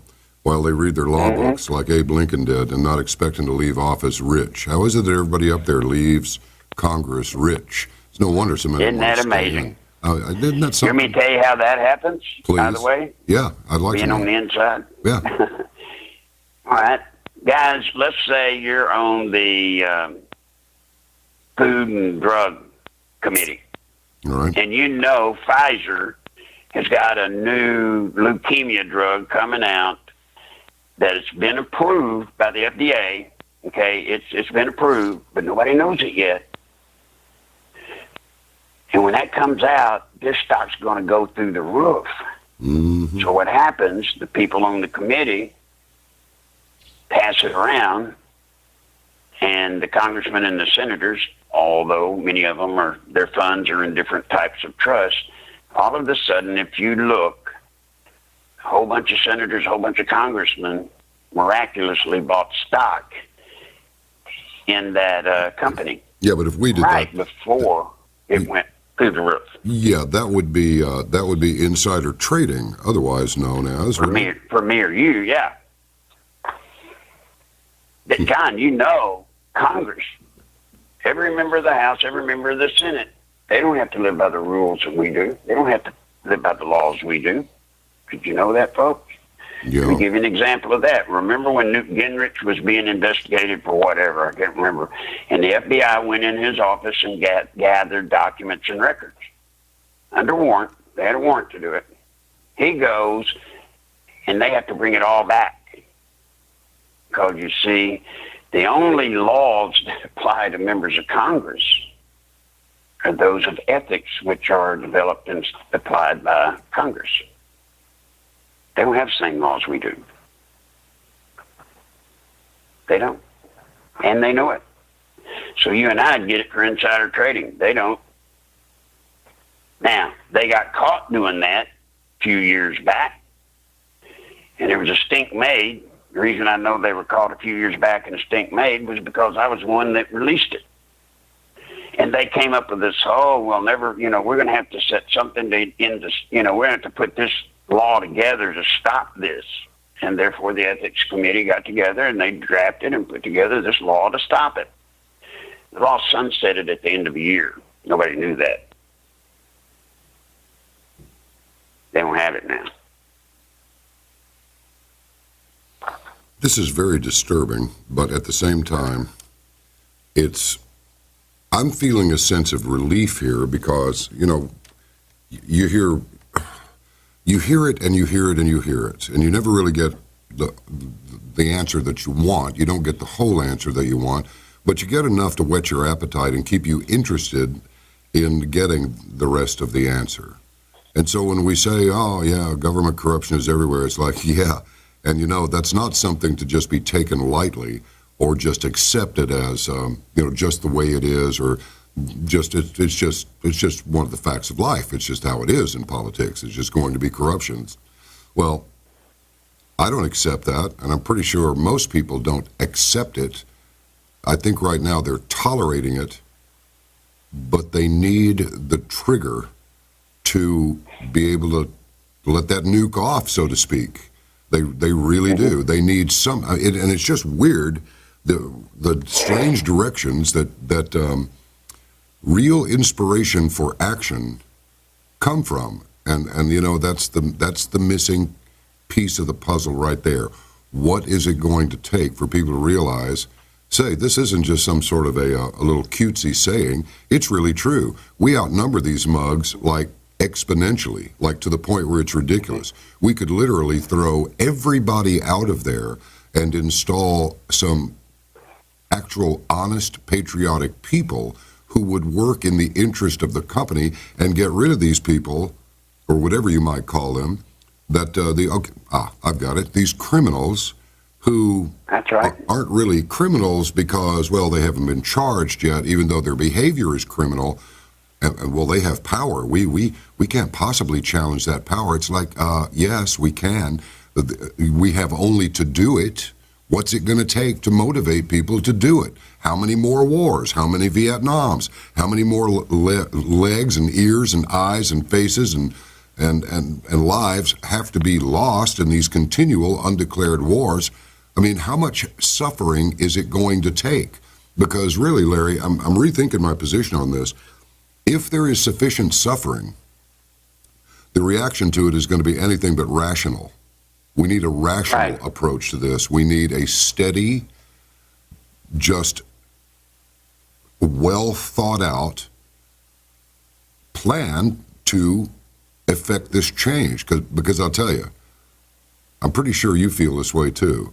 while they read their law books like Abe Lincoln did and not expecting to leave office rich. How is it that everybody up there leaves Congress rich? It's no wonder so many Isn't want that to stay amazing? in. Isn't that You want something? me to tell you how that happens, Please. by the way? Yeah, I'd like to Being know. on the inside? Yeah. All right. Guys, let's say you're on the Food and Drug Committee. All right. And you know Pfizer has got a new leukemia drug coming out that it's been approved by the FDA. Okay, it's been approved, but nobody knows it yet. And when that comes out, this stock's going to go through the roof. Mm-hmm. So what happens, the people on the committee pass it around, and the congressmen and the senators, although many of them their funds are in different types of trusts, all of a sudden, if you look, a whole bunch of senators, a whole bunch of congressmen miraculously bought stock in that company. Yeah, but if we did right that, before it went through the roof. yeah, that would be insider trading, otherwise known as For me or you, yeah. That John, you know, Congress, every member of the House, every member of the Senate, they don't have to live by the rules that we do. They don't have to live by the laws we do. Did you know that, folks? Yeah. Let me give you an example of that. Remember when Newt Gingrich was being investigated for whatever, I can't remember, and the FBI went in his office and gathered documents and records under warrant. They had a warrant to do it. He goes, and they have to bring it all back. Because, you see, the only laws that apply to members of Congress are those of ethics, which are developed and applied by Congress. They don't have the same laws we do. They don't. And they know it. So you and I get it for insider trading. They don't. Now, they got caught doing that a few years back, and there was a stink made. The reason I know they were caught a few years back and a stink made was because I was the one that released it. And they came up with this, we'll never, we're going to have to set something we're going to have to put this law together to stop this. And therefore the ethics committee got together and they drafted and put together this law to stop it. The law sunsetted at the end of the year. Nobody knew that. They don't have it now. This is very disturbing, but at the same time, I'm feeling a sense of relief here because, you hear it and you hear it and you hear it, and you never really get the answer that you want. You don't get the whole answer that you want, but you get enough to whet your appetite and keep you interested in getting the rest of the answer. And so when we say, oh, yeah, government corruption is everywhere, it's like, yeah. And, that's not something to just be taken lightly or just accepted as, just the way it is, or it's just one of the facts of life. It's just how it is in politics. It's just going to be corruptions. Well, I don't accept that, and I'm pretty sure most people don't accept it. I think right now they're tolerating it, but they need the trigger to be able to let that nuke off, so to speak. They really do. They need some, and it's just weird, the strange directions that real inspiration for action come from, and that's the missing piece of the puzzle right there. What is it going to take for people to realize, say, this isn't just some sort of a little cutesy saying, it's really true. We outnumber these mugs like exponentially, like to the point where it's ridiculous. We could literally throw everybody out of there and install some actual honest, patriotic people who would work in the interest of the company and get rid of these people, or whatever you might call them, that I've got it, these criminals who That's right. aren't really criminals because, well, they haven't been charged yet, even though their behavior is criminal. And, well, they have power. We can't possibly challenge that power. It's like, yes, we can. We have only to do it. What's it going to take to motivate people to do it? How many more wars? How many Vietnams? How many more legs and ears and eyes and faces and and lives have to be lost in these continual undeclared wars. I mean, how much suffering is it going to take? Because really, Larry, I'm rethinking my position on this. If there is sufficient suffering, the reaction to it is going to be anything but rational. We need a rational approach to this. We need a steady, just well thought out plan to affect this change. Because I'll tell you, I'm pretty sure you feel this way too,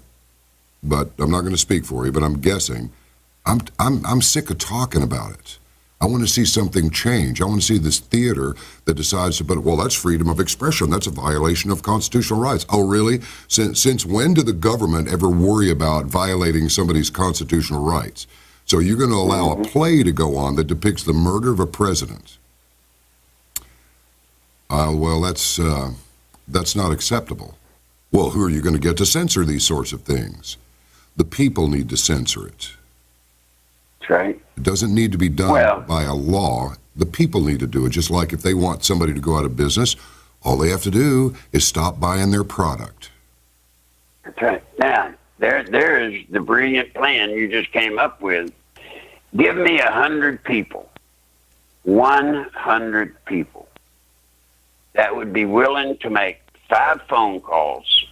but I'm not going to speak for you, but I'm guessing I'm sick of talking about it. I want to see something change. I want to see this theater that decides to put, well, that's freedom of expression. That's a violation of constitutional rights. Oh, really? Since when did the government ever worry about violating somebody's constitutional rights? So you're going to allow a play to go on that depicts the murder of a president. Well, that's not acceptable. Well, who are you going to get to censor these sorts of things? The people need to censor it. That's right. It doesn't need to be done by a law. The people need to do it. Just like if they want somebody to go out of business, all they have to do is stop buying their product. That's right. Now, there is the brilliant plan you just came up with. Give me 100 people, 100 people that would be willing to make 5 phone calls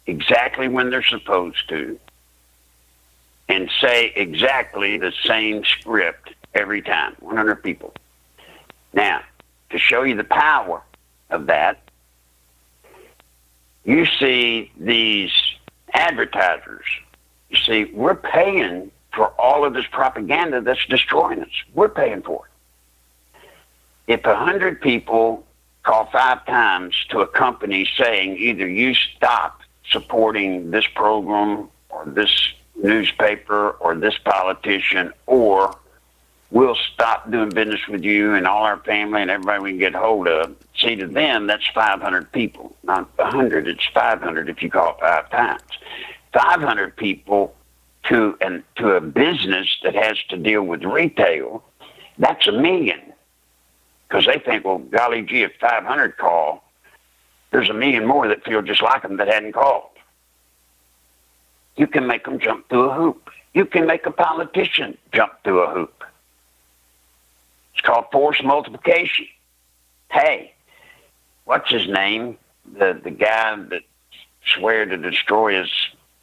exactly when they're supposed to and say exactly the same script every time. 100 people. Now, to show you the power of that, you see these advertisers. You see, we're paying for all of this propaganda that's destroying us. We're paying for it. If 100 people call 5 times to a company saying either you stop supporting this program or this newspaper or this politician, or we'll stop doing business with you and all our family and everybody we can get hold of. See, to them, that's 500 people. Not 100, it's 500 if you call it 5 times. 500 people to a business that has to deal with retail, that's 1 million. Because they think, well, golly gee, if 500 call, there's 1 million more that feel just like them that hadn't called. You can make them jump through a hoop. You can make a politician jump through a hoop. It's called force multiplication. Hey, what's his name? The guy that swear to destroy us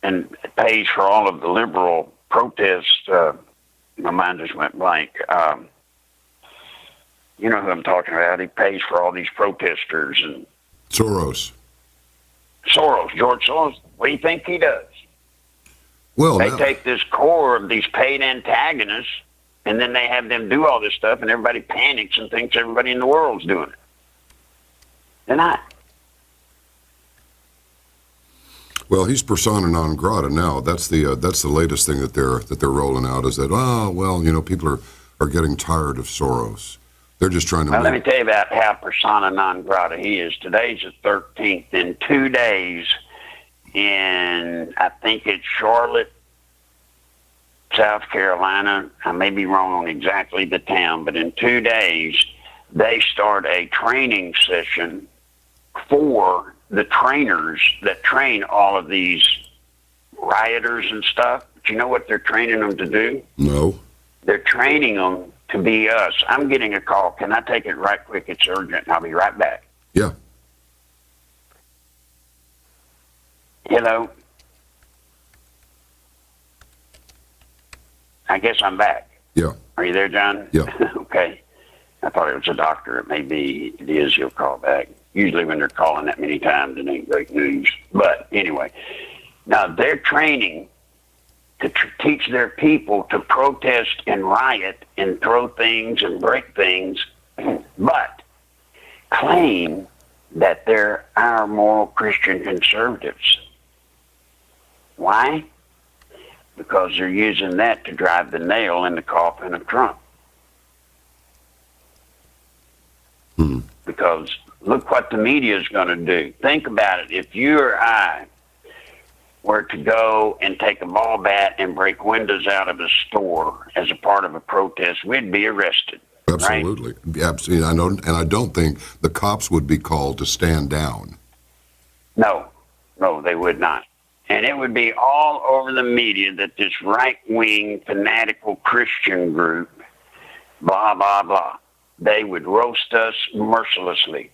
and pays for all of the liberal protests. My mind just went blank. You know who I'm talking about. He pays for all these protesters. And Soros, George Soros. What do you think he does? Well, they take this core of these paid antagonists, and then they have them do all this stuff, and everybody panics and thinks everybody in the world's doing it. They're not. Well, he's persona non grata now. That's the latest thing that they're rolling out is that people are getting tired of Soros. They're just trying to. Well, let me tell you about how persona non grata he is. Today's the 13th. In 2 days, in I think it's Charlotte, South Carolina. I may be wrong on exactly the town, but in 2 days they start a training session for the trainers that train all of these rioters and stuff. But you know what they're training them to do? No. They're training them to be us. I'm getting a call. Can I take it right quick? It's urgent. I'll be right back. Yeah. Hello. I guess I'm back. Yeah. Are you there, John? Yeah. Okay. I thought it was a doctor. It may be. It is. He'll call back. Usually when they're calling that many times, it ain't great news. But anyway, now they're training to teach their people to protest and riot and throw things and break things, but claim that they're our moral Christian conservatives. Why? Because they're using that to drive the nail in the coffin of Trump. Because look what the media is going to do. Think about it. If you or I were to go and take a ball bat and break windows out of a store as a part of a protest, we'd be arrested. absolutely. Right? Absolutely. I don't think the cops would be called to stand down. No, they would not. And it would be all over the media that this right-wing fanatical Christian group, blah, blah, blah, they would roast us mercilessly.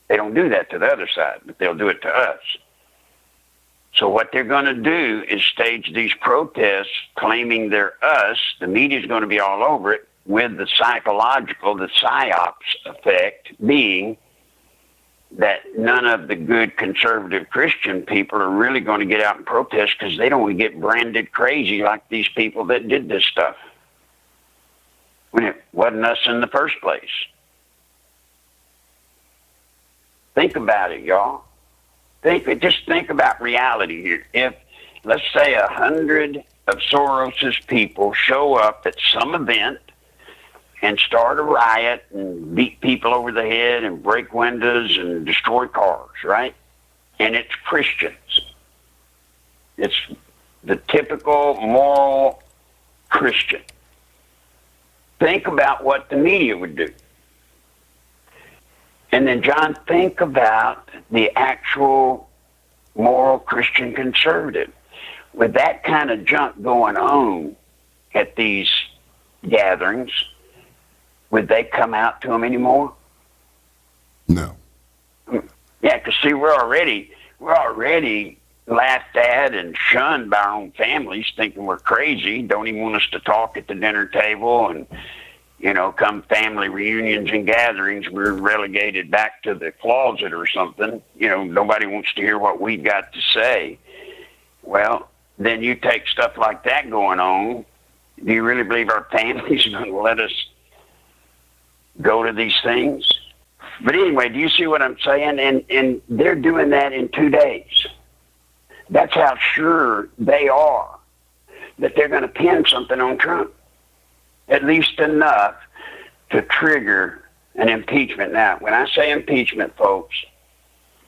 They don't do that to the other side, but they'll do it to us. So what they're going to do is stage these protests claiming they're us. The media's going to be all over it, with the psychological, the psyops effect being that none of the good conservative Christian people are really going to get out and protest because they don't want to get branded crazy like these people that did this stuff when it wasn't us in the first place. Think about it, y'all. Just think about reality here. If, let's say, 100 of Soros's people show up at some event and start a riot and beat people over the head and break windows and destroy cars, right? And it's Christians. It's the typical moral Christian. Think about what the media would do. And then, John, think about the actual moral Christian conservative. With that kind of junk going on at these gatherings, would they come out to them anymore? No. Yeah, because see, we're already laughed at and shunned by our own families, thinking we're crazy, don't even want us to talk at the dinner table, and come family reunions and gatherings, we're relegated back to the closet or something. Nobody wants to hear what we've got to say. Well, then you take stuff like that going on. Do you really believe our families are going to let us go to these things? But anyway, do you see what I'm saying? And they're doing that in 2 days. That's how sure they are that they're going to pin something on Trump. At least enough to trigger an impeachment. Now, when I say impeachment, folks,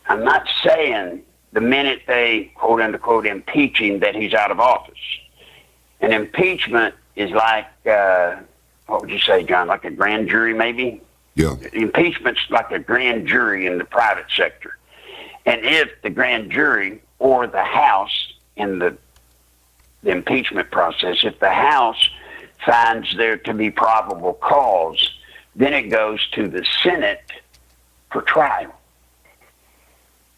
I'm not saying the minute they, quote unquote, impeach him that he's out of office. An impeachment is like, what would you say, John, like a grand jury maybe? Yeah. Impeachment's like a grand jury in the private sector. And if the grand jury or the House in the impeachment process, if the House finds there to be probable cause, then it goes to the Senate for trial.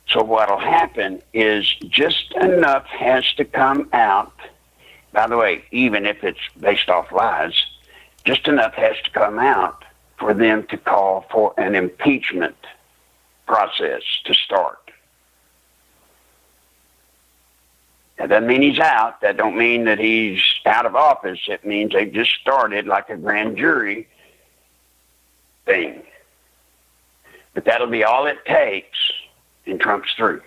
So what'll happen is just enough has to come out. By the way, even if it's based off lies, just enough has to come out for them to call for an impeachment process to start. That doesn't mean he's out. That don't mean that he's out of office. It means they just started like a grand jury thing. But that'll be all it takes, and Trump's through.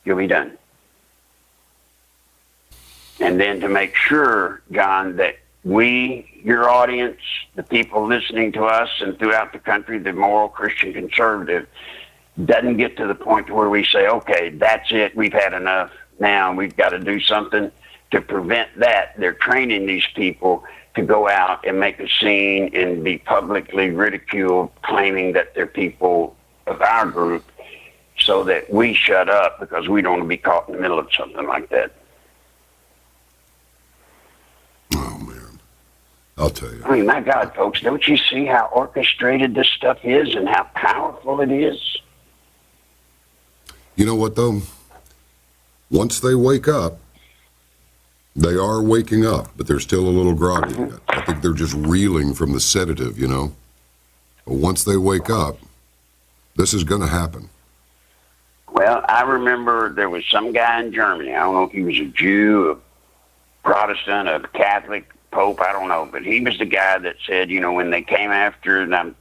You'll be done. And then to make sure, John, that we, your audience, the people listening to us and throughout the country, the moral Christian conservative, doesn't get to the point where we say, okay, that's it, we've had enough. Now we've got to do something to prevent that. They're training these people to go out and make a scene and be publicly ridiculed, claiming that they're people of our group, so that we shut up because we don't want to be caught in the middle of something like that. Oh, man. I'll tell you. I mean, my God, folks, don't you see how orchestrated this stuff is and how powerful it is? You know what, though? Once they wake up, they are waking up, but they're still a little groggy yet. I think they're just reeling from the sedative, But once they wake up, this is going to happen. Well, I remember there was some guy in Germany. I don't know if he was a Jew, a Protestant, a Catholic, Pope, I don't know. But he was the guy that said, when they came after, and I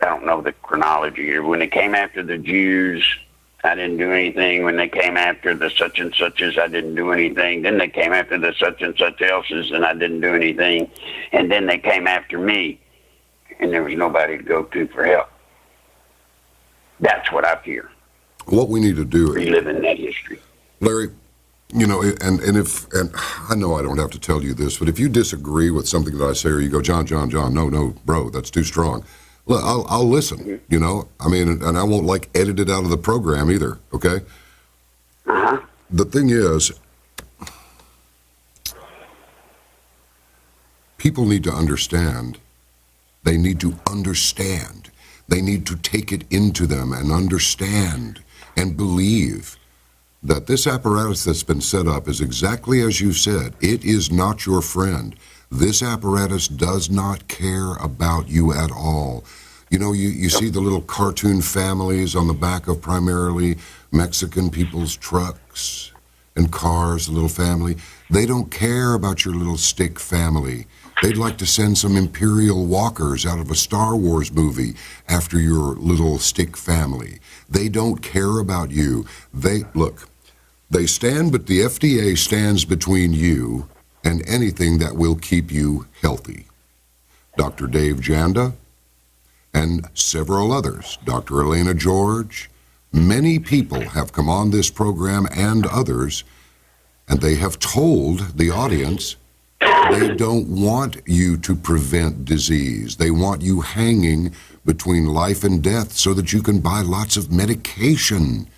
don't know the chronology here, when they came after the Jews, I didn't do anything. When they came after the such and suches, I didn't do anything. Then they came after the such and such else's, and I didn't do anything. And then they came after me, and there was nobody to go to for help. That's what I fear. What we need to do is reliving that history. Larry, You know, and I know I don't have to tell you this, but if you disagree with something that I say, or you go, John, no, bro, that's too strong. Well, I'll listen, you know. I mean, and I won't, like, edit it out of the program either, okay? Uh-huh. The thing is, people need to understand. They need to understand. They need to take it into them and understand and believe that this apparatus that's been set up is exactly as you said. It is not your friend. This apparatus does not care about you at all. You know, you see the little cartoon families on the back of primarily Mexican people's trucks and cars, the little family. They don't care about your little stick family. They'd like to send some Imperial walkers out of a Star Wars movie after your little stick family. They don't care about you. They stand, but the FDA stands between you and anything that will keep you healthy. Dr. Dave Janda and several others, Dr. Elena George, many people have come on this program and others, and they have told the audience they don't want you to prevent disease. They want you hanging between life and death so that you can buy lots of medication,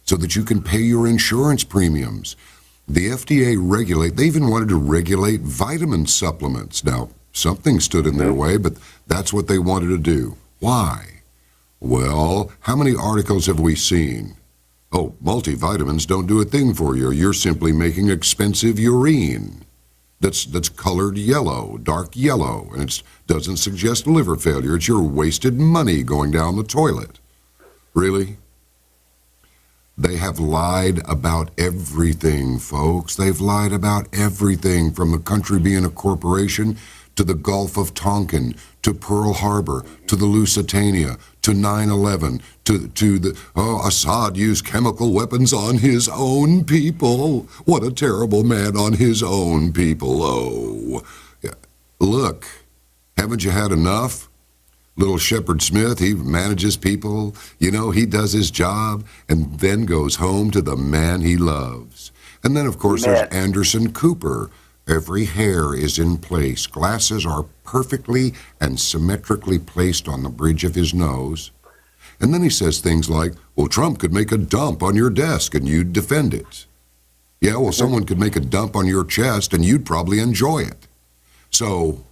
so that you can pay your insurance premiums. The FDA they even wanted to regulate vitamin supplements. Now, something stood in their way, but that's what they wanted to do. Why? Well, how many articles have we seen? Oh, multivitamins don't do a thing for you. You're simply making expensive urine that's colored yellow, dark yellow, and it doesn't suggest liver failure. It's your wasted money going down the toilet. Really? They have lied about everything, folks. They've lied about everything, from the country being a corporation to the Gulf of Tonkin, to Pearl Harbor, to the Lusitania, to 9/11, to the, Assad used chemical weapons on his own people. What a terrible man on his own people. Oh, yeah. Look, haven't you had enough? Little Shepard Smith, he manages people, you know, he does his job, and then goes home to the man he loves. And then, of course, there's Anderson Cooper. Every hair is in place. Glasses are perfectly and symmetrically placed on the bridge of his nose. And then he says things like, well, Trump could make a dump on your desk and you'd defend it. Yeah, well, someone could make a dump on your chest and you'd probably enjoy it. So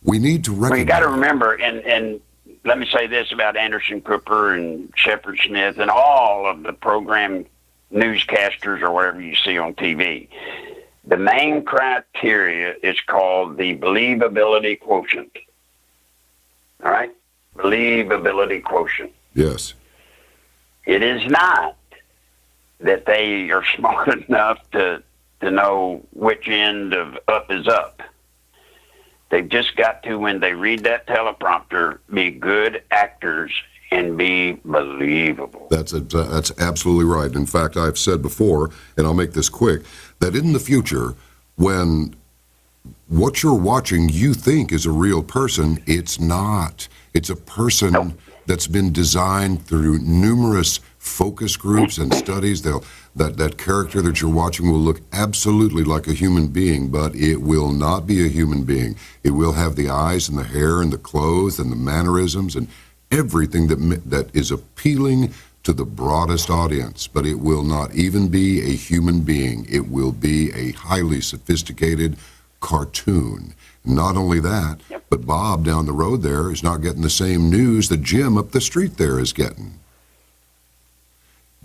we need to recognize... Well, you got to remember, and let me say this about Anderson Cooper and Shepard Smith and all of the program newscasters or whatever you see on TV. The main criteria is called the believability quotient. All right? Believability quotient. Yes. It is not that they are smart enough to know which end of up is up. They've just got to, when they read that teleprompter, be good actors and be believable. That's absolutely right. In fact, I've said before, and I'll make this quick, that in the future, when what you're watching you think is a real person, it's not. It's a person that's been designed through numerous focus groups and studies. That character that you're watching will look absolutely like a human being, but it will not be a human being. It will have the eyes and the hair and the clothes and the mannerisms and everything that is appealing to the broadest audience, but it will not even be a human being. It will be a highly sophisticated cartoon. Not only that, but Bob down the road there is not getting the same news that Jim up the street there is getting.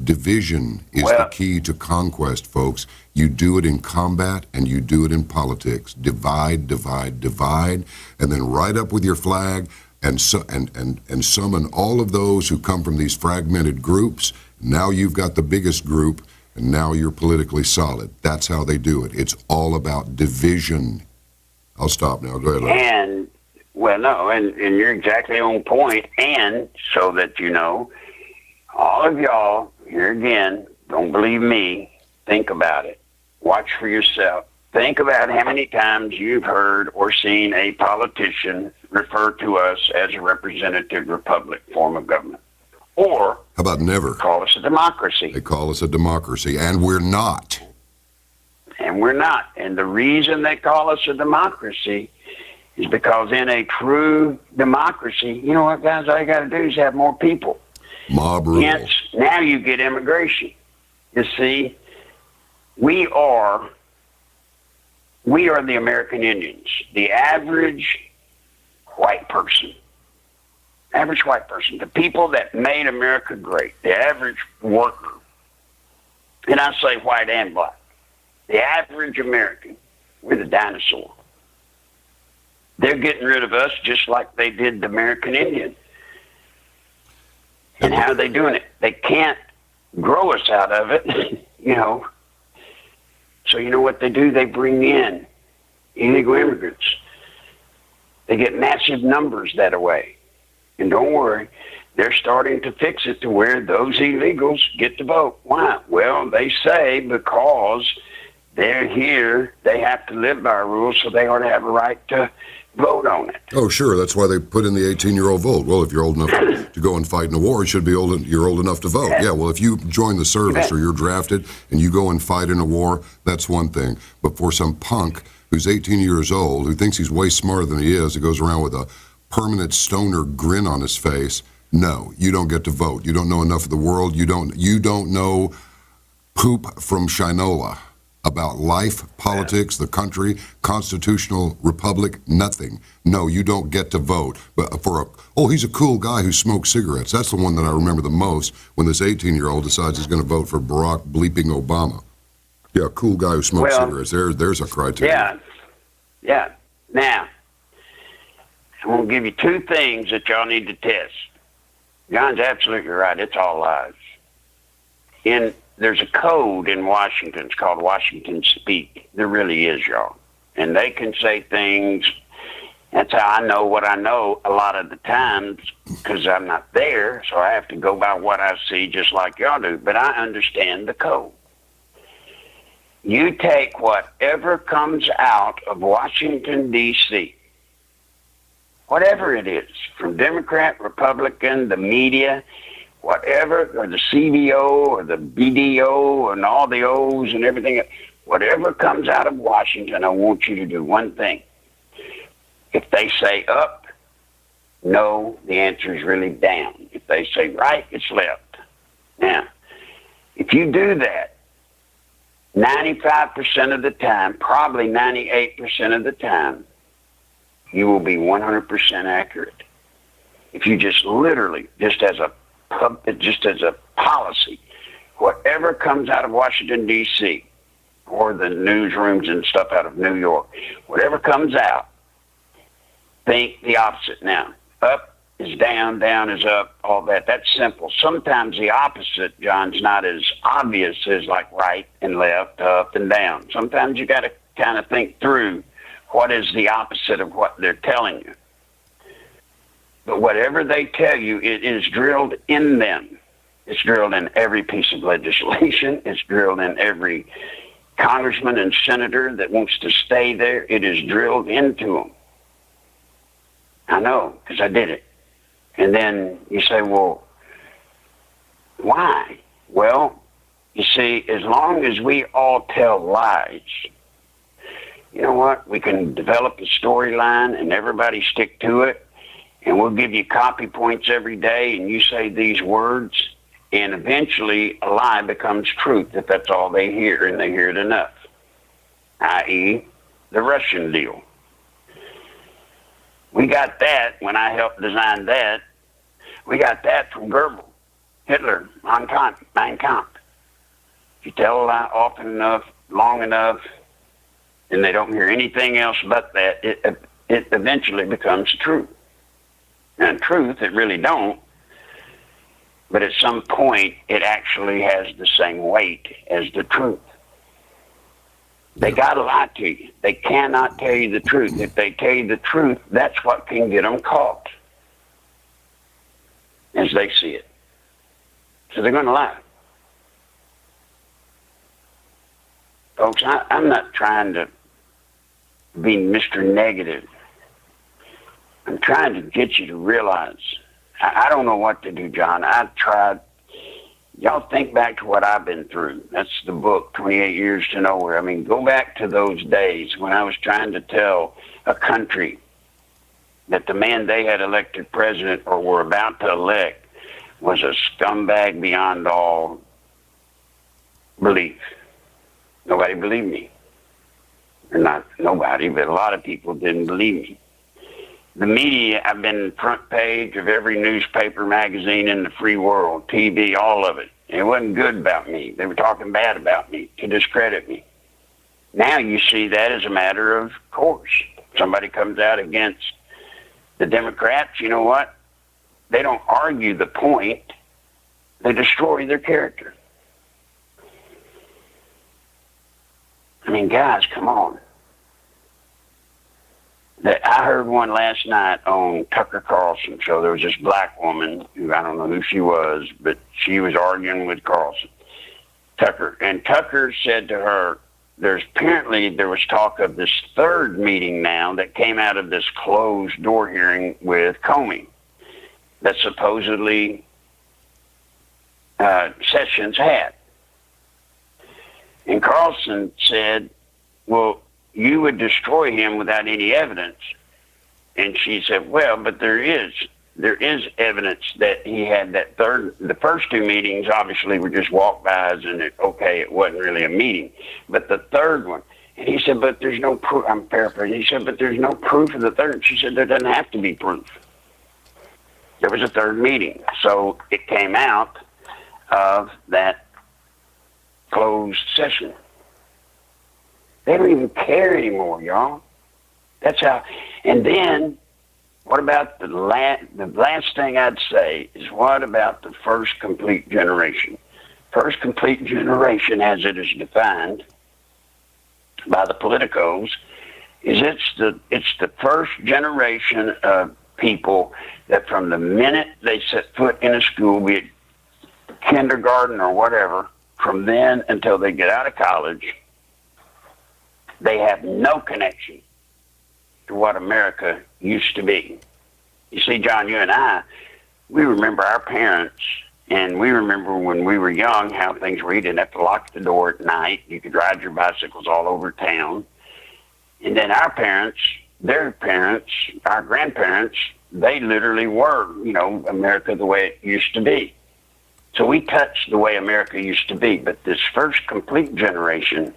Division is the key to conquest, folks. You do it in combat and you do it in politics. Divide, divide, divide, and then ride up with your flag and summon all of those who come from these fragmented groups. Now you've got the biggest group, and now you're politically solid. That's how they do it. It's all about division. I'll stop now. Go ahead. And, well, no, and you're exactly on point. And so that you know, all of y'all, here again, don't believe me, think about it. Watch for yourself. Think about how many times you've heard or seen a politician refer to us as a representative republic form of government. Or how about never? Call us a democracy. They call us a democracy, and we're not. and we're not. And the reason they call us a democracy is because in a true democracy, you know what, guys, all you got to do is have more people. Mob rule. Hence, now you get immigration. You see, we are the American Indians, the average white person, the people that made America great, the average worker, and I say white and black, the average American, we're the dinosaur. They're getting rid of us just like they did the American Indian. And how are they doing it? They can't grow us out of it, you know. So you know what they do? They bring in illegal immigrants. They get massive numbers that way. And don't worry, they're starting to fix it to where those illegals get to vote. Why? Well, they say because they're here, they have to live by rules, so they ought to have a right to vote on it. Oh, sure. That's why they put in the 18-year-old vote. Well, if you're old enough to go and fight in a war, you're old enough to vote. Yeah, well, if you join the service or you're drafted and you go and fight in a war, that's one thing. But for some punk who's 18 years old, who thinks he's way smarter than he is, who goes around with a permanent stoner grin on his face, no, you don't get to vote. You don't know enough of the world. You don't know poop from Shinola about life, politics, the country, constitutional republic, nothing. No, you don't get to vote. But he's a cool guy who smokes cigarettes. That's the one that I remember the most when this 18-year-old decides he's going to vote for Barack bleeping Obama. Yeah, cool guy who smokes cigarettes. There's a criteria. Yeah. Now, I'm going to give you two things that y'all need to test. John's absolutely right. It's all lies. There's a code in Washington. It's called Washington Speak. There really is, y'all. And they can say things. That's how I know what I know a lot of the times, because I'm not there, so I have to go by what I see just like y'all do. But I understand the code. You take whatever comes out of Washington, D.C., whatever it is, from Democrat, Republican, the media, whatever, or the CBO or the BDO and all the O's and everything, whatever comes out of Washington, I want you to do one thing. If they say up, no, the answer is really down. If they say right, it's left. Now, if you do that, 95% of the time, probably 98% of the time, you will be 100% accurate. If you just literally, just as a policy, whatever comes out of Washington, D.C., or the newsrooms and stuff out of New York, whatever comes out, think the opposite now. Up is down, down is up, all that. That's simple. Sometimes the opposite, John's not as obvious as like right and left, up and down. Sometimes you got to kind of think through what is the opposite of what they're telling you. But whatever they tell you, it is drilled in them. It's drilled in every piece of legislation. It's drilled in every congressman and senator that wants to stay there. It is drilled into them. I know, because I did it. And then you say, well, why? Well, you see, as long as we all tell lies, you know what? We can develop a storyline and everybody stick to it, and we'll give you copy points every day, and you say these words, and eventually a lie becomes truth if that's all they hear, and they hear it enough, i.e. the Russian deal. We got that when I helped design that. We got that from Goebbels, Hitler, Mein Kampf. If you tell a lie often enough, long enough, and they don't hear anything else but that, it eventually becomes truth. And truth, it really don't, but at some point, it actually has the same weight as the truth. They got to lie to you. They cannot tell you the truth. If they tell you the truth, that's what can get them caught, as they see it. So they're going to lie. Folks, I'm not trying to be Mr. Negative. I'm trying to get you to realize, I don't know what to do, John. I've tried Y'all think back to what I've been through. That's the book, 28 Years to Nowhere. I mean, go back to those days when I was trying to tell a country that the man they had elected president or were about to elect was a scumbag beyond all belief. Nobody believed me. Or not nobody, but a lot of people didn't believe me. The media, I've been front page of every newspaper, magazine in the free world, TV, all of it. And it wasn't good about me. They were talking bad about me to discredit me. Now you see that as a matter of course. Somebody comes out against the Democrats, you know what? They don't argue the point. They destroy their character. I mean, guys, come on. I heard one last night on Tucker Carlson show. There was this black woman who, I don't know who she was, but she was arguing with Carlson. Tucker said to her, there was talk of this third meeting now that came out of this closed door hearing with Comey that supposedly Sessions had. And Carlson said, well, you would destroy him without any evidence. And she said, well, but there is evidence that he had that the first two meetings obviously were just walk-bys and it wasn't really a meeting. But the third one, and he said, but there's no proof, I'm paraphrasing, he said, but there's no proof of the third. She said, there doesn't have to be proof. There was a third meeting. So it came out of that closed session. They don't even care anymore, y'all. That's how. And then, what about the last thing I'd say is what about the first complete generation? First complete generation, as it is defined by the politicos, is it's the first generation of people that from the minute they set foot in a school, be it kindergarten or whatever, from then until they get out of college, they have no connection to what America used to be. You see, John, you and I, we remember our parents, and we remember when we were young how things were. You didn't have to lock the door at night. You could ride your bicycles all over town. And then our parents, their parents, our grandparents, they literally were, America the way it used to be. So we touched the way America used to be. But this first complete generation,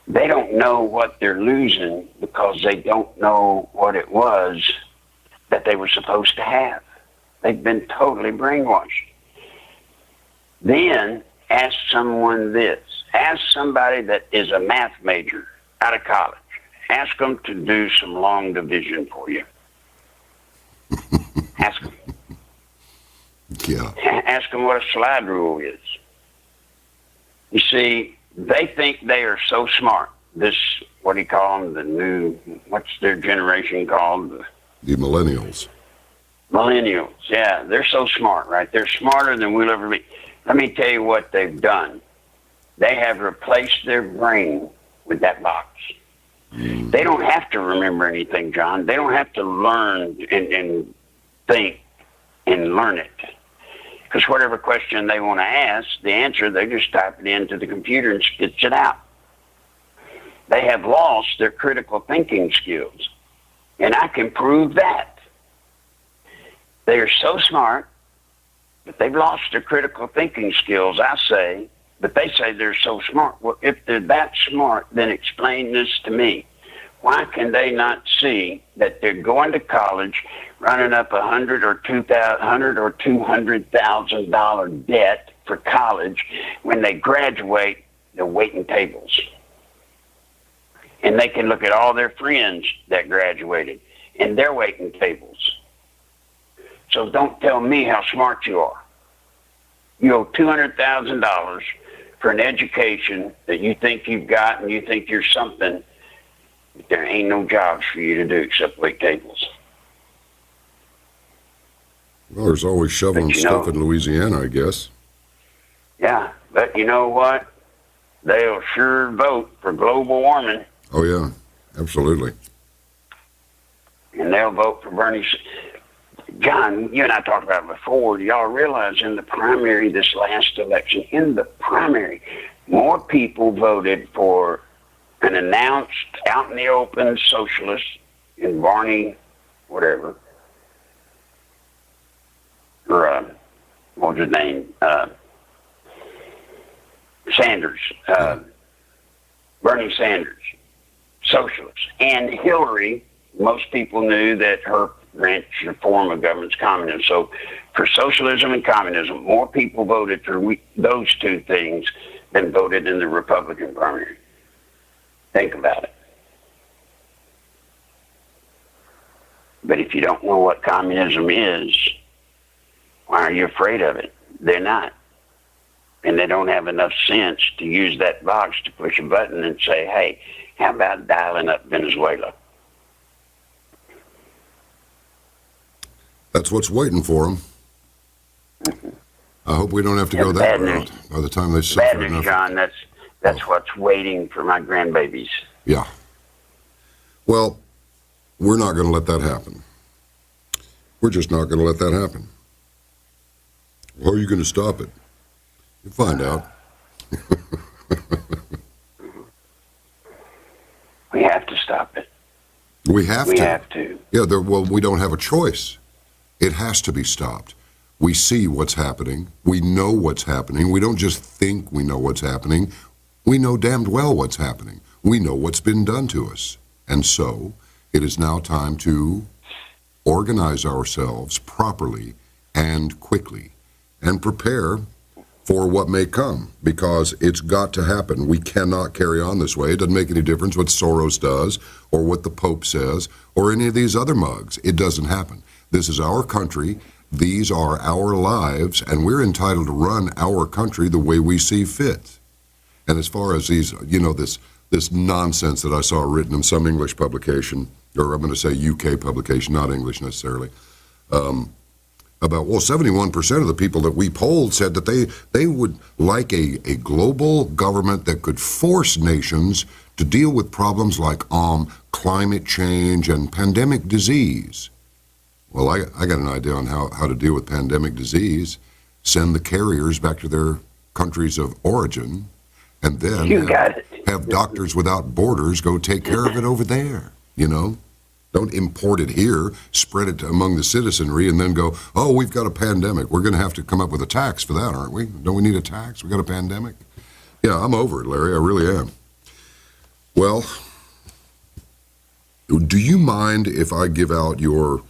they don't know what they're losing because they don't know what it was that they were supposed to have. They've been totally brainwashed. Then ask someone this. Ask somebody that is a math major out of college. Ask them to do some long division for you. Ask them. Yeah. Ask them what a slide rule is. You see, they think they are so smart. This, what do you call them? The new, what's their generation called? The millennials. Millennials, yeah. They're so smart, right? They're smarter than we'll ever be. Let me tell you what they've done. They have replaced their brain with that box. Mm. They don't have to remember anything, John. They don't have to learn and think and learn it. Because whatever question they want to ask, the answer, they just type it into the computer and spits it out. They have lost their critical thinking skills. And I can prove that. They are so smart, but they've lost their critical thinking skills, I say. But they say they're so smart. Well, if they're that smart, then explain this to me. Why can they not see that they're going to college, running up $100,000 or $200,000 debt for college? When they graduate, they're waiting tables, and they can look at all their friends that graduated, and they're waiting tables. So don't tell me how smart you are. You owe $200,000 for an education that you think you've got, and you think you're something. There ain't no jobs for you to do except wait tables. Well, there's always shoveling stuff in Louisiana, I guess. Yeah, but you know what? They'll sure vote for global warming. Oh, yeah, absolutely. And they'll vote for Bernie. John, you and I talked about it before. Y'all realize in the primary, this last election, in the primary, more people voted for an announced, out in the open socialist in Barney, whatever, or what was his name? Sanders, Bernie Sanders, socialist. And Hillary, most people knew that her branch or form of government's communism. So for socialism and communism, more people voted for those two things than voted in the Republican primary. Think about it. But if you don't know what communism is, why are you afraid of it? They're not. And they don't have enough sense to use that box to push a button and say, hey, how about dialing up Venezuela? That's what's waiting for them. I hope we don't have to go that route by the time they suffer bad news, enough. John, that's what's waiting for my grandbabies. Yeah. Well, we're not going to let that happen. We're just not going to let that happen. How are you going to stop it? You'll find out. We have to stop it. We have to. We have to. Yeah, well, we don't have a choice. It has to be stopped. We see what's happening. We know what's happening. We don't just think we know what's happening. We know damned well what's happening. We know what's been done to us. And so it is now time to organize ourselves properly and quickly and prepare for what may come, because it's got to happen. We cannot carry on this way. It doesn't make any difference what Soros does or what the Pope says or any of these other mugs. It doesn't happen. This is our country. These are our lives, and we're entitled to run our country the way we see fit. And as far as these, this nonsense that I saw written in some English publication, or I'm going to say UK publication, not English necessarily, about, 71% of the people that we polled said that they would like a global government that could force nations to deal with problems like climate change and pandemic disease. Well, I got an idea on how to deal with pandemic disease. Send the carriers back to their countries of origin, and then have Doctors Without Borders go take care of it over there, Don't import it here, spread it among the citizenry, and then go, oh, we've got a pandemic. We're going to have to come up with a tax for that, aren't we? Don't we need a tax? We got a pandemic? Yeah, I'm over it, Larry. I really am. Well, do you mind if I give out your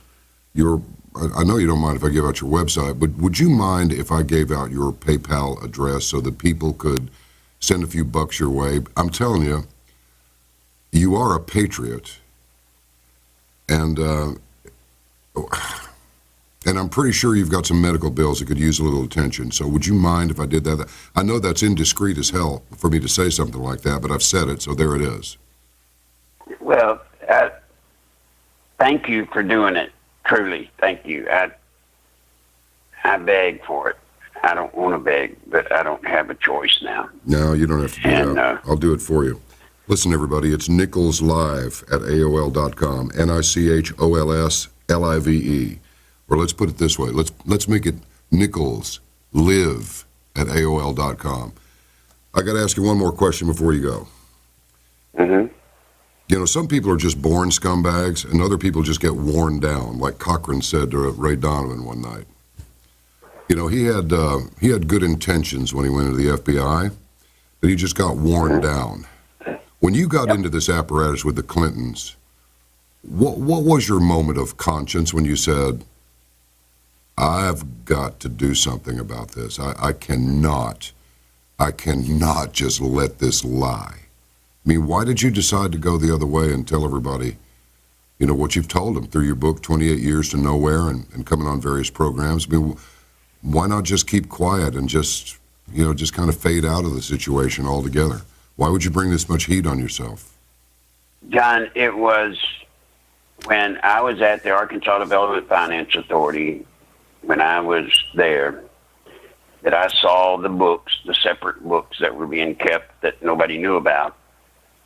I know you don't mind if I give out your website, but would you mind if I gave out your PayPal address so that people could send a few bucks your way? I'm telling you, you are a patriot. And I'm pretty sure you've got some medical bills that could use a little attention. So would you mind if I did that? I know that's indiscreet as hell for me to say something like that, but I've said it, so there it is. Well, thank you for doing it. Truly, thank you. I beg for it. I don't want to beg, but I don't have a choice now. No, you don't have to do that. I'll do it for you. Listen, everybody, it's Nichols Live at AOL.com, NICHOLSLIVE. Or let's put it this way. Let's make it Nichols Live at AOL.com. I got to ask you one more question before you go. Mm-hmm. Some people are just born scumbags, and other people just get worn down, like Cochran said to Ray Donovan one night. He had good intentions when he went into the FBI, but he just got worn down. When you got into this apparatus with the Clintons, what was your moment of conscience when you said, I've got to do something about this. I cannot just let this lie. I mean, why did you decide to go the other way and tell everybody, what you've told them through your book, 28 Years to Nowhere, and coming on various programs? I mean, why not just keep quiet and just kind of fade out of the situation altogether? Why would you bring this much heat on yourself? John, it was when I was at the Arkansas Development Finance Authority, when I was there, that I saw the books, the separate books that were being kept that nobody knew about.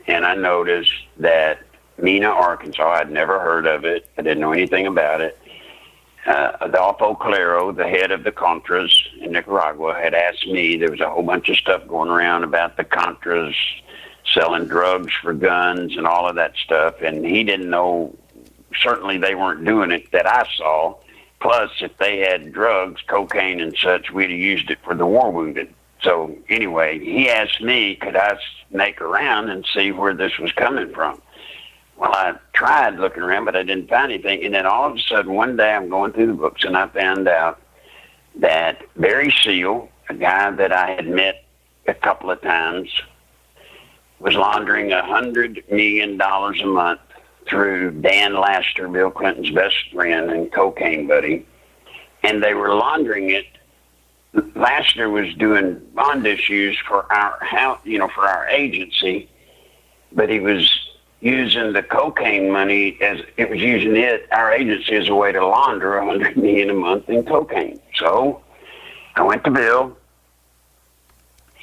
And I noticed that Mena, Arkansas, I'd never heard of it. I didn't know anything about it. Adolfo Calero, the head of the Contras in Nicaragua, had asked me. There was a whole bunch of stuff going around about the Contras selling drugs for guns and all of that stuff, and he didn't know. Certainly they weren't doing it that I saw. Plus, if they had drugs, cocaine and such, we'd have used it for the war wounded. So anyway, he asked me, could I snake around and see where this was coming from? Well, I tried looking around, but I didn't find anything. And then all of a sudden, one day I'm going through the books, and I found out that Barry Seal, a guy that I had met a couple of times, was laundering $100 million a month through Dan Laster, Bill Clinton's best friend and cocaine buddy. And they were laundering it. Laster was doing bond issues for for our agency, but he was using the cocaine money our agency as a way to launder $100 million a month in cocaine. So I went to Bill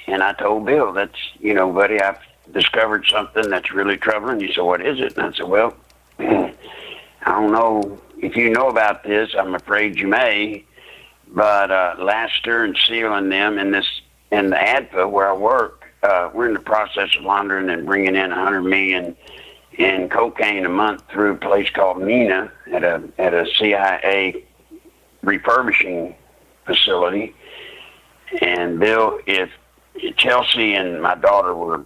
and I told Bill, that's, buddy, I've discovered something that's really troubling. He said, what is it? And I said, well, I don't know if you know about this. I'm afraid you may, but Laster and Seal and them in the ADFA where I work, we're in the process of laundering and bringing in $100 million in cocaine a month through a place called Mina at a CIA refurbishing facility. And Bill, if Chelsea and my daughter were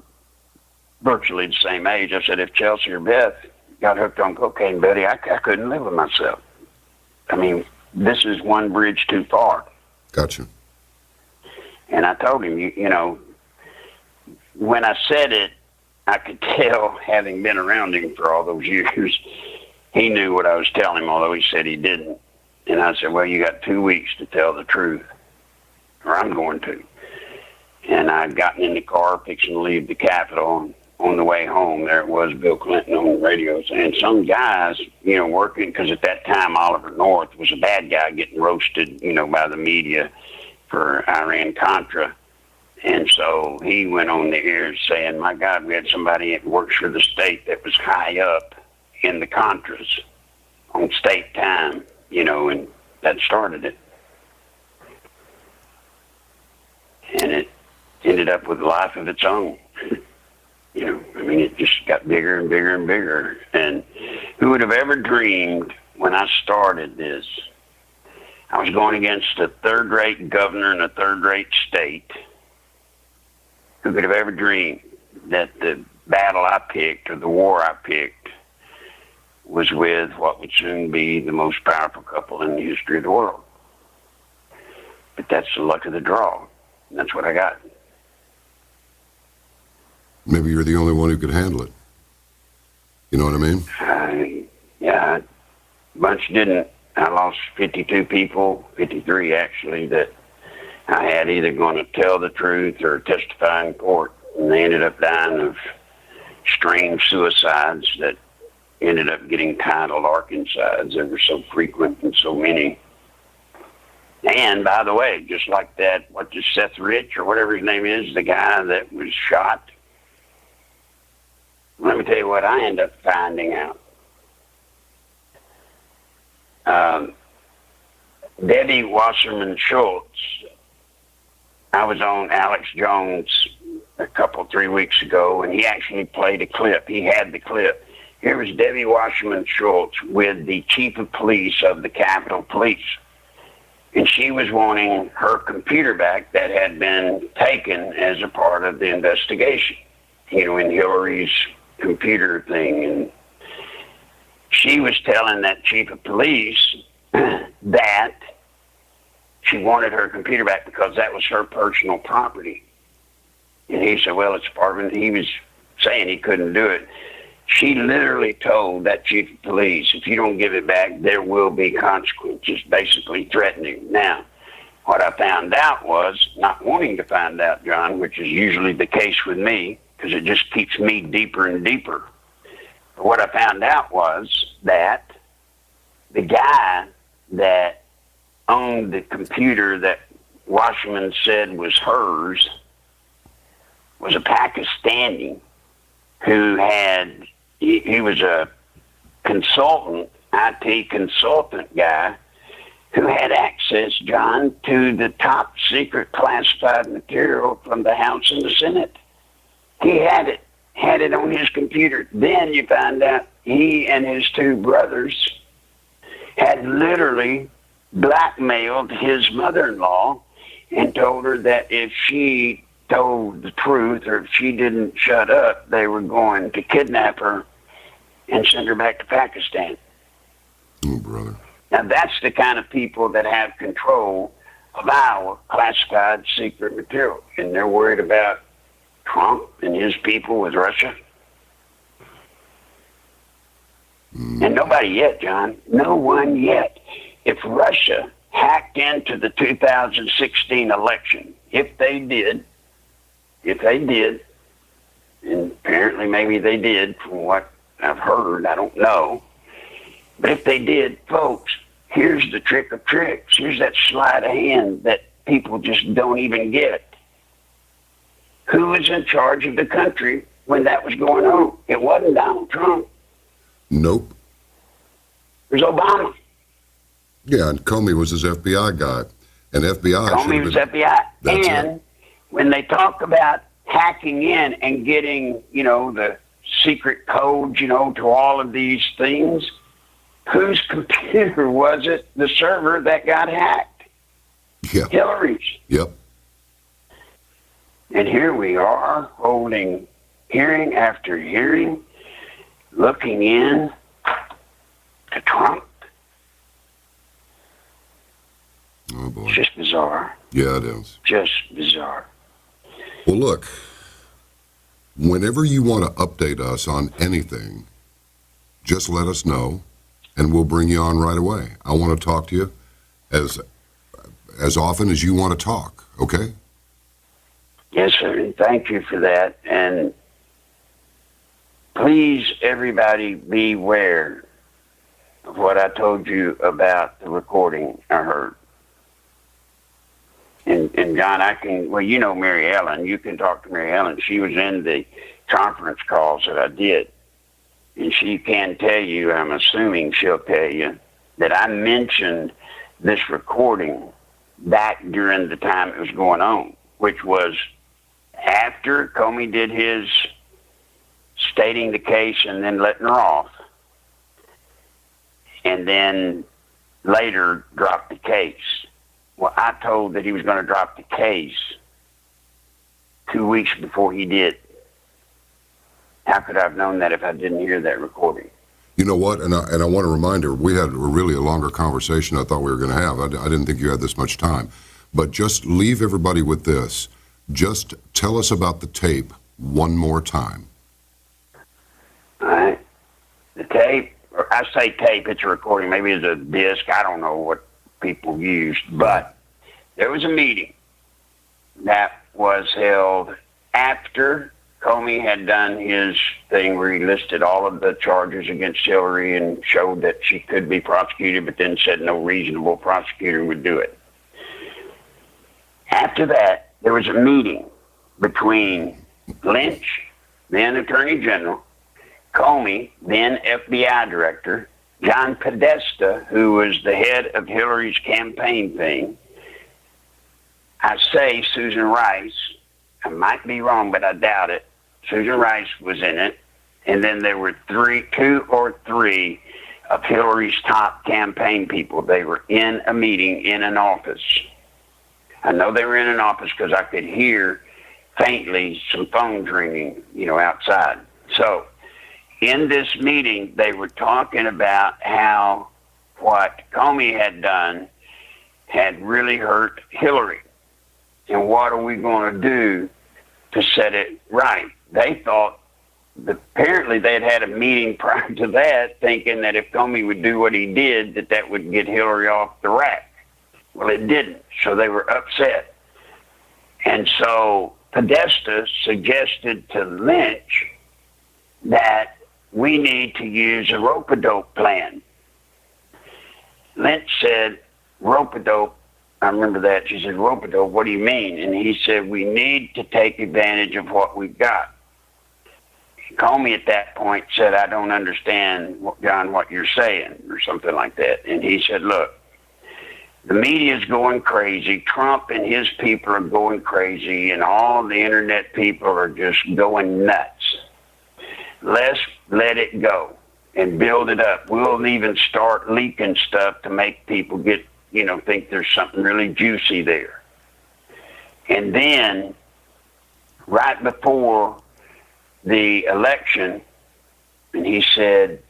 virtually the same age, I said, if Chelsea or Beth got hooked on cocaine, buddy, I couldn't live with myself. I mean, this is one bridge too far. Gotcha. And I told him, when I said it, I could tell, having been around him for all those years, he knew what I was telling him, although he said he didn't. And I said, well, you got 2 weeks to tell the truth, or I'm going to. And I'd gotten in the car, fixing to leave the Capitol, and on the way home, there it was, Bill Clinton on the radio saying some guys, working, because at that time Oliver North was a bad guy getting roasted, by the media for Iran-Contra. And so he went on the air saying, my God, we had somebody that works for the state that was high up in the Contras on state time, and that started it. And it ended up with a life of its own. It just got bigger and bigger and bigger. And who would have ever dreamed when I started this, I was going against a third-rate governor in a third-rate state. Who could have ever dreamed that the battle I picked or the war I picked was with what would soon be the most powerful couple in the history of the world? But that's the luck of the draw. And that's what I got. Maybe you're the only one who could handle it. You know what I mean? Yeah, a bunch didn't. I lost 52 people, 53 actually, that I had either going to tell the truth or testify in court, and they ended up dying of strange suicides that ended up getting titled Arkancides. They were so frequent and so many. And by the way, just like that, Seth Rich or whatever his name is, the guy that was shot, let me tell you what I ended up finding out. Debbie Wasserman Schultz, I was on Alex Jones 3 weeks ago, and he actually played a clip. He had the clip. Here was Debbie Wasserman Schultz with the chief of police of the Capitol Police. And she was wanting her computer back that had been taken as a part of the investigation, in Hillary's computer thing. And she was telling that chief of police that she wanted her computer back because that was her personal property. And he said, well, it's part of it. He was saying he couldn't do it. She literally told that chief of police, if you don't give it back, there will be consequences, basically threatening. Now, what I found out was, not wanting to find out, John, which is usually the case with me, because it just keeps me deeper and deeper. But what I found out was that the guy that owned the computer that Wasserman said was hers was a Pakistani who he was a consultant, IT consultant guy who had access, John, to the top secret classified material from the House and the Senate. He had it on his computer. Then you find out he and his two brothers had literally blackmailed his mother-in-law and told her that if she told the truth or if she didn't shut up, they were going to kidnap her and send her back to Pakistan. Oh, brother. Now, that's the kind of people that have control of our classified secret material. And they're worried about Trump and his people with Russia. And nobody yet, John. No one yet. If Russia hacked into the 2016 election, if they did, and apparently maybe they did from what I've heard, I don't know. But if they did, folks, here's the trick of tricks. Here's that sleight of hand that people just don't even get. Who was in charge of the country when that was going on? It wasn't Donald Trump. Nope. It was Obama. Yeah, and Comey was his FBI guy. And FBI... Comey was FBI. And when they talk about hacking in and getting, the secret codes, to all of these things, whose computer was it, the server that got hacked? Yeah. Hillary's. Yep. And here we are holding hearing after hearing, looking in to Trump. Oh, boy. It's just bizarre. Yeah, it is. Just bizarre. Well, look, whenever you want to update us on anything, just let us know, and we'll bring you on right away. I want to talk to you as often as you want to talk, okay? Yes, sir, and thank you for that. And please, everybody, beware of what I told you about the recording I heard. And John, Mary Ellen. You can talk to Mary Ellen. She was in the conference calls that I did. And she can tell you, I'm assuming she'll tell you, that I mentioned this recording back during the time it was going on, which was after Comey did his stating the case and then letting her off, and then later dropped the case. Well, I told that he was going to drop the case 2 weeks before he did. How could I have known that if I didn't hear that recording? You know what? And I want to remind her, we had really a longer conversation I thought we were going to have. I didn't think you had this much time. But just leave everybody with this. Just tell us about the tape one more time. All right. The tape, or I say tape, it's a recording. Maybe it's a disc. I don't know what people used. But there was a meeting that was held after Comey had done his thing where he listed all of the charges against Hillary and showed that she could be prosecuted, but then said no reasonable prosecutor would do it. After that, there was a meeting between Lynch, then Attorney General, Comey, then FBI Director, John Podesta, who was the head of Hillary's campaign thing. I say Susan Rice. I might be wrong, but I doubt it. Susan Rice was in it. And then there were two or three of Hillary's top campaign people. They were in a meeting in an office. I know they were in an office because I could hear faintly some phones ringing, outside. So in this meeting, they were talking about how what Comey had done had really hurt Hillary. And what are we going to do to set it right? They thought, apparently they had had a meeting prior to that thinking that if Comey would do what he did, that would get Hillary off the rack. Well, it didn't, so they were upset. And so Podesta suggested to Lynch that we need to use a rope-a-dope plan. Lynch said, rope-a-dope, I remember that. She said, rope-a-dope, what do you mean? And he said, we need to take advantage of what we've got. Comey at that point said, I don't understand, John, what you're saying, or something like that. And he said, look, The media is going crazy. Trump and his people are going crazy, and all the internet people are just going nuts. Let's let it go and build it up. We'll even start leaking stuff to make people get, think there's something really juicy there. And then, right before the election, and he said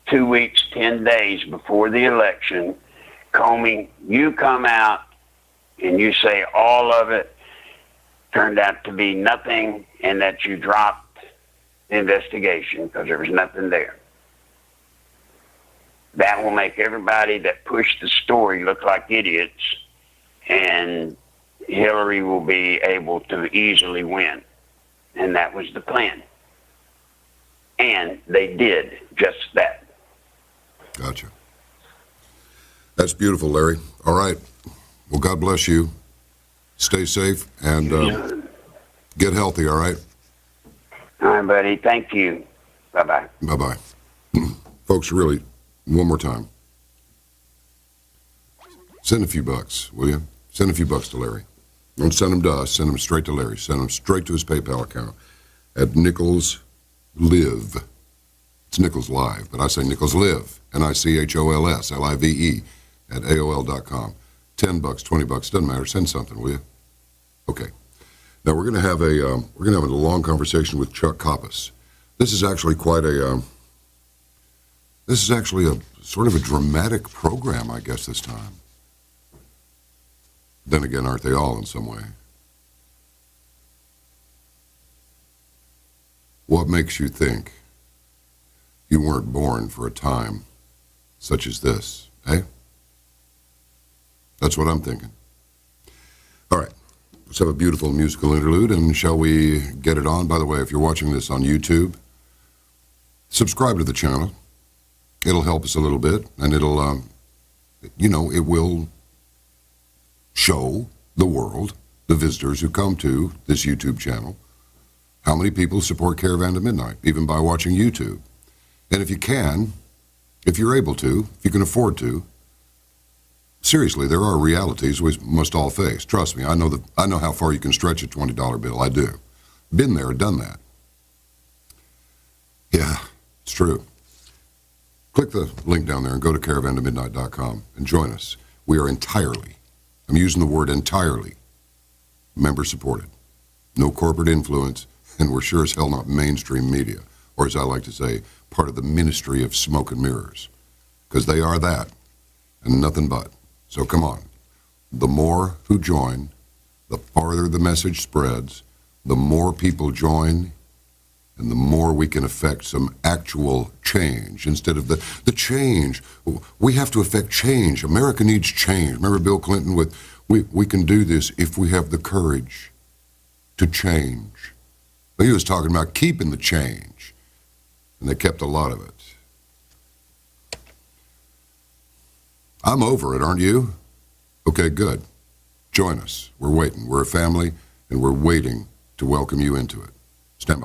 2 weeks, 10 days before the election, Comey, you come out and you say all of it turned out to be nothing and that you dropped the investigation because there was nothing there. That will make everybody that pushed the story look like idiots, and Hillary will be able to easily win. And that was the plan. And they did just that. Gotcha. That's beautiful, Larry. All right. Well, God bless you. Stay safe and get healthy, all right? All right, buddy. Thank you. Bye-bye. Bye-bye. Folks, really, one more time. Send a few bucks, will you? Send a few bucks to Larry. Don't send them to us. Send them straight to Larry. Send them straight to his PayPal account at Nichols Live. It's Nichols Live, but I say Nichols Live. Nichols Live at AOL.com. $10, $20, doesn't matter. Send something, will you? Okay. Now we're going to have a long conversation with Chuck Coppes. This is actually a sort of a dramatic program, I guess, this time. Then again, aren't they all in some way? What makes you think you weren't born for a time such as this, eh? That's what I'm thinking. All right, let's have a beautiful musical interlude, and shall we get it on? By the way, if you're watching this on YouTube, subscribe to the channel. It'll help us a little bit, and it'll, it will show the world, the visitors who come to this YouTube channel, how many people support Caravan to Midnight, even by watching YouTube. And if you can, if you're able to, if you can afford to, seriously, there are realities we must all face. Trust me, I know how far you can stretch a $20 bill. I do. Been there, done that. Yeah, it's true. Click the link down there and go to caravantomidnight.com and join us. We are entirely, I'm using the word entirely, member supported. No corporate influence, and we're sure as hell not mainstream media, or as I like to say, part of the ministry of smoke and mirrors, because they are that and nothing but. So come on. The more who join, the farther the message spreads, the more people join, and the more we can affect some actual change instead of the change. We have to affect change. America needs change. Remember Bill Clinton with, we can do this if we have the courage to change. But he was talking about keeping the change, and they kept a lot of it. I'm over it, aren't you? Okay, good. Join us. We're waiting. We're a family, and we're waiting to welcome you into it. Stand by.